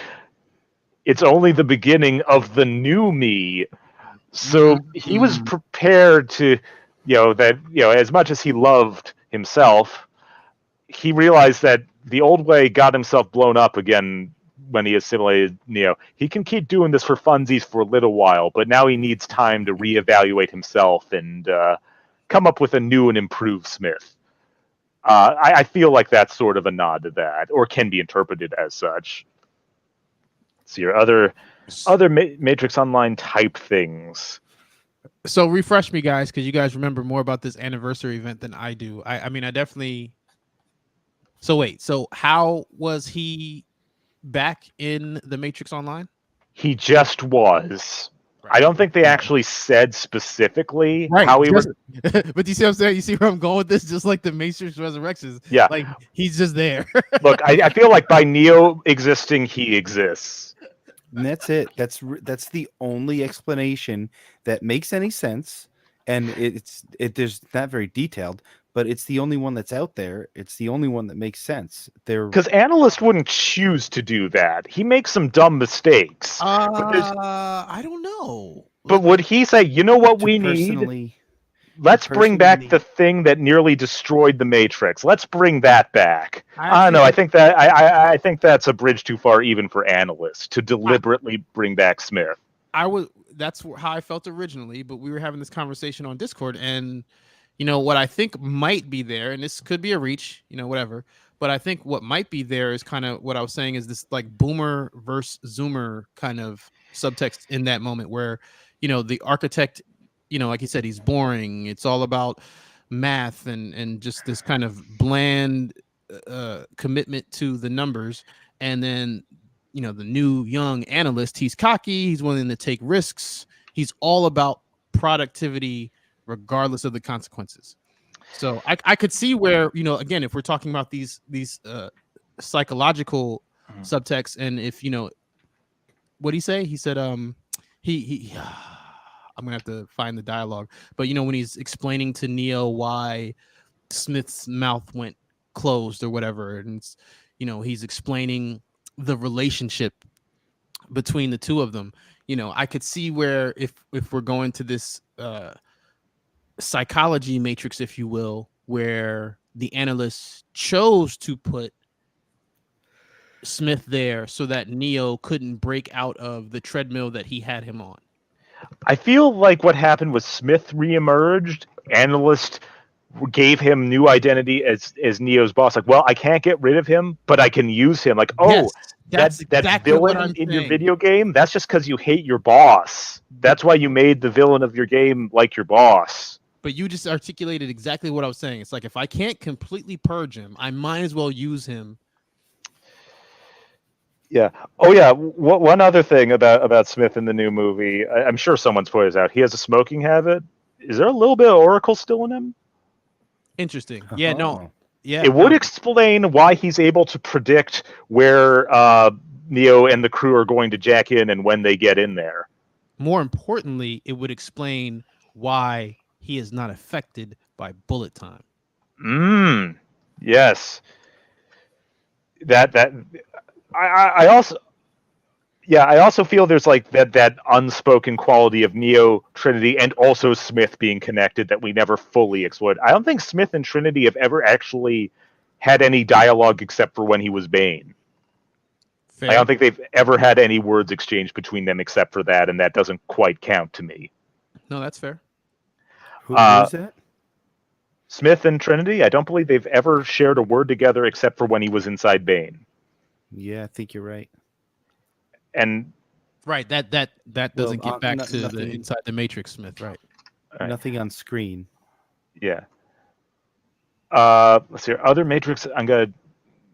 It's only the beginning of the new me. So he was prepared to, as much as he loved himself, he realized that the old way got himself blown up again when he assimilated Neo. He can keep doing this for funsies for a little while, but now he needs time to reevaluate himself and come up with a new and improved Smith. I feel like that's sort of a nod to that, or can be interpreted as such. So your other Matrix Online type things. So refresh me, guys, because you guys remember more about this anniversary event than I do. I mean, I definitely. So wait. So how was he back in the Matrix Online? He just was. I don't think they actually said specifically how he was. But you see what I'm saying? You see where I'm going with this? Just like the Matrix Resurrections. Yeah. Like he's just there. Look, I feel like by Neo existing, he exists. And that's it. That's the only explanation that makes any sense, and there's not very detailed, but it's the only one that's out there. It's the only one that makes sense. Because analysts wouldn't choose to do that. He makes some dumb mistakes. I don't know. But would he say, you know what we need? Let's bring back the thing that nearly destroyed the Matrix. Let's bring that back. I don't know. I think that's a bridge too far even for analysts to deliberately bring back Smith. That's how I felt originally, but we were having this conversation on Discord, and what I think might be there, and this could be a reach, whatever. But I think what might be there is kind of what I was saying is this like boomer versus zoomer kind of subtext in that moment where, the architect, like you said, he's boring. It's all about math and just this kind of bland commitment to the numbers. And then, the new young analyst, he's cocky. He's willing to take risks. He's all about productivity, regardless of the consequences. So I could see where, again, if we're talking about these psychological subtexts, and if, what did he say? He said, he I'm gonna have to find the dialogue, but when he's explaining to Neo why Smith's mouth went closed or whatever, and it's, he's explaining the relationship between the two of them. I could see where if we're going to this psychology matrix, if you will, where the analysts chose to put Smith there so that Neo couldn't break out of the treadmill that he had him on. I feel like what happened was Smith reemerged. Analyst gave him new identity as Neo's boss. Like, well, I can't get rid of him, but I can use him. Like, Yes, that that's exactly what villain I'm in your saying. video game, that's just because you hate your boss. That's why you made the villain of your game like your boss. But you just articulated exactly what I was saying. It's like, if I can't completely purge him, I might as well use him. Yeah. Oh, yeah. One other thing about Smith in the new movie, I'm sure someone's pointed this out. He has a smoking habit. Is there a little bit of Oracle still in him? Interesting. Yeah, no. Oh. Yeah. It would no. explain why he's able to predict where Neo and the crew are going to jack in and when they get in there. More importantly, it would explain why he is not affected by bullet time. Yes. I also feel there's like that unspoken quality of Neo, Trinity, and also Smith being connected that we never fully explored. I don't think Smith and Trinity have ever actually had any dialogue except for when he was Bane. Fair. I don't think they've ever had any words exchanged between them except for that, and that doesn't quite count to me. No, that's fair. Who is that? Smith and Trinity, I don't believe they've ever shared a word together except for when he was inside Bane. Yeah, I think you're right. And Right. That doesn't get back to nothing, the inside the Matrix, Smith. Right. Nothing on screen. Yeah. Let's see. Other Matrix.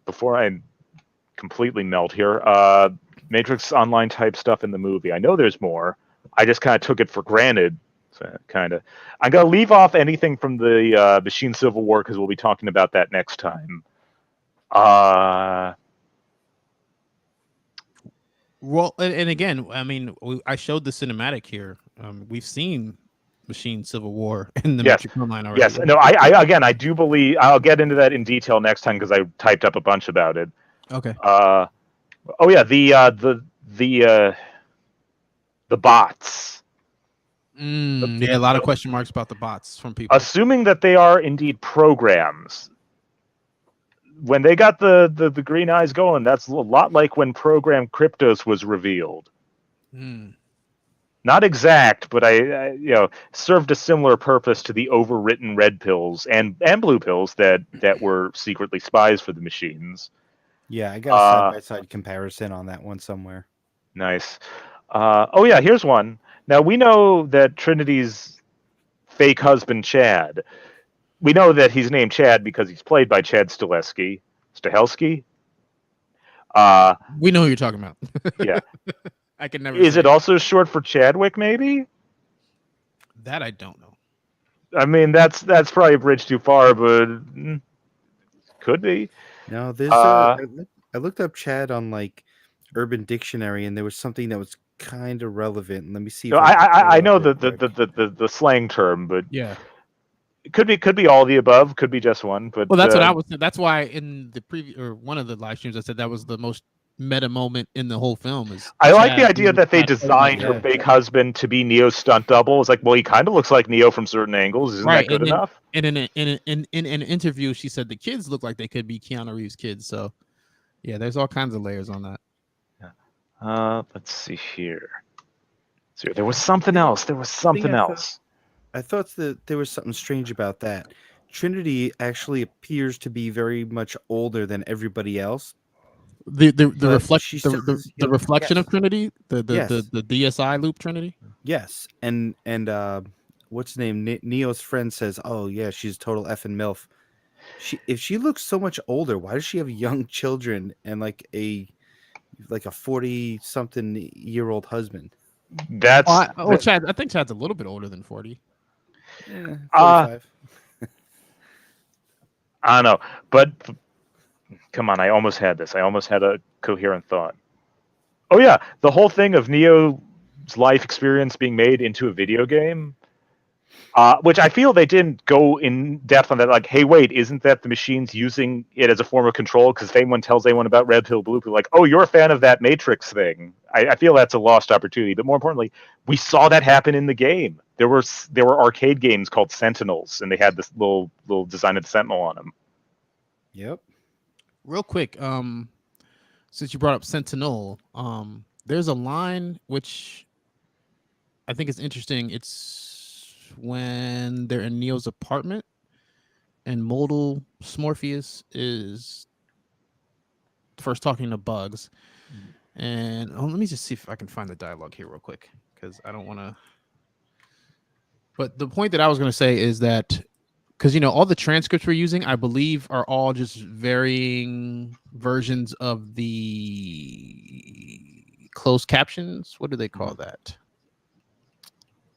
Before I completely melt here. Matrix Online type stuff in the movie. I know there's more. I just kind of took it for granted. So I'm gonna leave off anything from the Machine Civil War because we'll be talking about that next time. Well, and again, I mean, I showed the cinematic here. We've seen Machine Civil War in the Matrix Online already. Yes. No. I do believe I'll get into that in detail next time because I typed up a bunch about it. Okay. Oh yeah. The bots. Yeah, a lot of question marks about the bots from people. Assuming that they are indeed programs. When they got the green eyes going, that's a lot like when Program Kryptos was revealed. Not exact, but I served a similar purpose to the overwritten red pills and blue pills that were secretly spies for the machines. Yeah, I got a side-by-side comparison on that one somewhere. Nice. Oh yeah, here's one. Now we know that Trinity's fake husband Chad. We know that he's named Chad because he's played by Chad Stahelski. We know who you're talking about. Yeah. I can never. Is it also short for Chadwick? Maybe. That I don't know. I mean, that's probably a bridge too far, but could be. No, there's. I looked up Chad on like Urban Dictionary, and there was something that was kind of relevant. Let me see. No, I know the slang term, but yeah, it could be all the above. Could be just one. But well, that's what I was. That's why in the preview or one of the live streams, I said that was the most meta moment in the whole film. I like the idea that they designed her fake husband to be Neo's stunt double. It's like, well, he kind of looks like Neo from certain angles. Isn't that good enough? And in an interview, she said the kids look like they could be Keanu Reeves' kids. So, yeah, there's all kinds of layers on that. Let's see here. So there was something else. I thought that there was something strange about that. Trinity actually appears to be very much older than everybody else. The reflection of Trinity, the DSI loop Trinity. Yes, and what's his name? Neo's friend says, "Oh yeah, she's total effing MILF." If she looks so much older, why does she have young children and like a 40-something-year-old husband? Chad. I think Chad's a little bit older than 40. Yeah, 45. I don't know, but come on, I almost had this. I almost had a coherent thought. Oh yeah, the whole thing of Neo's life experience being made into a video game. Which I feel they didn't go in depth on that. Like, hey, wait, isn't that the machines using it as a form of control? Because if anyone tells anyone about red pill, blue pill, like, oh, you're a fan of that Matrix thing. I feel that's a lost opportunity. But more importantly, we saw that happen in the game. There were arcade games called Sentinels, and they had this little design of the Sentinel on them. Yep. Real quick, since you brought up Sentinel, there's a line which I think is interesting. It's when they're in Neo's apartment and modal Smorpheus is first talking to Bugs. And let me just see if I can find the dialogue here real quick, because I don't want to. But the point that I was going to say is that, because, you know, all the transcripts we're using, I believe, are all just varying versions of the closed captions. What do they call that?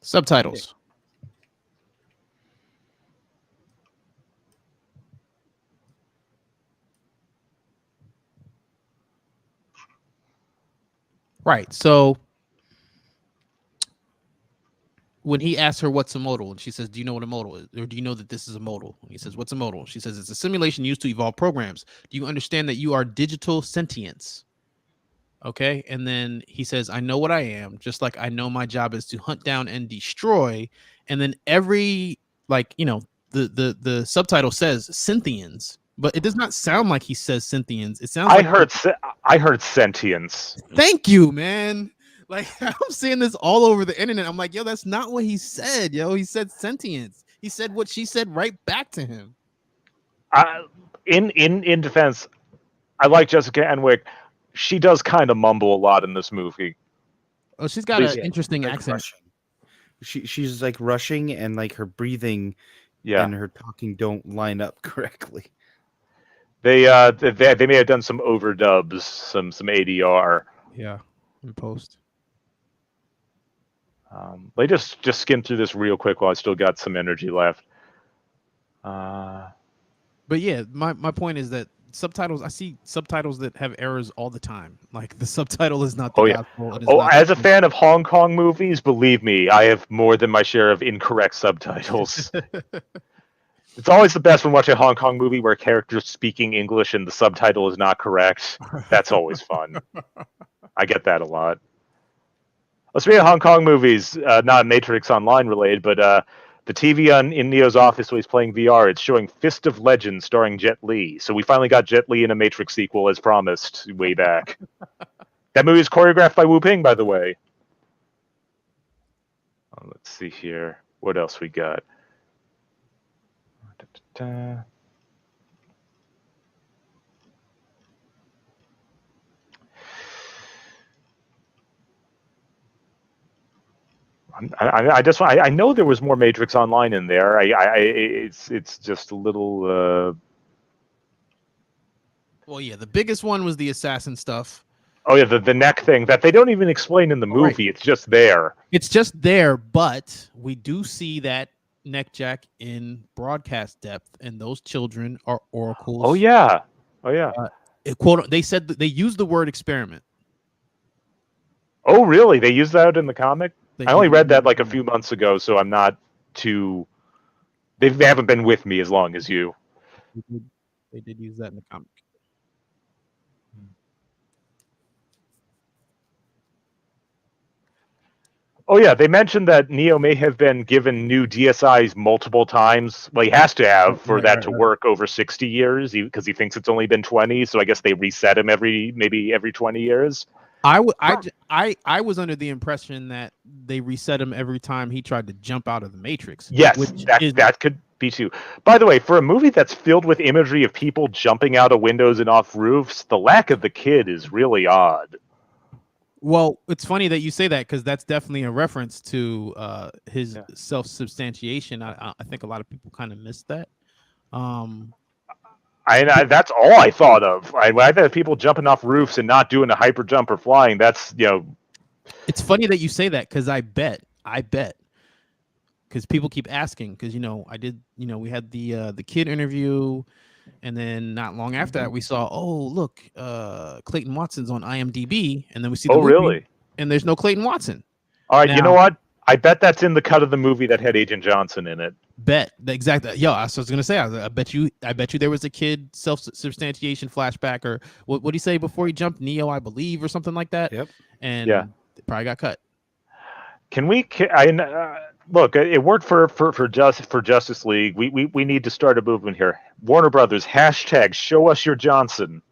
Subtitles. Right. So when he asks her what's a modal, and she says, do you know what a modal is? Or do you know that this is a modal? And he says, what's a modal? She says, it's a simulation used to evolve programs. Do you understand that you are digital sentience? Okay. And then he says, I know what I am, just like I know my job is to hunt down and destroy. And then every, like, you know, the subtitle says Synthians, but it does not sound like he says Synthians. It sounds like I heard sentience. Thank you, man. Like, I'm seeing this all over the internet. I'm like, yo, that's not what he said, yo. He said sentience. He said what she said right back to him. In defense, I like Jessica Enwick. She does kind of mumble a lot in this movie. Oh, she's got an interesting like accent. Rushing. She's like rushing, and like her breathing and her talking don't line up correctly. They may have done some overdubs, some ADR. Yeah, in post. They just skim through this real quick while I still got some energy left. But yeah, my point is that subtitles, I see subtitles that have errors all the time. Like, the subtitle is not the gospel. It is not as a fan of Hong Kong movies, believe me, I have more than my share of incorrect subtitles. It's always the best when watching a Hong Kong movie where characters speaking English and the subtitle is not correct. That's always fun. I get that a lot. Speaking of Hong Kong movies, not Matrix Online related, but the TV in Neo's office when he's playing VR, it's showing Fist of Legend starring Jet Li. So we finally got Jet Li in a Matrix sequel as promised way back. That movie is choreographed by Wu Ping, by the way. Let's see here. What else we got? I know there was more Matrix Online in there. It's just a little. Well, yeah, the biggest one was the assassin stuff. Oh yeah, the neck thing that they don't even explain in the movie. Right. It's just there. It's just there, but we do see that neck jack in broadcast depth, and those children are oracles. Oh yeah. They said that they used the word experiment. Oh really? They used that in the comic? I only read that like a few months ago, so I'm not too. They haven't been with me as long as you. They did use that in the comic. Oh yeah, they mentioned that Neo may have been given new DSIs multiple times. Well, he has to have for that to work over 60 years because he thinks it's only been 20. So I guess they reset him maybe every 20 years. I was under the impression that they reset him every time he tried to jump out of the Matrix. Yes, that could be too. By the way, for a movie that's filled with imagery of people jumping out of windows and off roofs, the lack of the kid is really odd. Well, it's funny that you say that because that's definitely a reference to his self-substantiation. I think a lot of people kind of missed that. That's all I thought of. I thought people jumping off roofs and not doing a hyper jump or flying. That's It's funny that you say that because I bet because people keep asking because I did we had the kid interview. And then not long after that, we saw, look, Clayton Watson's on IMDb. And then we see the movie, really? And there's no Clayton Watson. All right, you know what? I bet that's in the cut of the movie that had Agent Johnson in it. Bet exactly. Yo, I was gonna say. I bet you there was a kid self-substantiation flashback, or what did he say before he jumped? Neo, I believe, or something like that. Yep. And it probably got cut. Can we? Look, it worked for Justice League. We need to start a movement here. Warner Brothers hashtag show us your Johnson.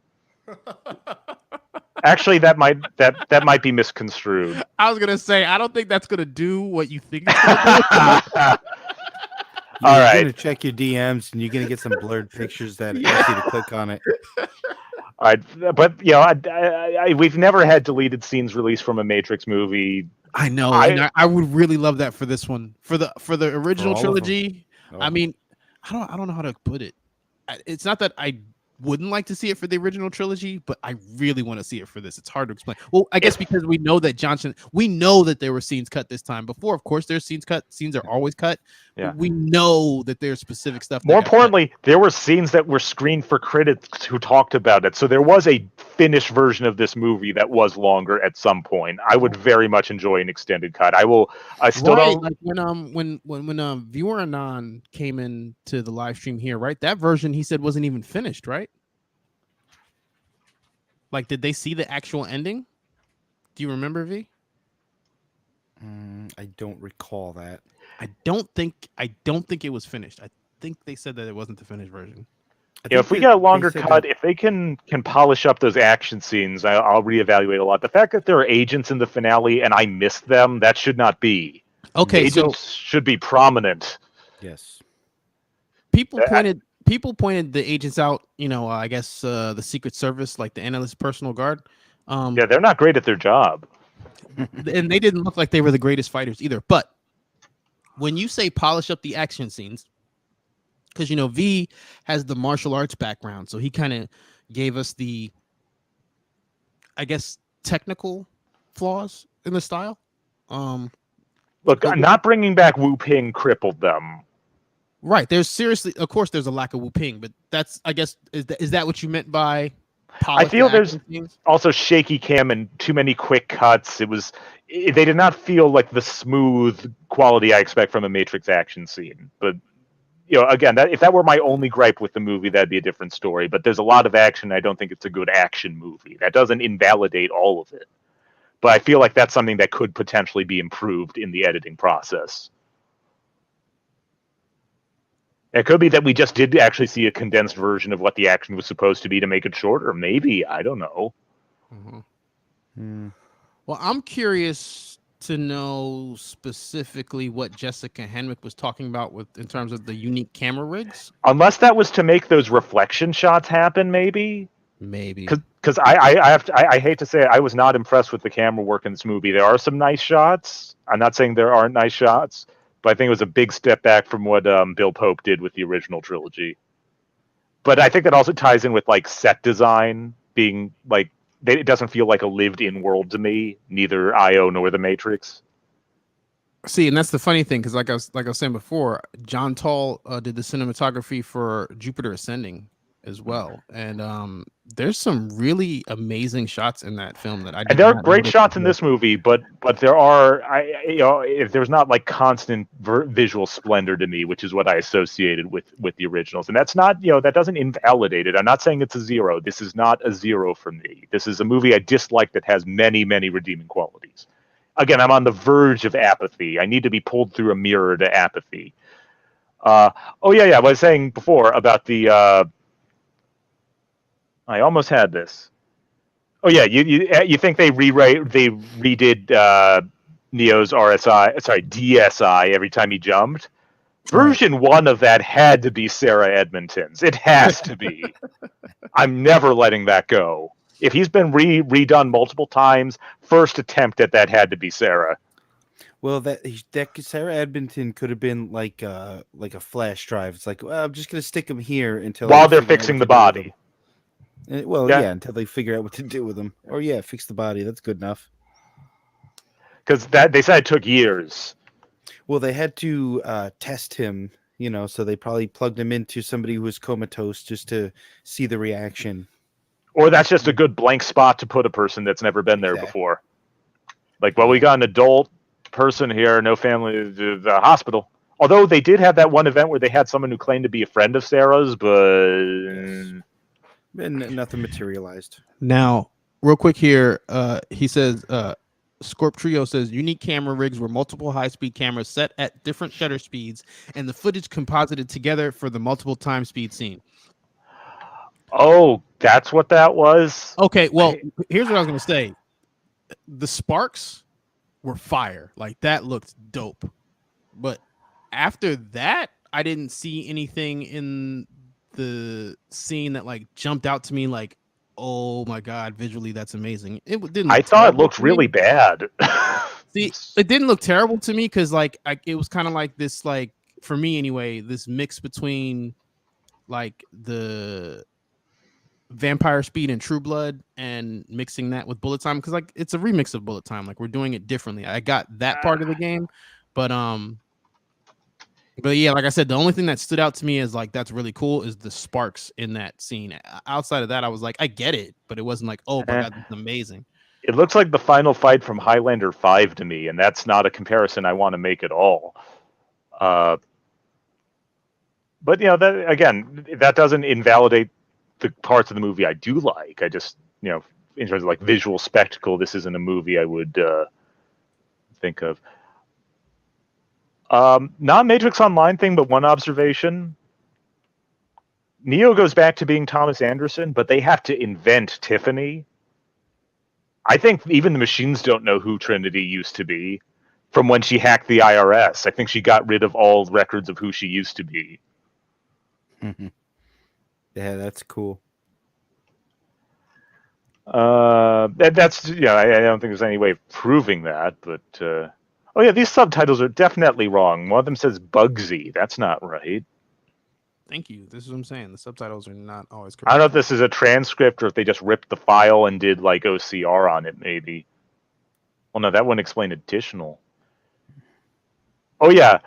Actually, that might be misconstrued. I was gonna say I don't think that's gonna do what you think it's gonna do. All right. You're gonna check your DMs and you're gonna get some blurred pictures that ask you to click on it. All right, but we've never had deleted scenes released from a Matrix movie. I know. I would really love that for this one, for the original trilogy. I mean, I don't know how to put it. It's not that I wouldn't like to see it for the original trilogy, but I really want to see it for this. It's hard to explain. Well, I guess because we know that there were scenes cut this time. Before, of course, there's scenes cut. Scenes are always cut. Yeah. We know that there's specific stuff. More importantly, there were scenes that were screened for critics who talked about it. So there was a finished version of this movie that was longer at some point. I would very much enjoy an extended cut. I still don't like when Viewer Anon came into the live stream here, right? That version he said wasn't even finished, right? Like, did they see the actual ending? Do you remember, V? I don't recall that. I don't think it was finished. I think they said that it wasn't the finished version. If we got a longer cut, if they can polish up those action scenes, I'll reevaluate a lot. The fact that there are agents in the finale and I missed them, that should not be. Okay, agents should be prominent. Yes. People pointed the agents out. I guess the Secret Service, like the analyst personal guard. They're not great at their job, and they didn't look like they were the greatest fighters either. But when you say polish up the action scenes, because V has the martial arts background, so he kind of gave us the, I guess, technical flaws in the style. Look, not bringing back Wu Ping crippled them. Right. Of course, there's a lack of Wu Ping, but that's, I guess, is that what you meant by? I feel there's also shaky cam and too many quick cuts. They did not feel like the smooth quality I expect from a Matrix action scene. But again, if that were my only gripe with the movie, that'd be a different story. But there's a lot of action. I don't think it's a good action movie. That doesn't invalidate all of it. But I feel like that's something that could potentially be improved in the editing process. It could be that we just did actually see a condensed version of what the action was supposed to be to make it shorter. Maybe. I don't know. Mm-hmm. Well, I'm curious to know specifically what Jessica Henwick was talking about in terms of the unique camera rigs. Unless that was to make those reflection shots happen, maybe. Because I hate to say it, I was not impressed with the camera work in this movie. There are some nice shots. I'm not saying there aren't nice shots. But I think it was a big step back from what Bill Pope did with the original trilogy. But I think that also ties in with like set design being like it doesn't feel like a lived-in world to me, neither IO nor the Matrix. See, and that's the funny thing, because like I was saying before, John Tall did the cinematography for Jupiter Ascending as well, and there's some really amazing shots in that film that and there are great shots in this movie, but there are if there's not like constant visual splendor to me, which is what I associated with the originals, and that's not that doesn't invalidate it. I'm not saying it's a zero. This is not a zero for me. This is a movie I dislike that has many redeeming qualities. Again, I'm on the verge of apathy. I need to be pulled through a mirror to apathy. I was saying before about the. I almost had this. Oh yeah, you think they redid Neo's DSI every time he jumped? Version 1 of that had to be Sarah Edmonton's. It has to be. I'm never letting that go. If he's been redone multiple times, first attempt at that had to be Sarah. Well, that Sarah Edmonton could have been like a flash drive. It's like, well, I'm just gonna stick him here until while they're fixing the body. Well, yeah, until they figure out what to do with him. Or fix the body. That's good enough. Because they said it took years. Well, they had to test him, so they probably plugged him into somebody who was comatose just to see the reaction. Or that's just a good blank spot to put a person that's never been there before. Like, well, we got an adult. person here, no family, the hospital. Although they did have that one event where they had someone who claimed to be a friend of Sarah's, but Yes. And nothing materialized. Now, real quick here, he says, Scorp Trio says unique camera rigs were multiple high-speed cameras set at different shutter speeds, and the footage composited together for the multiple time speed scene. oh, that's what that was. Okay, well, here's what I was gonna say: the sparks were fire, like that looked dope. But after that, I didn't see anything in the scene that like jumped out to me like, oh my god, visually that's amazing. It didn't. I thought it looked really bad. See, it didn't look terrible to me because like it was kind of like this, like for me anyway, this mix between like the Vampire Speed and True Blood and mixing that with Bullet Time, because like it's a remix of Bullet Time. Like we're doing it differently. I got that part of the game, but yeah, like I said, the only thing that stood out to me is like that's really cool is the sparks in that scene. Outside of that, I was like, I get it, but it wasn't like, oh my god, that's amazing. It looks like the final fight from Highlander 5 to me, and that's not a comparison I want to make at all. But you know, that again, that doesn't invalidate the parts of the movie I do like. I just, you know, in terms of like visual spectacle, this isn't a movie I would think of. Not Matrix Online thing, but one observation. Neo goes back to being Thomas Anderson, but they have to invent Tiffany. I think even the machines don't know who Trinity used to be from when she hacked the IRS. I think she got rid of all records of who she used to be. Yeah, that's cool. That's, you know, I don't think there's any way of proving that, but oh yeah, these subtitles are definitely wrong. One of them says Bugsy. That's not right. Thank you. This is what I'm saying. The subtitles are not always correct. I don't know if this is a transcript or if they just ripped the file and did like OCR on it, maybe. Well, no, that wouldn't explain additional. Oh yeah,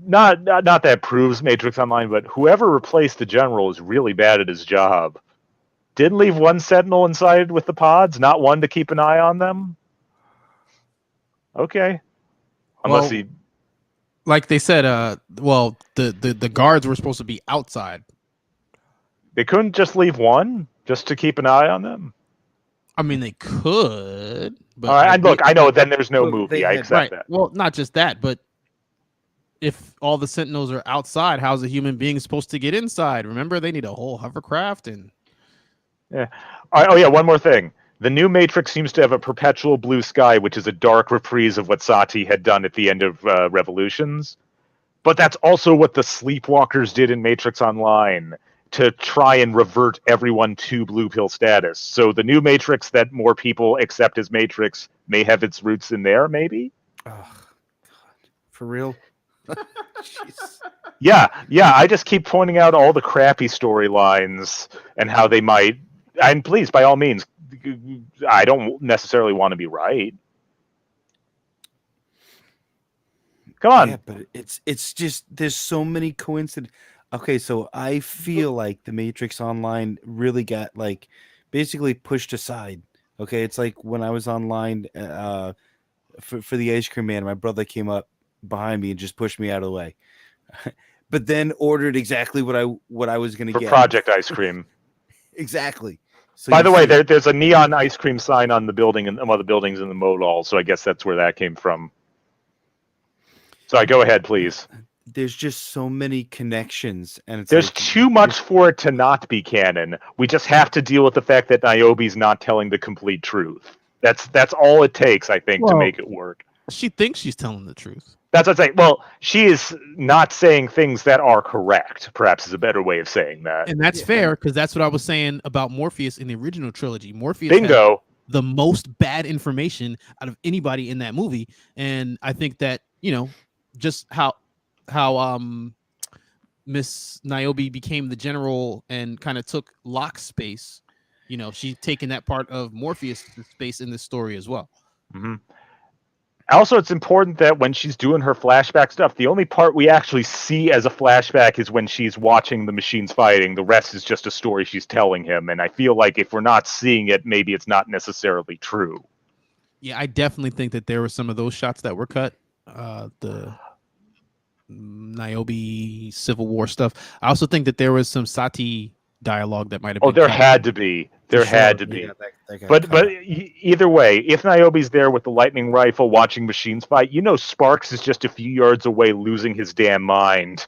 not that proves Matrix Online, but whoever replaced the general is really bad at his job. Didn't leave one sentinel inside with the pods, not one to keep an eye on them. Okay, unless he. Like they said, well, the guards were supposed to be outside. They couldn't just leave one just to keep an eye on them. I mean, they could. But all right, and look, I know then there's no movie. I accept that. Well, not just that, but if all the sentinels are outside, how's a human being supposed to get inside? Remember, they need a whole hovercraft and. Yeah. Oh yeah, one more thing. The new Matrix seems to have a perpetual blue sky, which is a dark reprise of what Sati had done at the end of Revolutions. But that's also what the Sleepwalkers did in Matrix Online to try and revert everyone to blue pill status. So the new Matrix that more people accept as Matrix may have its roots in there, maybe? Oh, God. For real? Jeez. Yeah. I just keep pointing out all the crappy storylines and how they might... And please, by all means, I don't necessarily want to be right. Come on. Yeah, but it's just there's so many coincidences. Okay, so I feel like the Matrix Online really got like basically pushed aside. Okay, it's like when I was online for the ice cream man, my brother came up behind me and just pushed me out of the way. But then ordered exactly what I was going to get. For Project Ice Cream. Exactly. So by the way, there's a neon ice cream sign on the building and one of the buildings in the modal, so I guess that's where that came from. Sorry, go ahead, please. There's just so many connections, and there's like, too much for it to not be canon. We just have to deal with the fact that Niobe's not telling the complete truth. That's all it takes, I think, to make it work. She thinks she's telling the truth. That's what I'm saying. Well, she is not saying things that are correct, perhaps is a better way of saying that. And that's fair, because that's what I was saying about Morpheus in the original trilogy. Morpheus Bingo. Had the most bad information out of anybody in that movie. And I think that, you know, just how Miss Niobe became the general and kind of took Locke's space, you know, she's taken that part of Morpheus' space in this story as well. Mm-hmm. Also, it's important that when she's doing her flashback stuff, the only part we actually see as a flashback is when she's watching the machines fighting. The rest is just a story she's telling him. And I feel like if we're not seeing it, maybe it's not necessarily true. Yeah, I definitely think that there were some of those shots that were cut. The Niobe Civil War stuff. I also think that there was some Sati dialogue that might have Oh, been there cut. had to be. For There had sure. to be. Yeah, that got But cut. either way, if Niobe's there with the lightning rifle watching machines fight, Sparks is just a few yards away losing his damn mind.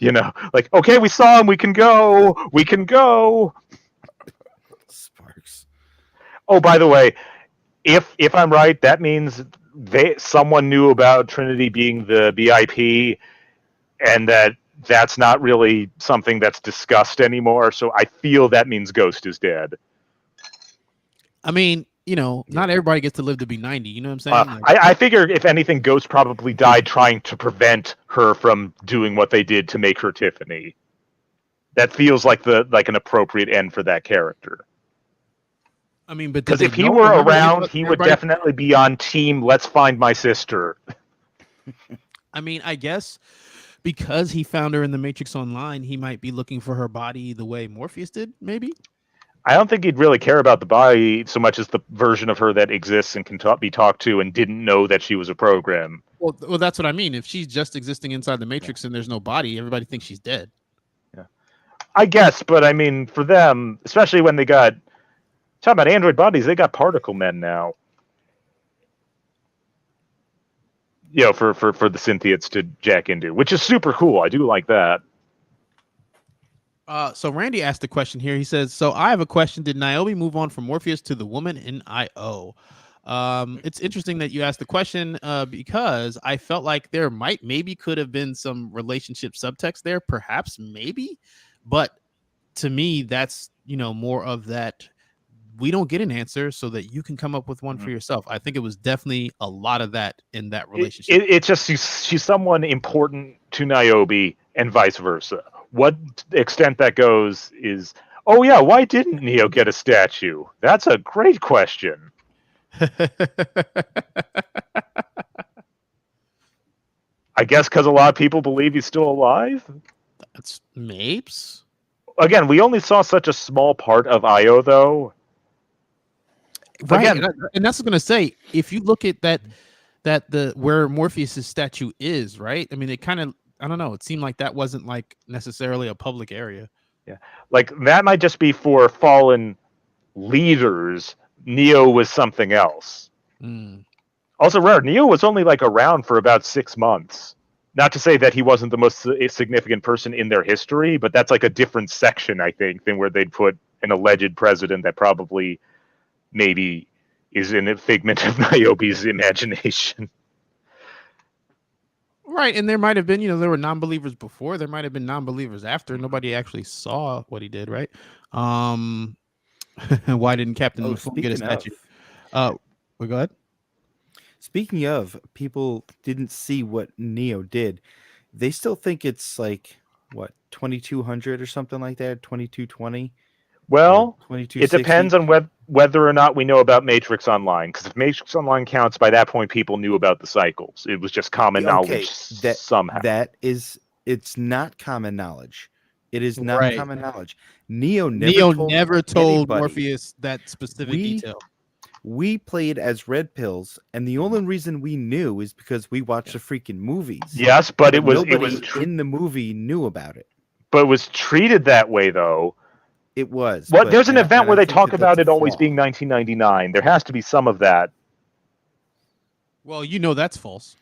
Like, okay, we saw him, we can go. We can go. Sparks. Oh, by the way, if I'm right, that means someone knew about Trinity being the BIP, and that's not really something that's discussed anymore. So I feel that means Ghost is dead. I mean, not everybody gets to live to be 90. You know what I'm saying? I figure if anything, Ghost probably died trying to prevent her from doing what they did to make her Tiffany. That feels like an appropriate end for that character. I mean, but because if he were Remember, around, he would definitely be on team. Let's find my sister. I mean, I guess because he found her in the Matrix Online, he might be looking for her body the way Morpheus did. Maybe. I don't think he'd really care about the body so much as the version of her that exists and can be talked to and didn't know that she was a program. Well, that's what I mean. If she's just existing inside the Matrix and there's no body, everybody thinks she's dead. Yeah, I guess, but I mean, for them, especially when they got talking about android bodies, they got particle men now. For the synthiates to jack into, which is super cool. I do like that. So Randy asked a question here. He says, "So I have a question. Did Niobe move on from Morpheus to the woman in IO?" It's interesting that you asked the question because I felt like there maybe could have been some relationship subtext there, perhaps, maybe, but to me, that's more of that. We don't get an answer so that you can come up with one for yourself. I think it was definitely a lot of that in that relationship. It's just she's someone important to Niobe and vice versa. What extent that goes is, oh yeah, why didn't Neo get a statue? That's a great question. I guess because a lot of people believe he's still alive. That's Mapes. Again, we only saw such a small part of IO, though. Right, again, and that's what I'm gonna say. If you look at where Morpheus's statue is, right? I mean, it kind of, I don't know. It seemed like that wasn't like necessarily a public area. Yeah, like that might just be for fallen leaders. Neo was something else. Also, rare. Neo was only like around for about 6 months. Not to say that he wasn't the most significant person in their history, but that's like a different section, I think, than where they'd put an alleged president that probably maybe is in a figment of Niobe's imagination. Right, and there might have been, there were non-believers before. There might have been non-believers after. Nobody actually saw what he did, right? Why didn't Captain Mifune get a statue? Well, go ahead. Speaking of, people didn't see what Neo did. They still think it's like, what, 2200 or something like that? 2220? Well, it depends on whether or not we know about Matrix Online. Because if Matrix Online counts, by that point, people knew about the cycles. It was just common knowledge somehow. It's not common knowledge. It is not common knowledge. Neo never told Morpheus that specific detail. We played as Red Pills, and the only reason we knew is because we watched the freaking movies. Yes, but it was in the movie knew about it. But it was treated that way, though. It was. Well, there's an event where they talk about it always being 1999. There has to be some of that. Well, that's false.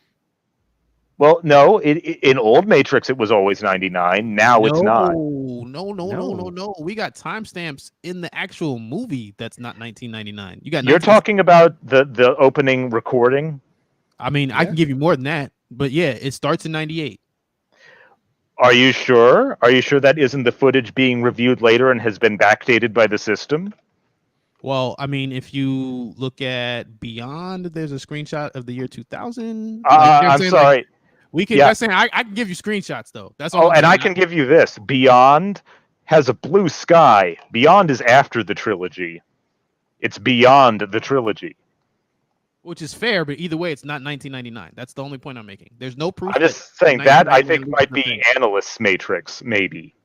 Well, no, in old Matrix it was always 99. Now it's not. No. We got timestamps in the actual movie that's not 1999. You're talking about the opening recording? I mean, I can give you more than that, but yeah, it starts in 98. Are you sure? Are you sure that isn't the footage being reviewed later and has been backdated by the system? Well, I mean, if you look at Beyond, there's a screenshot of the year 2000. I'm sorry. Like, we can. Yeah. I can give you screenshots though. That's all. And I can give you this. Beyond has a blue sky. Beyond is after the trilogy. It's beyond the trilogy. Which is fair, but either way, it's not 1999. That's the only point I'm making. There's no proof. I'm just saying that I think might be Analyst's Matrix, maybe.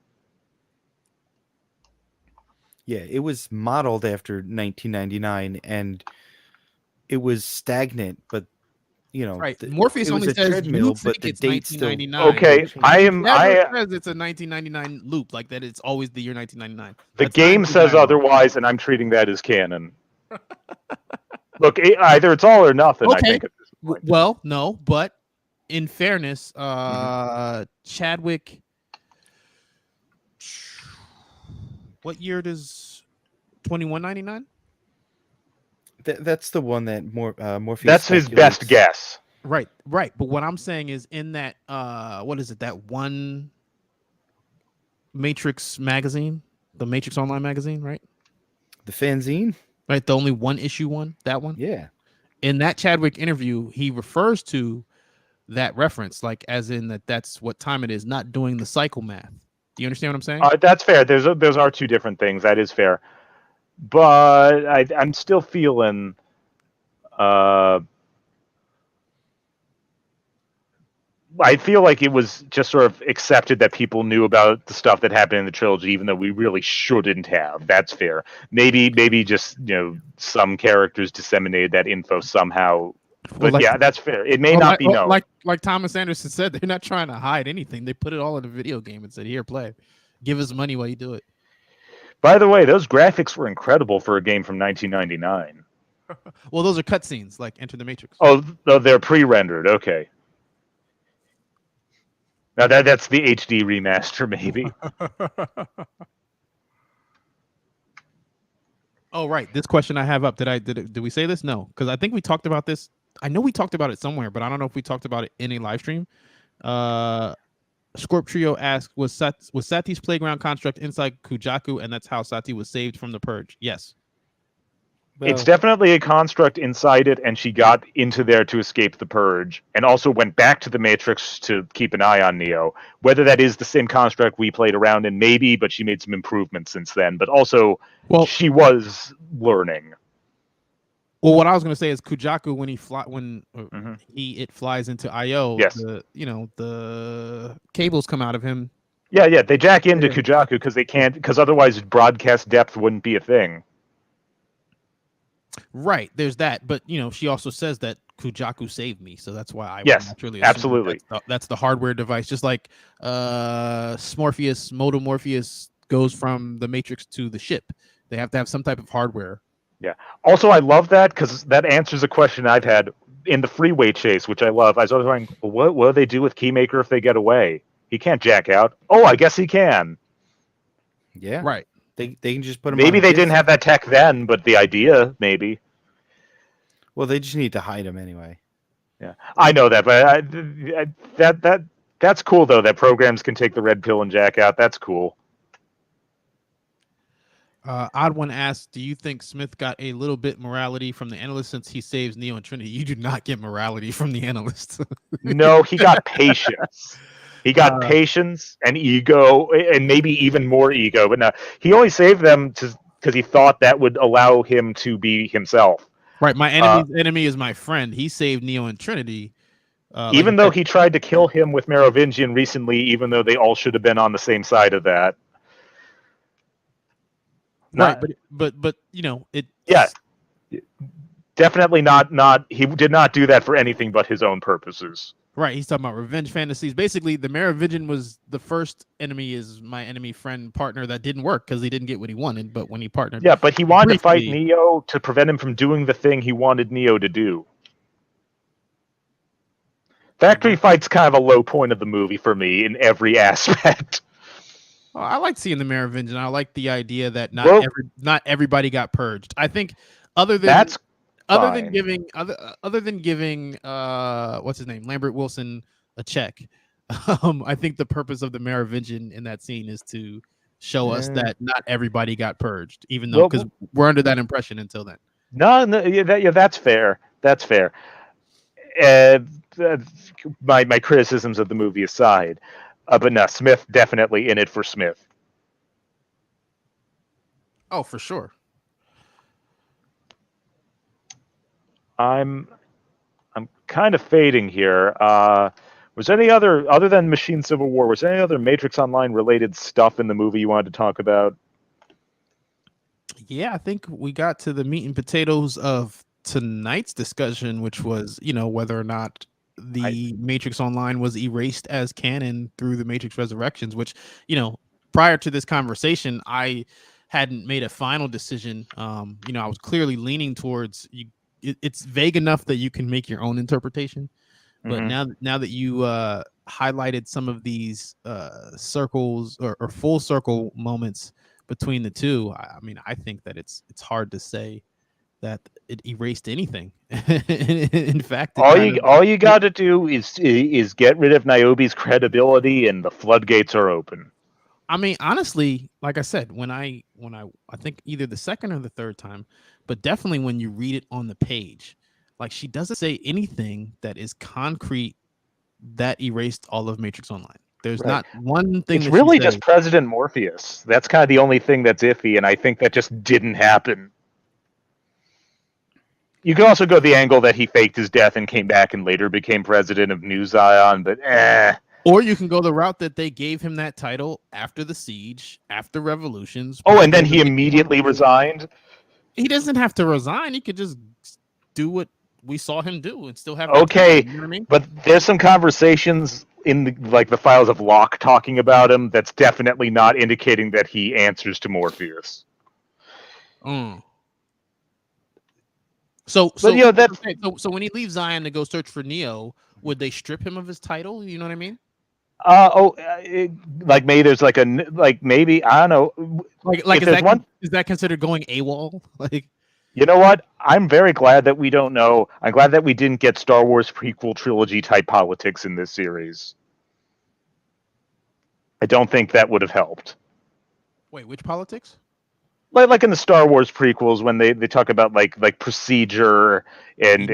Yeah, it was modeled after 1999, and it was stagnant, but right. Morpheus it was only a says treadmill, you but think the it's date still 1999. Okay, I He am. never says it's a 1999 loop, like that. It's always the year 1999. The That's not in game his says dialogue. otherwise, and I'm treating that as canon. Look, either it's all or nothing. I Okay. think at this point. Well, no, but in fairness, Chadwick. What year does 2199? That's the one that Morpheus. That's his best speculates. guess. Right. But what I'm saying is in that what is it? That one Matrix magazine, the Matrix Online magazine, right? The fanzine. Right. The only one issue one, that one. Yeah. In that Chadwick interview, he refers to that reference, like as in that's what time it is, not doing the cycle math. Do you understand what I'm saying? That's fair. Those are two different things. That is fair. But I'm still feeling. I feel like it was just sort of accepted that people knew about the stuff that happened in the trilogy, even though we really shouldn't have. That's fair. Maybe just some characters disseminated that info somehow. But Well, yeah, that's fair. It may not be known. Like Thomas Anderson said, they're not trying to hide anything. They put it all in a video game and said, "Here, play. Give us money while you do it." By the way, those graphics were incredible for a game from 1999. Well, those are cutscenes, like Enter the Matrix. Oh, they're pre-rendered. Okay. Now that's the HD remaster, maybe. Oh, right. This question I have up. Did we say this? No, because I think we talked about this. I know we talked about it somewhere, but I don't know if we talked about it in a live stream. Scorp Trio asked, was Sati's playground construct inside Kujaku, and that's how Sati was saved from the purge? Yes. Well, It's definitely a construct inside it, and she got into there to escape the purge, and also went back to the Matrix to keep an eye on Neo. Whether that is the same construct we played around in, maybe, but she made some improvements since then. But also, she was learning. Well, what I was going to say is Kujaku, when it flies into IO, yes. the cables come out of him. Yeah, they jack into Kujaku because otherwise broadcast depth wouldn't be a thing. Right, there's that, but she also says that Kujaku saved me, so that's why I naturally absolutely that's the hardware device, just like modal Morpheus goes from the Matrix to the ship. They have to have some type of hardware. Yeah. Also, I love that because that answers a question I've had in the freeway chase, which I love. I was always wondering, what do they do with Keymaker if they get away? He can't jack out. Oh, I guess he can. Yeah. Right. They can just put him. Maybe they didn't have that tech then, but the idea, maybe. Well, they just need to hide him anyway. Yeah, I know that, but that's cool though. That programs can take the red pill and jack out. That's cool. Odd One asks, do you think Smith got a little bit morality from the analyst since he saves Neo and Trinity? You do not get morality from the analyst. No, he got patience. He got patience and ego, and maybe even more ego. But no, he only saved them because he thought that would allow him to be himself. Right, my enemy's enemy is my friend. He saved Neo and Trinity. Even though he tried to kill him with Merovingian recently, even though they all should have been on the same side of that. Right, but it. Yeah, definitely not. He did not do that for anything but his own purposes. Right, he's talking about revenge fantasies. Basically, the Merovingian was the first enemy, is my enemy, friend, partner that didn't work because he didn't get what he wanted. But when he partnered, yeah, but he wanted to fight Neo to prevent him from doing the thing he wanted Neo to do. Factory fight's kind of a low point of the movie for me in every aspect. Well, I like seeing the Merovingian. I like the idea that not everybody got purged. I think other than giving what's his name, Lambert Wilson, a check. I think the purpose of the Merovingian in that scene is to show us that not everybody got purged, even though because we're under that impression until then. No, that's fair. That's fair. My criticisms of the movie aside, but no, Smith definitely in it for Smith. Oh, for sure. I'm kind of fading here. Was there any other than Machine Civil War? Was there any other Matrix Online related stuff in the movie you wanted to talk about? Yeah, I think we got to the meat and potatoes of tonight's discussion, which was, whether or not the Matrix Online was erased as canon through the Matrix Resurrections, which, prior to this conversation, I hadn't made a final decision. I was clearly leaning towards it's vague enough that you can make your own interpretation. But now that you highlighted some of these circles or full circle moments between the two, I think that it's hard to say that it erased anything. In fact, all you got to do is get rid of Niobe's credibility, and the floodgates are open. Honestly, like I said, when I think either the second or the third time, but definitely when you read it on the page, like she doesn't say anything that is concrete that erased all of Matrix Online. There's not one thing. It's really just President Morpheus. That's kind of the only thing that's iffy, and I think that just didn't happen. You could also go the angle that he faked his death and came back and later became president of New Zion, but Or you can go the route that they gave him that title after the siege, after revolutions. Oh, and then he immediately resigned? He doesn't have to resign. He could just do what we saw him do and still have. Okay, title, you know what I mean? But there's some conversations in the files of Locke talking about him that's definitely not indicating that he answers to Morpheus. So when he leaves Zion to go search for Neo, would they strip him of his title? You know what I mean? Maybe there's maybe I don't know. Is that considered going AWOL? You know what? I'm very glad that we don't know. I'm glad that we didn't get Star Wars prequel trilogy type politics in this series. I don't think that would have helped. Wait, which politics? Like in the Star Wars prequels when they talk about like procedure and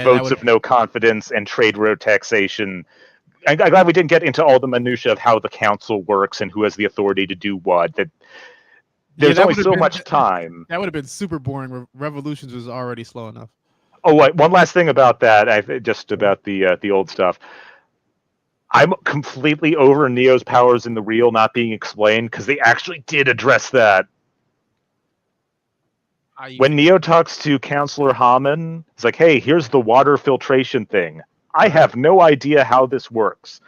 votes of no confidence and trade road taxation. I'm glad we didn't get into all the minutia of how the council works and who has the authority to do what. There's only so much time. That would have been super boring. Revolutions was already slow enough. Oh, one last thing about that. Just about the old stuff. I'm completely over Neo's powers in the real not being explained because they actually did address that. When Neo talks to Counselor Hammond, he's like, hey, here's the water filtration thing. I have no idea how this works,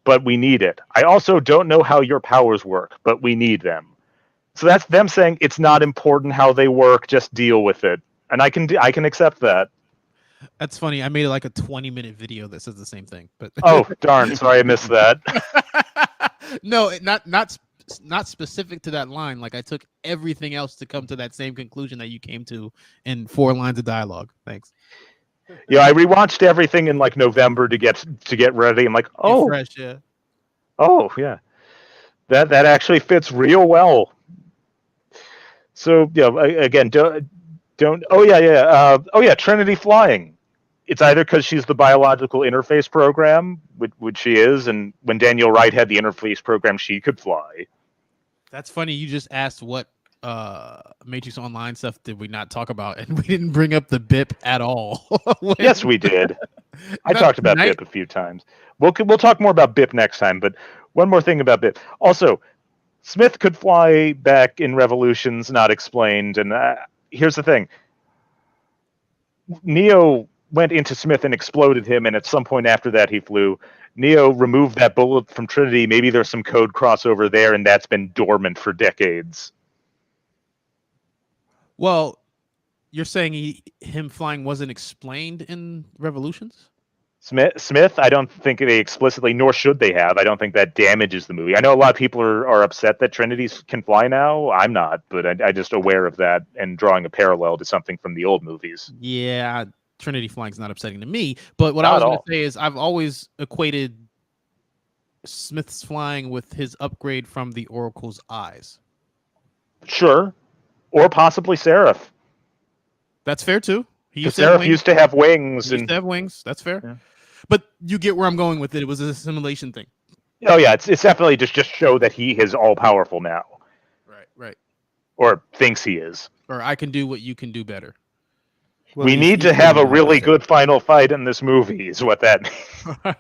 but we need it. I also don't know how your powers work, but we need them. So that's them saying it's not important how they work, just deal with it. And I can accept that. That's funny. I made like a 20-minute video that says the same thing. But oh, darn, sorry I missed that. No, not specific to that line. Like I took everything else to come to that same conclusion that you came to in 4 lines of dialogue. Thanks. Yeah, I rewatched everything in like November to get ready. I'm like, oh, fresh, yeah. Oh, yeah. That actually fits real well. So yeah, again, don't. Oh yeah. Trinity flying. It's either because she's the biological interface program, which she is, and when Daniel Wright had the interface program, she could fly. That's funny. You just asked what Matrix Online stuff did we not talk about, and we didn't bring up the BIP at all. Yes, we did. I talked about BIP a few times. We'll talk more about BIP next time, but one more thing about BIP. Also, Smith could fly back in Revolutions, not explained, and here's the thing. Neo went into Smith and exploded him, and at some point after that he flew. Neo removed that bullet from Trinity. Maybe there's some code crossover there, and that's been dormant for decades. Well, you're saying him flying wasn't explained in Revolutions? Smith, I don't think they explicitly, nor should they have. I don't think that damages the movie. I know a lot of people are upset that Trinities can fly now. I'm not, but I'm just aware of that and drawing a parallel to something from the old movies. Yeah, Trinity flying's not upsetting to me. But what I was going to say is I've always equated Smith's flying with his upgrade from the Oracle's eyes. Sure. Or possibly Seraph. That's fair, too. Seraph used to have wings. He used to have wings. That's fair. Yeah. But you get where I'm going with it. It was a simulation thing. Oh, yeah. It's definitely just show that he is all-powerful now. Right. Or thinks he is. Or I can do what you can do better. Well, we need to have a really good final fight in this movie, is what that means.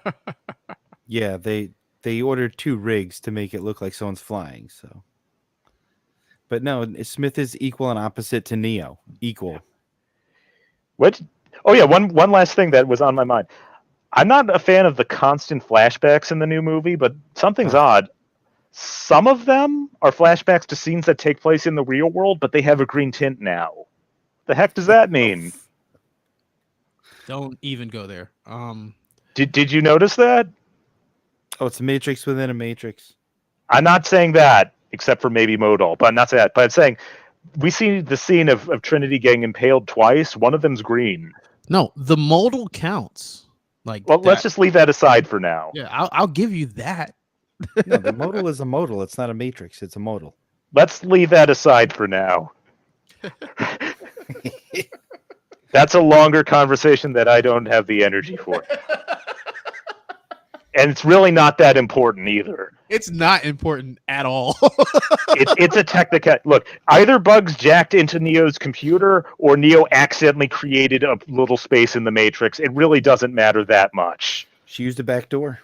Yeah, they ordered 2 rigs to make it look like someone's flying, so. But no, Smith is equal and opposite to Neo. Equal. What? Oh yeah, one last thing that was on my mind. I'm not a fan of the constant flashbacks in the new movie, but something's odd. Some of them are flashbacks to scenes that take place in the real world, but they have a green tint now. The heck does that mean? Don't even go there. Did you notice that? Oh, it's a matrix within a matrix. I'm not saying that, except for maybe modal, but I'm not saying that. But I'm saying we see the scene of Trinity getting impaled twice. One of them's green. No, the modal counts. Like, well, let's just leave that aside for now. Yeah, I'll give you that. No, the modal is a modal. It's not a matrix. It's a modal. Let's leave that aside for now. That's a longer conversation that I don't have the energy for. And it's really not that important either. It's not important at all. It's a technical. Look, either Bugs jacked into Neo's computer or Neo accidentally created a little space in the Matrix. It really doesn't matter that much. She used a back door.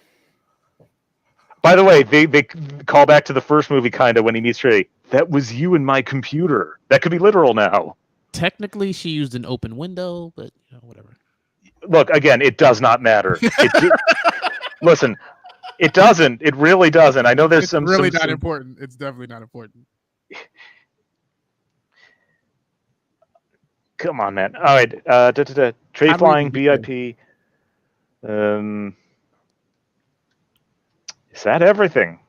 By the way, they call back to the first movie kind of when he meets Trey. That was you in my computer. That could be literal now. Technically, she used an open window, but whatever. Look, again, it does not matter. Listen, it doesn't. It really doesn't. I know there's it's some really some, not important. It's definitely not important. Come on, man. All right. Trade flying BIP. Is that everything?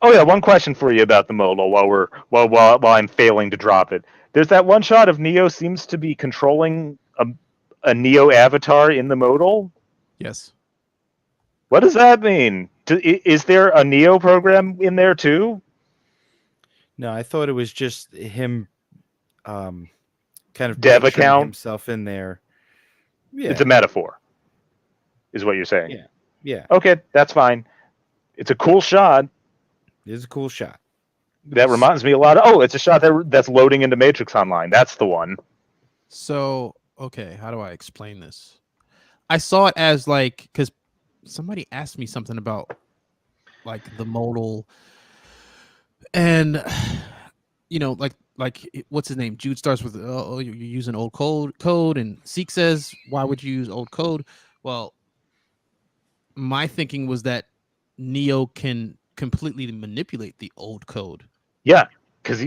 Oh yeah, one question for you about the modal while I'm failing to drop it. There's that one shot of Neo seems to be controlling a Neo avatar in the modal. Yes. What does that mean? Is there a Neo program in there too? No, I thought it was just him kind of dev account himself in there. Yeah. It's a metaphor, is what you're saying. Yeah. Yeah. Okay, that's fine. It's a cool shot. It is a cool shot. That reminds me a lot of... Oh, it's a shot that's loading into Matrix Online. That's the one. So, okay, how do I explain this? I saw it as like... Because somebody asked me something about like the modal... And, like what's his name? Jude starts with, oh, you're using old code. And Seek says, why would you use old code? Well, my thinking was that Neo can completely manipulate the old code. Yeah, because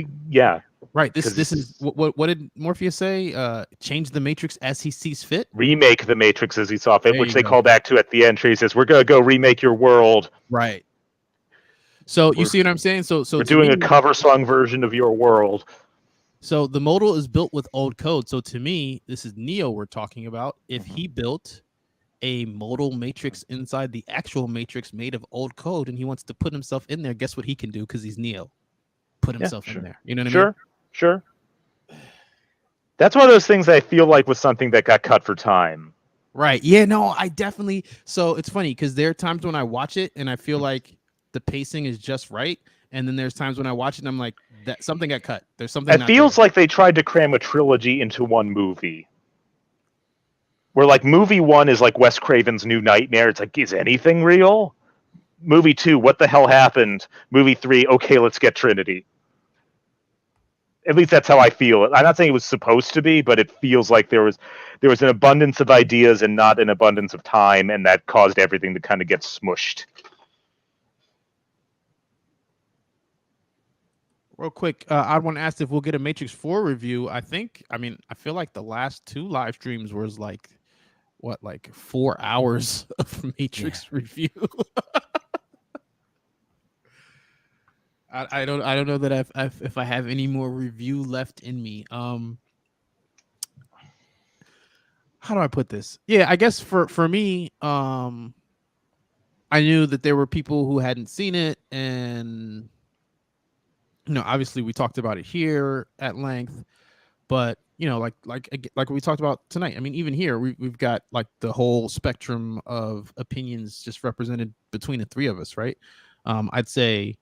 right. This is what did Morpheus say? Change the Matrix as he sees fit. Remake the Matrix as he saw fit, which they call back to at the end. He says, "We're gonna go remake your world." Right. So you see what I'm saying? So we're doing a cover song version of your world. So the modal is built with old code. So to me, this is Neo we're talking about. If he built a modal matrix inside the actual matrix made of old code and he wants to put himself in there, guess what he can do? Because he's Neo. Put himself in there. You know what I mean? Sure. That's one of those things I feel like was something that got cut for time. Right. Yeah, no, I definitely... So it's funny because there are times when I watch it and I feel like the pacing is just right. And then there's times when I watch it and I'm like, that something got cut. There's something. It feels like they tried to cram a trilogy into one movie. Where like movie 1 is like Wes Craven's New Nightmare. It's like, is anything real? Movie 2, what the hell happened? Movie 3, okay, let's get Trinity. At least that's how I feel. I'm not saying it was supposed to be, but it feels like there was an abundance of ideas and not an abundance of time, and that caused everything to kind of get smushed. Real quick, I want to ask if we'll get a Matrix 4 review. I feel like the last 2 live streams was like, 4 hours of Matrix review. I don't know that if I have any more review left in me. How do I put this? Yeah, I guess for me, I knew that there were people who hadn't seen it, and obviously we talked about it here at length, but like we talked about tonight. I mean, even here we've got like the whole spectrum of opinions just represented between the 3 of us, right? I'd say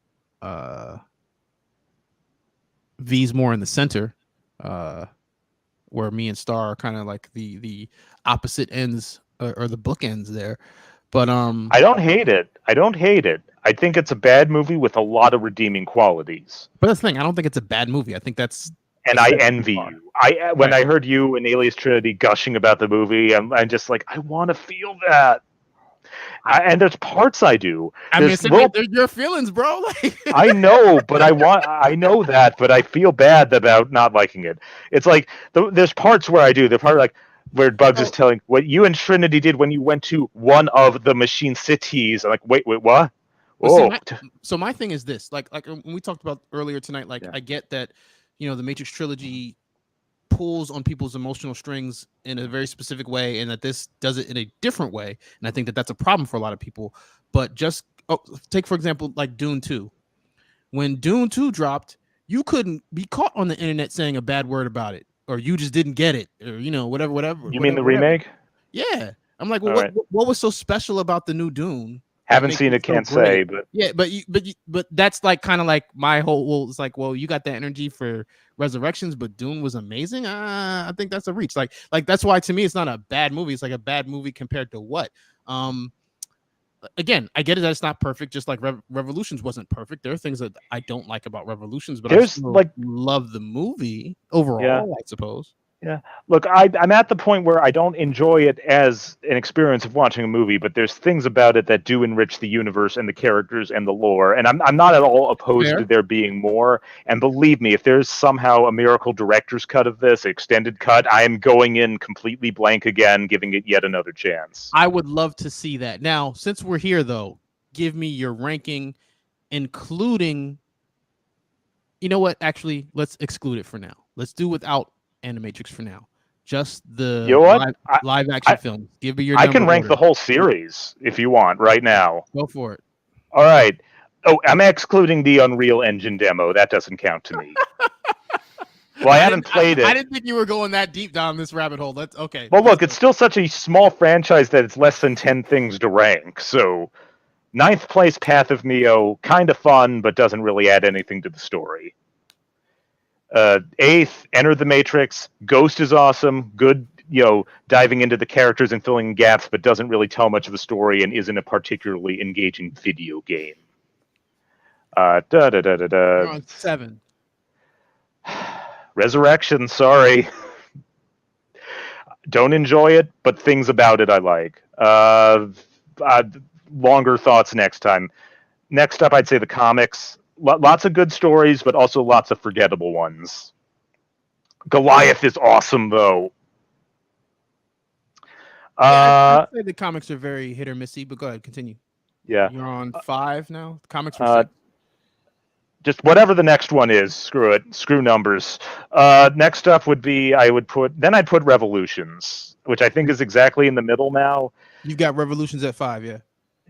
V's more in the center, where me and Star are kind of like the opposite ends or the bookends there. But I don't hate it. I think it's a bad movie with a lot of redeeming qualities. but that's the thing. I don't think it's a bad movie. I think that's And I envy you. When I heard you and Alias Trinity gushing about the movie, I'm just like, I want to feel that. And there's parts I do. I mean, There's they're your feelings, bro. Like, I know, but I know that, but I feel bad about not liking it. It's like there's parts where I do. The part like where Bugs is telling what you and Trinity did when you went to one of the machine cities. I'm like, wait, what? well, Oh, so my thing is this: like when we talked about earlier tonight. Like, Yeah. I get that, the Matrix trilogy pulls on people's emotional strings in a very specific way, and that this does it in a different way. And I think that that's a problem for a lot of people. But just take, for example, like Dune 2. When Dune 2 dropped, you couldn't be caught on the internet saying a bad word about it, or you just didn't get it, or whatever. you mean the remake? Yeah. I'm like, well, All right. what was so special about the new Dune? Haven't seen it, so can't great? say, but Yeah, but that's like kind of like my whole. Well, it's like, well, you got that energy for Resurrections, but Dune was amazing. I think that's a reach. Like that's why to me it's not a bad movie. It's like a bad movie compared to what? Again, I get it that it's not perfect. Just like Revolutions wasn't perfect. There are things that I don't like about Revolutions, but I still love the movie overall. I suppose. Yeah. Look, I'm at the point where I don't enjoy it as an experience of watching a movie, but there's things about it that do enrich the universe and the characters and the lore. And I'm not at all opposed to there being more. And believe me, if there's somehow a miracle director's cut of this, extended cut, I am going in completely blank again, giving it yet another chance. I would love to see that. Now, since we're here, though, give me your ranking, including. You know what? Actually, let's exclude it for now. Let's do without Animatrix for now. Just the live action films. Give me your. I can rank the whole series if you want right now. Go for it. All right. Oh, I'm excluding the Unreal Engine demo. That doesn't count to me. Well, I haven't played it. I didn't think you were going that deep down this rabbit hole. That's okay. Well, look, it's still such a small franchise that it's less than 10 things to rank. So, 9th place, Path of Neo, kind of fun, but doesn't really add anything to the story. 8th, Enter the Matrix. Ghost is awesome. Good, diving into the characters and filling gaps, but doesn't really tell much of the story and isn't a particularly engaging video game. You're on 7. Resurrection, sorry. Don't enjoy it, but things about it I like. Longer thoughts next time. Next up, I'd say the comics. Lots of good stories, but also lots of forgettable ones. Goliath is awesome, though. I'd say the comics are very hit or missy, but go ahead, continue. Yeah. You're on 5 now? The comics were 6. Just whatever the next one is, screw it. Screw numbers. Next up would be, I'd put Revolutions, which I think is exactly in the middle now. You've got Revolutions at 5, yeah.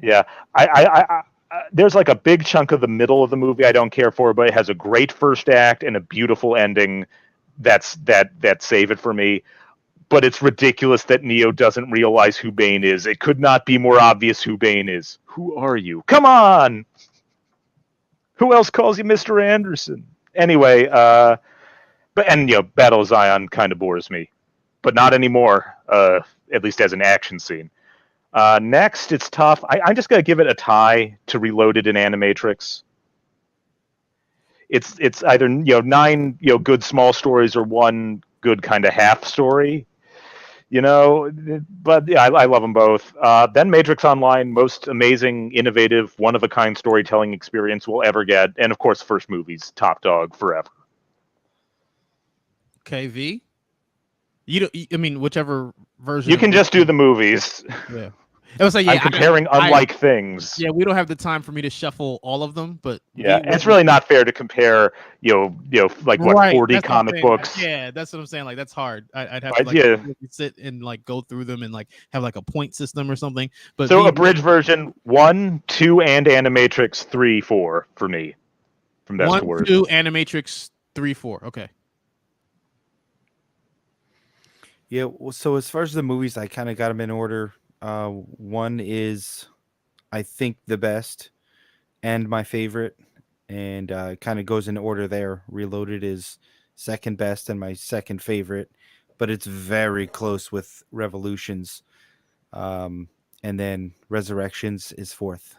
Yeah. I there's like a big chunk of the middle of the movie I don't care for, but it has a great first act and a beautiful ending that save it for me. But it's ridiculous that Neo doesn't realize who Bane is. It could not be more obvious who Bane is. Who are you? Come on! Who else calls you Mr. Anderson? Anyway, Battle of Zion kind of bores me, but not anymore. At least as an action scene. Next, it's tough. I'm just gonna give it a tie to Reloaded and Animatrix. It's either 9 good small stories or one good kind of half story. But yeah, I love them both. Then Matrix Online, most amazing, innovative, one-of-a-kind storytelling experience we'll ever get. And, of course, first movie's top dog forever. Okay, V? Whichever version. You can just do the movies. Yeah. It was like, I'm comparing unlike things. Yeah, we don't have the time for me to shuffle all of them, but yeah, it's really not fair to compare, like what 40 comic books. Yeah, that's what I'm saying. Like that's hard. I'd have to sit and go through them and have a point system or something. But so abridged version 1, 2, and Animatrix 3, 4 for me. From best to worst. 1, 2, Animatrix 3, 4. Okay. Yeah. So as far as the movies, I kind of got them in order. 1 is, I think, the best and my favorite, and kind of goes in order there. Reloaded is second best and my second favorite, but it's very close with Revolutions. And and then Resurrections is fourth.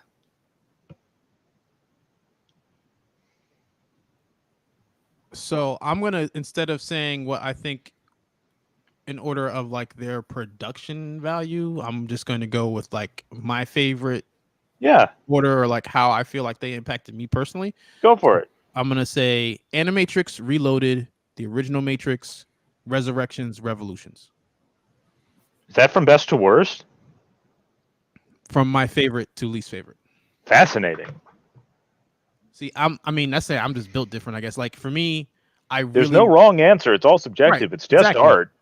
So I'm gonna, instead of saying what I think in order of like their production value, I'm just going to go with like my favorite order, or like how I feel like they impacted me personally. Go for it. I'm gonna say Animatrix, Reloaded, the original Matrix, Resurrections, Revolutions. Is that from best to worst? From my favorite to least favorite. Fascinating. See, I'm just built different, I guess. Like for me, There's no wrong answer. It's all subjective. Right, It's just exactly. art.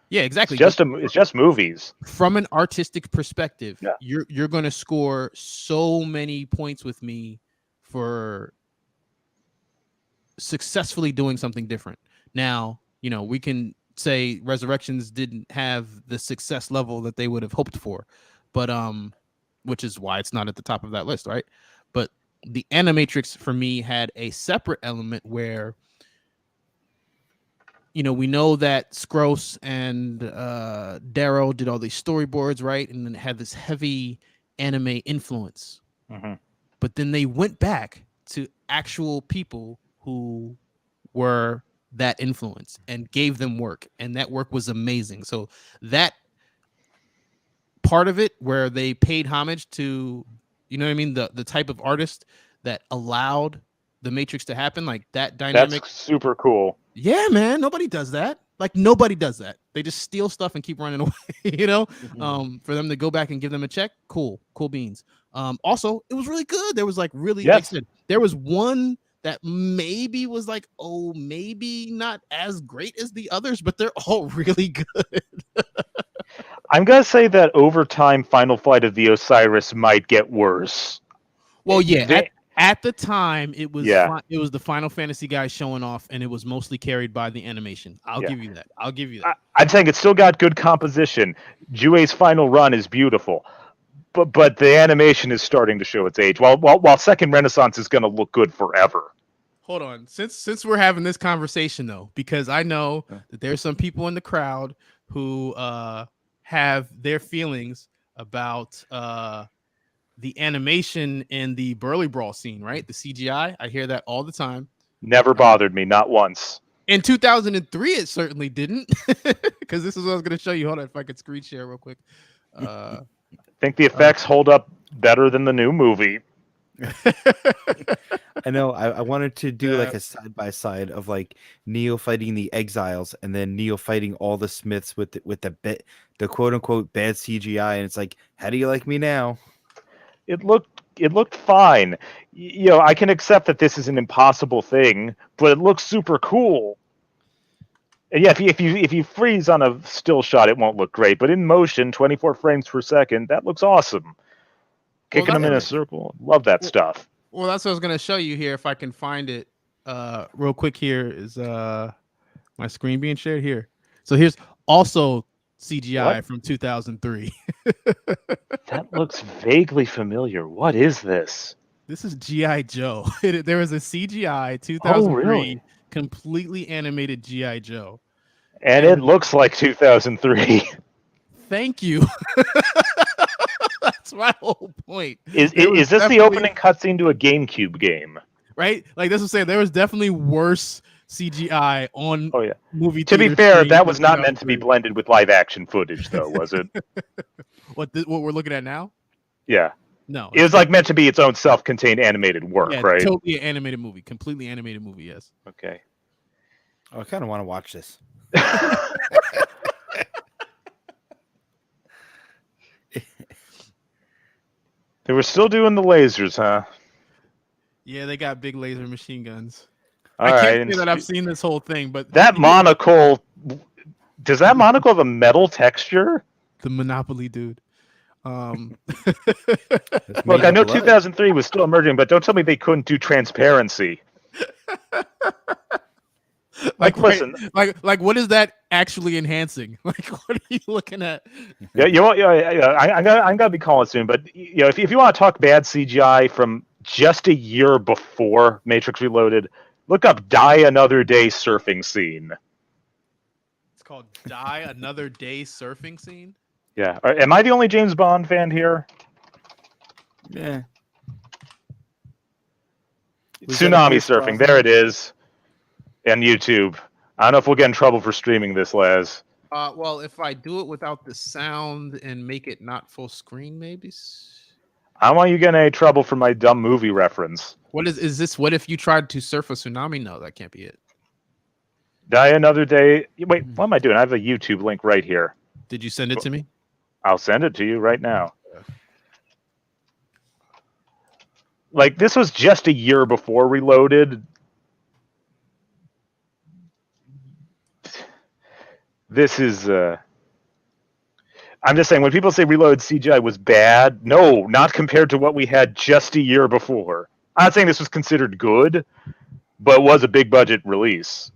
Yeah, exactly. It's just movies. From an artistic perspective, you're going to score so many points with me for successfully doing something different. Now, we can say Resurrections didn't have the success level that they would have hoped for, but which is why it's not at the top of that list, right? But the Animatrix for me had a separate element where we know that Scrooge and Darrow did all these storyboards, right? And then had this heavy anime influence. Mm-hmm. But then they went back to actual people who were that influence and gave them work. And that work was amazing. So that part of it where they paid homage to, the type of artist that allowed the Matrix to happen, like that dynamic. That's super cool. Yeah, man. Nobody does that. Like nobody does that. They just steal stuff and keep running away, Mm-hmm. For them to go back and give them a check. Cool beans. Also, it was really good. There was like really, Yes. like I said, there was one that maybe was like, maybe not as great as the others, but they're all really good. I'm going to say that over time, Final Flight of the Osiris might get worse. Well, yeah. At the time, it was the Final Fantasy guys showing off, and it was mostly carried by the animation. I'll give you that. I'm saying it's still got good composition. Jue's final run is beautiful, but the animation is starting to show its age. While Second Renaissance is going to look good forever. Hold on, since we're having this conversation though, because I know that there's some people in the crowd who have their feelings about the animation in the Burly Brawl scene, right? The CGI. I hear that all the time. Never bothered me, not once. In 2003, it certainly didn't, because this is what I was going to show you. Hold on, if I could screen share real quick. I think the effects hold up better than the new movie. I know. I wanted to do like a side by side of like Neo fighting the Exiles and then Neo fighting all the Smiths with the quote unquote bad CGI, and it's like, how do you like me now? It looked fine. I can accept that this is an impossible thing, but it looks super cool. And yeah, if you freeze on a still shot, it won't look great. But in motion, 24 frames per second, that looks awesome. Kicking them in a circle, love that stuff. Well, that's what I was going to show you here. If I can find it real quick, here is my screen being shared here. So here's also CGI from 2003. That looks vaguely familiar. What is this? This is G.I. Joe. There was a CGI 2003 completely animated G.I. Joe. And it looks like 2003. Thank you. That's my whole point. Is this the opening cutscene to a GameCube game? Right? Like that's what I'm saying. There was definitely worse CGI on movie. To be fair, that was not meant to be blended with live action footage, though, was it? What we're looking at now? Yeah. No. It was like meant to be its own self-contained animated work, right? Totally an animated movie. Completely animated movie, yes. Okay. Oh, I kind of want to watch this. They were still doing the lasers, huh? Yeah, they got big laser machine guns. All I right, can't say that I've seen this whole thing, but that monocle, does that monocle have a metal texture? The Monopoly dude. Look, I know 2003 was still emerging, but don't tell me they couldn't do transparency. Listen, like what is that actually enhancing? Like, what are you looking at? I'm gonna be calling soon, but if you want to talk bad CGI from just a year before Matrix Reloaded, look up "Die Another Day" surfing scene. It's called "Die Another Day" surfing scene. Yeah. Am I the only James Bond fan here? Yeah. Tsunami surfing. There it is. And YouTube. I don't know if we'll get in trouble for streaming this, Les. Well, if I do it without the sound and make it not full screen, maybe. I don't want you getting any trouble for my dumb movie reference. What is this? What if you tried to surf a tsunami? No, that can't be it. Die another day. Wait, what am I doing? I have a YouTube link right here. Did you send it to me? I'll send it to you right now. Like, this was just a year before Reloaded. This is I'm just saying, when people say Reloaded CGI was bad, no, not compared to what we had just a year before. I'm not saying this was considered good, but it was a big budget release.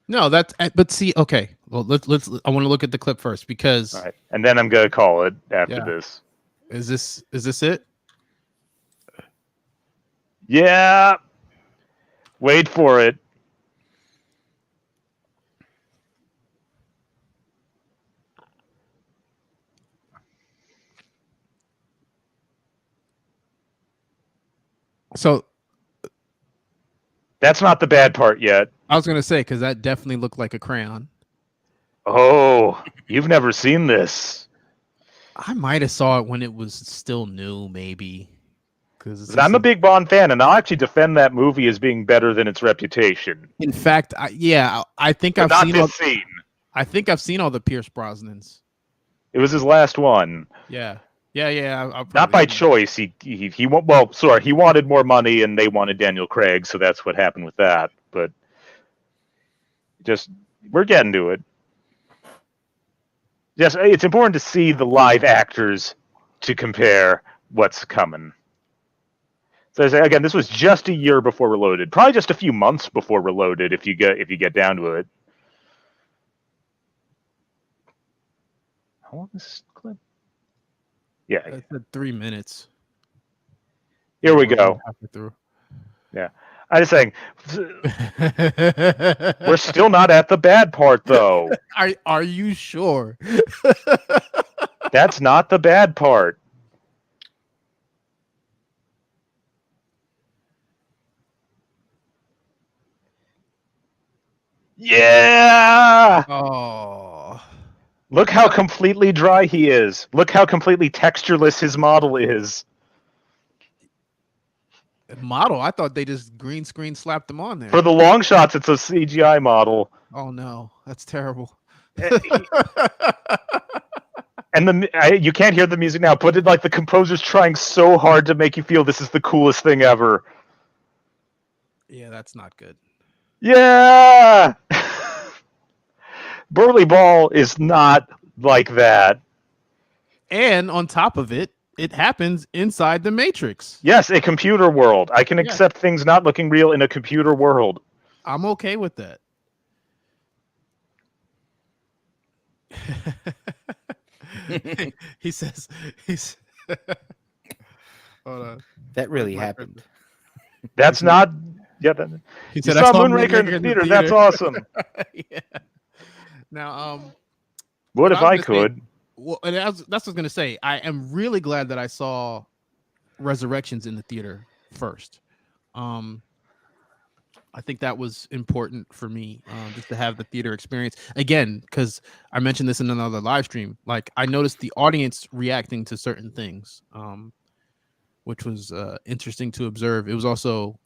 No, that's but see, okay. Well, let's I want to look at the clip first because All right. And then I'm gonna call it after Yeah. this. is this it? Yeah. Wait for it. So That's not the bad part yet. I was gonna say because that definitely looked like a crayon. Oh, you've never seen this. I might have saw it when it was still new, maybe. Because I'm a big Bond fan, and I'll actually defend that movie as being better than its reputation. In fact, I think But I've not seen. this scene. I think I've seen all the Pierce Brosnans. It was his last one. Yeah. Not by choice. He wanted more money, and they wanted Daniel Craig, so that's what happened with that. But just we're getting to it. Yes, it's important to see the live actors to compare what's coming. So again, this was just a year before Reloaded, probably just a few months before Reloaded, if you get down to it. How long is this clip? Yeah, I said 3 minutes. here we go. Halfway through. Yeah, I'm just saying, we're still not at the bad part, though. Are you sure? That's not the bad part. Yeah! Oh. Look how completely dry he is. Look how completely textureless his model is. Model? I thought they just green screen slapped them on there. For the long shots, it's a CGI model. Oh no, that's terrible. And you can't hear the music now, but the composer's trying so hard to make you feel this is the coolest thing ever. Yeah, that's not good. Yeah! Burly Ball is not like that. And on top of it, it happens inside the Matrix. Yes, a computer world. I can accept things not looking real in a computer world. I'm okay with that. He says he's hold on. That really happened. That's not. Yeah, He said you I saw Moonraker in the theater. That's awesome. Yeah. Now, What if I say, could? well, and that's what I was gonna say. I am really glad that I saw Resurrections in the theater first. I think that was important for me, just to have the theater experience again, because I mentioned this in another live stream. Like, I noticed the audience reacting to certain things, which was interesting to observe. It was also,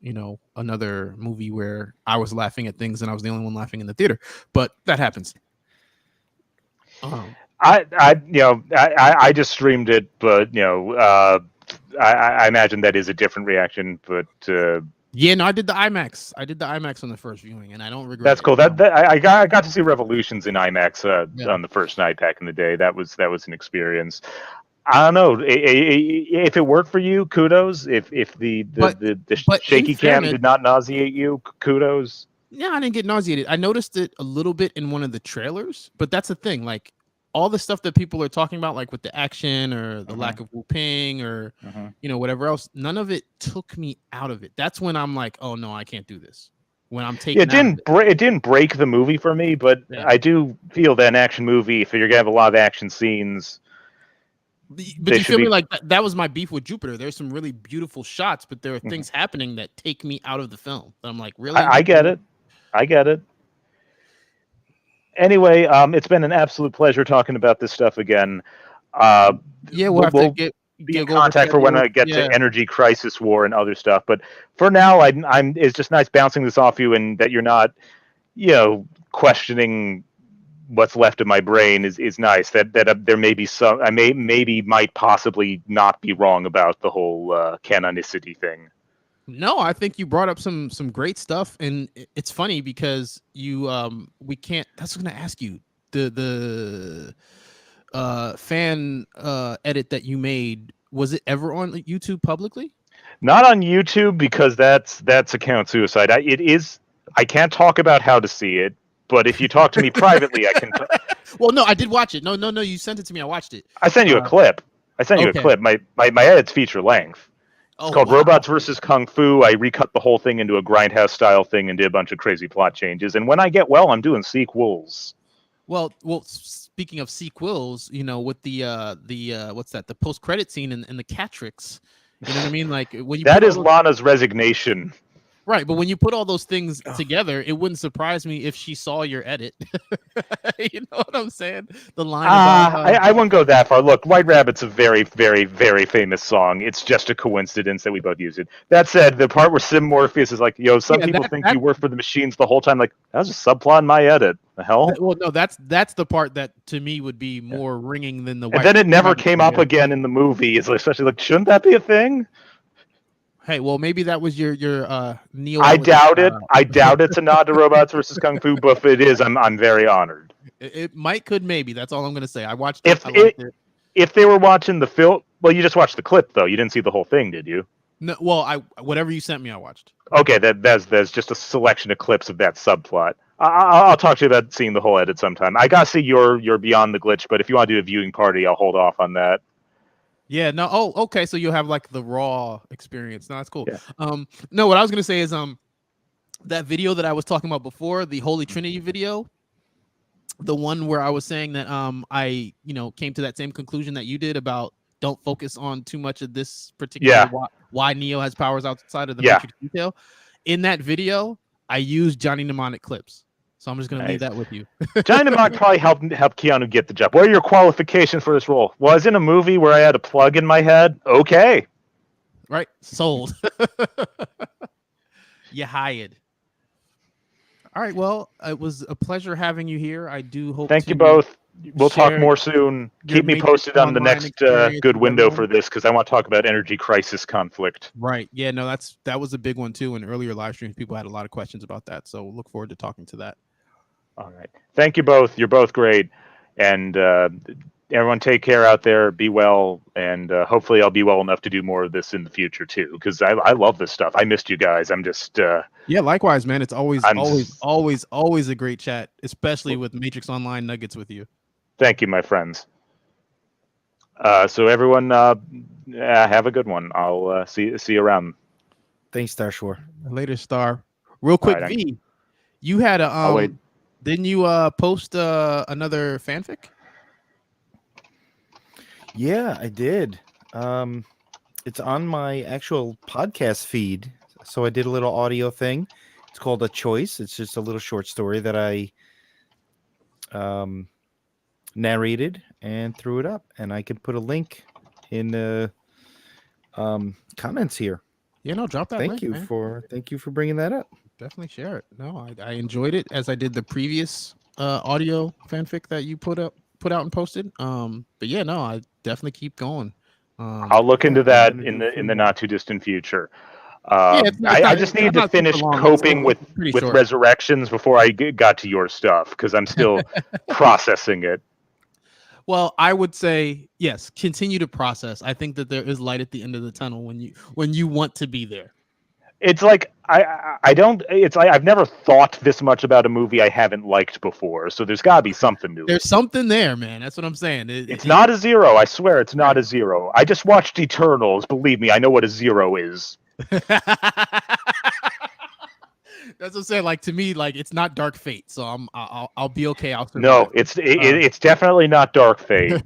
another movie where I was laughing at things and I was the only one laughing in the theater, but that happens. I just streamed it, but I imagine that is a different reaction. But yeah, no, I did the IMAX. I did the IMAX on the first viewing, and I don't regret. That's cool. it. I got to see Revolutions in IMAX on the first night back in the day. That was an experience. I don't know if it worked for you. Kudos. If the shaky cam did not nauseate you, kudos. Yeah, I didn't get nauseated. I noticed it a little bit in one of the trailers, but that's the thing. Like, all the stuff that people are talking about, like with the action or the lack of whooping or whatever else, none of it took me out of it. That's when I'm like, oh no, I can't do this. when I'm Yeah, taking it didn't break the movie for me, but Yeah. I do feel that an action movie, if you're gonna have a lot of action scenes, But they you should feel me be. like that was my beef with Jupiter. There's some really beautiful shots, but there are Mhm. things happening that take me out of the film. And I'm like, really? I get it. I get it. Anyway, it's been an absolute pleasure talking about this stuff again. Yeah, we'll We'll, have to we'll be in go over contact for when schedules. I get Yeah. to Energy Crisis War and other stuff. But for now, I'm. It's just nice bouncing this off you, and that you're not, questioning what's left of my brain is nice. That there may be some. I might possibly not be wrong about the whole canonicity thing. No, I think you brought up some great stuff, and it's funny because we can't. That's what I'm gonna ask you. The fan edit that you made, was it ever on YouTube publicly? Not on YouTube, because that's account suicide. It is. I can't talk about how to see it, but if you talk to me privately, I can. Well, no, I did watch it. No, you sent it to me. I watched it. I sent you a clip. Okay. My edit's feature length. It's called wow. Robots versus Kung Fu. I recut the whole thing into a grindhouse style thing and did a bunch of crazy plot changes. And when I get well, I'm doing sequels. Well, speaking of sequels, with the what's that? The post credit scene and the Catrix. You know what I mean? Like when you that is Lana's resignation. Right, but when you put all those things together, it wouldn't surprise me if she saw your edit. You know what I'm saying? The line about I wouldn't go that far. Look, White Rabbit's a very, very, very famous song. It's just a coincidence that we both use it. That said, the part where Sim Morpheus is like, "Yo, some people think you work for the machines the whole time." Like, that was a subplot in my edit. The hell? Well, no, that's the part that to me would be more ringing than the. And then it never came up again in the movie. It's especially like, shouldn't that be a thing? Hey, well, maybe that was your Neo. I doubt it. I doubt it's a nod to Robots versus Kung Fu, but if it is, I'm very honored. It might, maybe. That's all I'm gonna say. I watched it. If they were watching the film, well, you just watched the clip though. You didn't see the whole thing, did you? No. Well, whatever you sent me, I watched. Okay, there's just a selection of clips of that subplot. I'll talk to you about seeing the whole edit sometime. I gotta see your Beyond the Glitch, but if you want to do a viewing party, I'll hold off on that. Yeah, no. Oh, okay. So you'll have like the raw experience. No, that's cool. Yeah. No, what I was gonna say is that video that I was talking about before, the Holy Trinity video, the one where I was saying that I came to that same conclusion that you did about don't focus on too much of this particular why Neo has powers outside of the Matrix detail. In that video, I used Johnny Mnemonic clips. So I'm just going to leave that with you. Johnny Mnemonic probably helped Keanu get the job. What are your qualifications for this role? Well, I was in a movie where I had a plug in my head. Okay. Right. Sold. You hired. All right. Well, it was a pleasure having you here. I do hope. Thank you both. We'll talk more soon. Keep me posted on the next good window for this, because I want to talk about energy crisis conflict. Right. Yeah. No, that was a big one too. And earlier live streams, people had a lot of questions about that. So look forward to talking to that. All right. Thank you both. You're both great. And everyone take care out there. Be well. And hopefully I'll be well enough to do more of this in the future too, because I love this stuff. I missed you guys. I'm just... yeah, likewise, man. It's always a great chat, especially with Matrix Online nuggets with you. Thank you, my friends. So everyone, have a good one. I'll see you around. Thanks, Starshwar. Later, Star. Real quick, right, V, you had a I'll wait. Didn't you post another fanfic? Yeah, I did. It's on my actual podcast feed. So I did a little audio thing. It's called A Choice. It's just a little short story that I narrated and threw it up. And I can put a link in the comments here. Yeah, no, drop that link, man. Thank you for bringing that up. Definitely share it. No, I enjoyed it as I did the previous audio fanfic that you put out and posted. But yeah, no, I definitely keep going. I'll look into that in the not too distant future. I just need to finish coping with Resurrections before I got to your stuff, because I'm still processing it. Well, I would say yes. Continue to process. I think that there is light at the end of the tunnel when you want to be there. It's like I've never thought this much about a movie I haven't liked before. So there's got to be something new. There's something there, man. That's what I'm saying. It's not a zero. I swear, it's not a zero. I just watched Eternals. Believe me, I know what a zero is. That's what I'm saying. Like to me, like it's not Dark Fate, so I'll be okay. I'll survive. No, it's definitely not Dark Fate.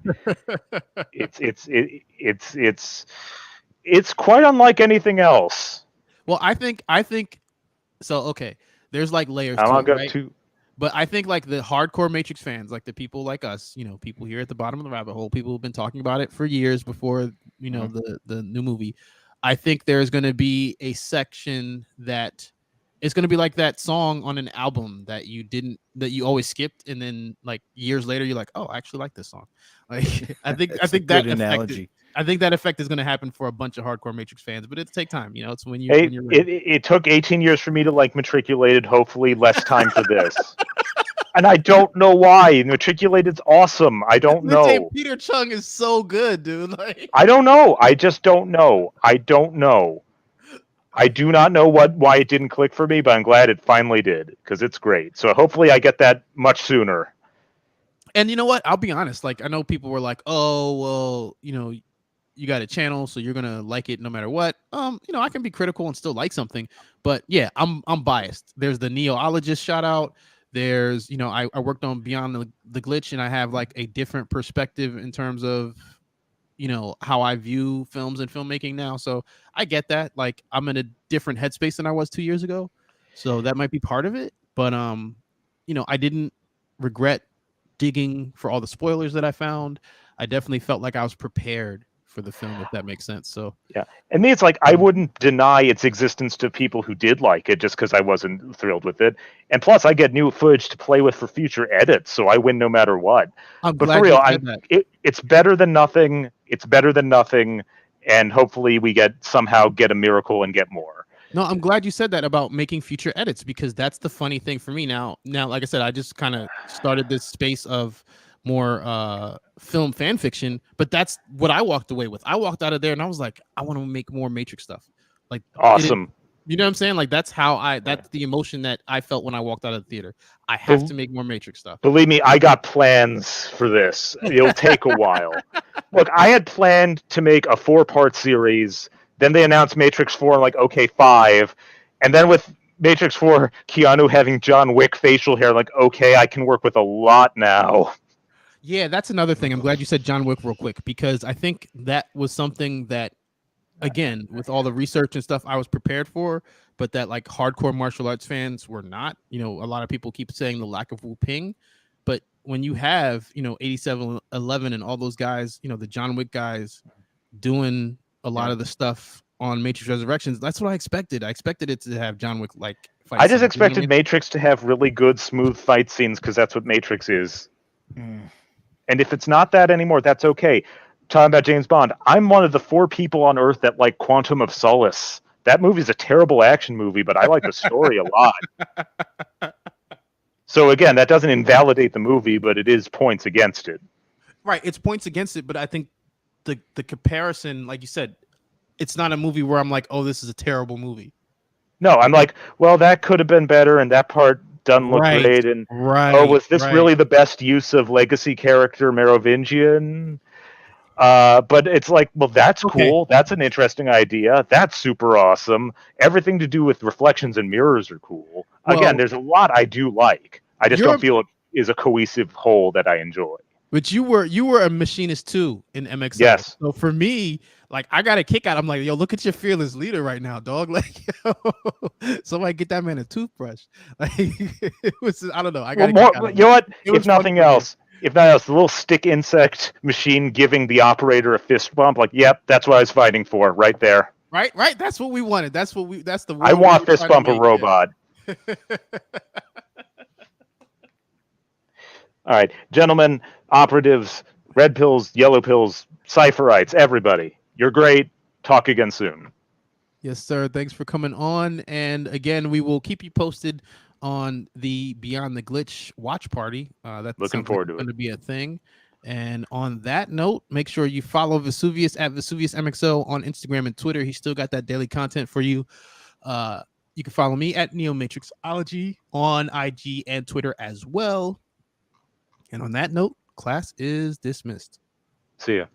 It's quite unlike anything else. Well, I think so. Okay, there's like layers I'm to not it, going right? to. But I think like the hardcore Matrix fans, like the people like us, people here at the bottom of the rabbit hole, people who've been talking about it for years before, the new movie. I think there's going to be a section that it's going to be like that song on an album that you always skipped, and then like years later you're like, oh, I actually like this song. Like I think that analogy. I think that effect is going to happen for a bunch of hardcore Matrix fans, but it'll take time. It's when you Hey, when you're ready. it took 18 years for me to like Matriculated. Hopefully, less time for this. And I don't know why. Matriculated's awesome. I don't know. Peter Chung is so good, dude. Like I don't know. I just don't know. I don't know. I do not know why it didn't click for me, but I'm glad it finally did because it's great. So hopefully I get that much sooner. And you know what? I'll be honest. Like I know people were like, "Oh, well, you got a channel, so you're gonna like it no matter what." I can be critical and still like something, but yeah, I'm biased. There's the Neoologist shout out. There's I worked on Beyond the Glitch, and I have like a different perspective in terms of how I view films and filmmaking now. So I get that. Like I'm in a different headspace than I was 2 years ago, so that might be part of it. But I didn't regret digging for all the spoilers that I found. I definitely felt like I was prepared for the film, if that makes sense. So yeah, and me, it's like I wouldn't deny its existence to people who did like it just because I wasn't thrilled with it. And plus, I get new footage to play with for future edits, so I win no matter what. I'm But glad for real, you said that. it's better than nothing. It's better than nothing, and hopefully we somehow get a miracle and get more. No, I'm glad you said that about making future edits, because that's the funny thing for me now. Now, like I said, I just kind of started this space of more film fan fiction, but that's what I walked away with. I walked out of there and I was like, I want to make more Matrix stuff. Like Awesome. You know what I'm saying? Like that's the emotion that I felt when I walked out of the theater. I have to make more Matrix stuff. Believe me, I got plans for this. It'll take a while. Look, I had planned to make a 4-part series. Then they announced Matrix 4 and like, okay, 5. And then with Matrix 4, Keanu having John Wick facial hair, like, okay, I can work with a lot now. Yeah, that's another thing. I'm glad you said John Wick real quick, because I think that was something that, again, with all the research and stuff, I was prepared for, but that like hardcore martial arts fans were not. A lot of people keep saying the lack of Wu Ping, but when you have 8711 and all those guys, the John Wick guys doing a lot of the stuff on Matrix Resurrections, that's what I expected. I expected it to have John Wick like fight. I just expected Matrix to have really good, smooth fight scenes because that's what Matrix is. And if it's not that anymore, that's okay. Talking about James Bond, I'm one of the 4 people on Earth that like Quantum of Solace. That movie's a terrible action movie, but I like the story a lot. So again, that doesn't invalidate the movie, but it is points against it. Right, it's points against it, but I think the comparison, like you said, it's not a movie where I'm like, oh, this is a terrible movie. No, I'm like, well, that could have been better, and that part doesn't look great, and was this really the best use of legacy character Merovingian? But it's like, well, that's cool. That's an interesting idea. That's super awesome. Everything to do with reflections and mirrors are cool. Well, again, there's a lot I do like. I just don't feel it is a cohesive whole that I enjoy. But you were a machinist too in MxO. Yes. So for me, like I got a kick out. I'm like, yo, look at your fearless leader right now, dog. Like, yo, somebody get that man a toothbrush. Like, it was, I don't know. I got you know what? If nothing else, the little stick insect machine giving the operator a fist bump, like, yep, that's what I was fighting for, right there. Right. That's what we wanted. That's the. I want fist bump a robot. All right, gentlemen, operatives, red pills, yellow pills, Cypherites, everybody. You're great. Talk again soon. Yes, sir. Thanks for coming on. And again, we will keep you posted on the Beyond the Glitch watch party. That's looking forward to it. Going to be a thing. And on that note, make sure you follow Vesuvius at Vesuvius MxO on Instagram and Twitter. He's still got that daily content for you. You can follow me at NeoMatrixology on IG and Twitter as well. And on that note, class is dismissed. See ya.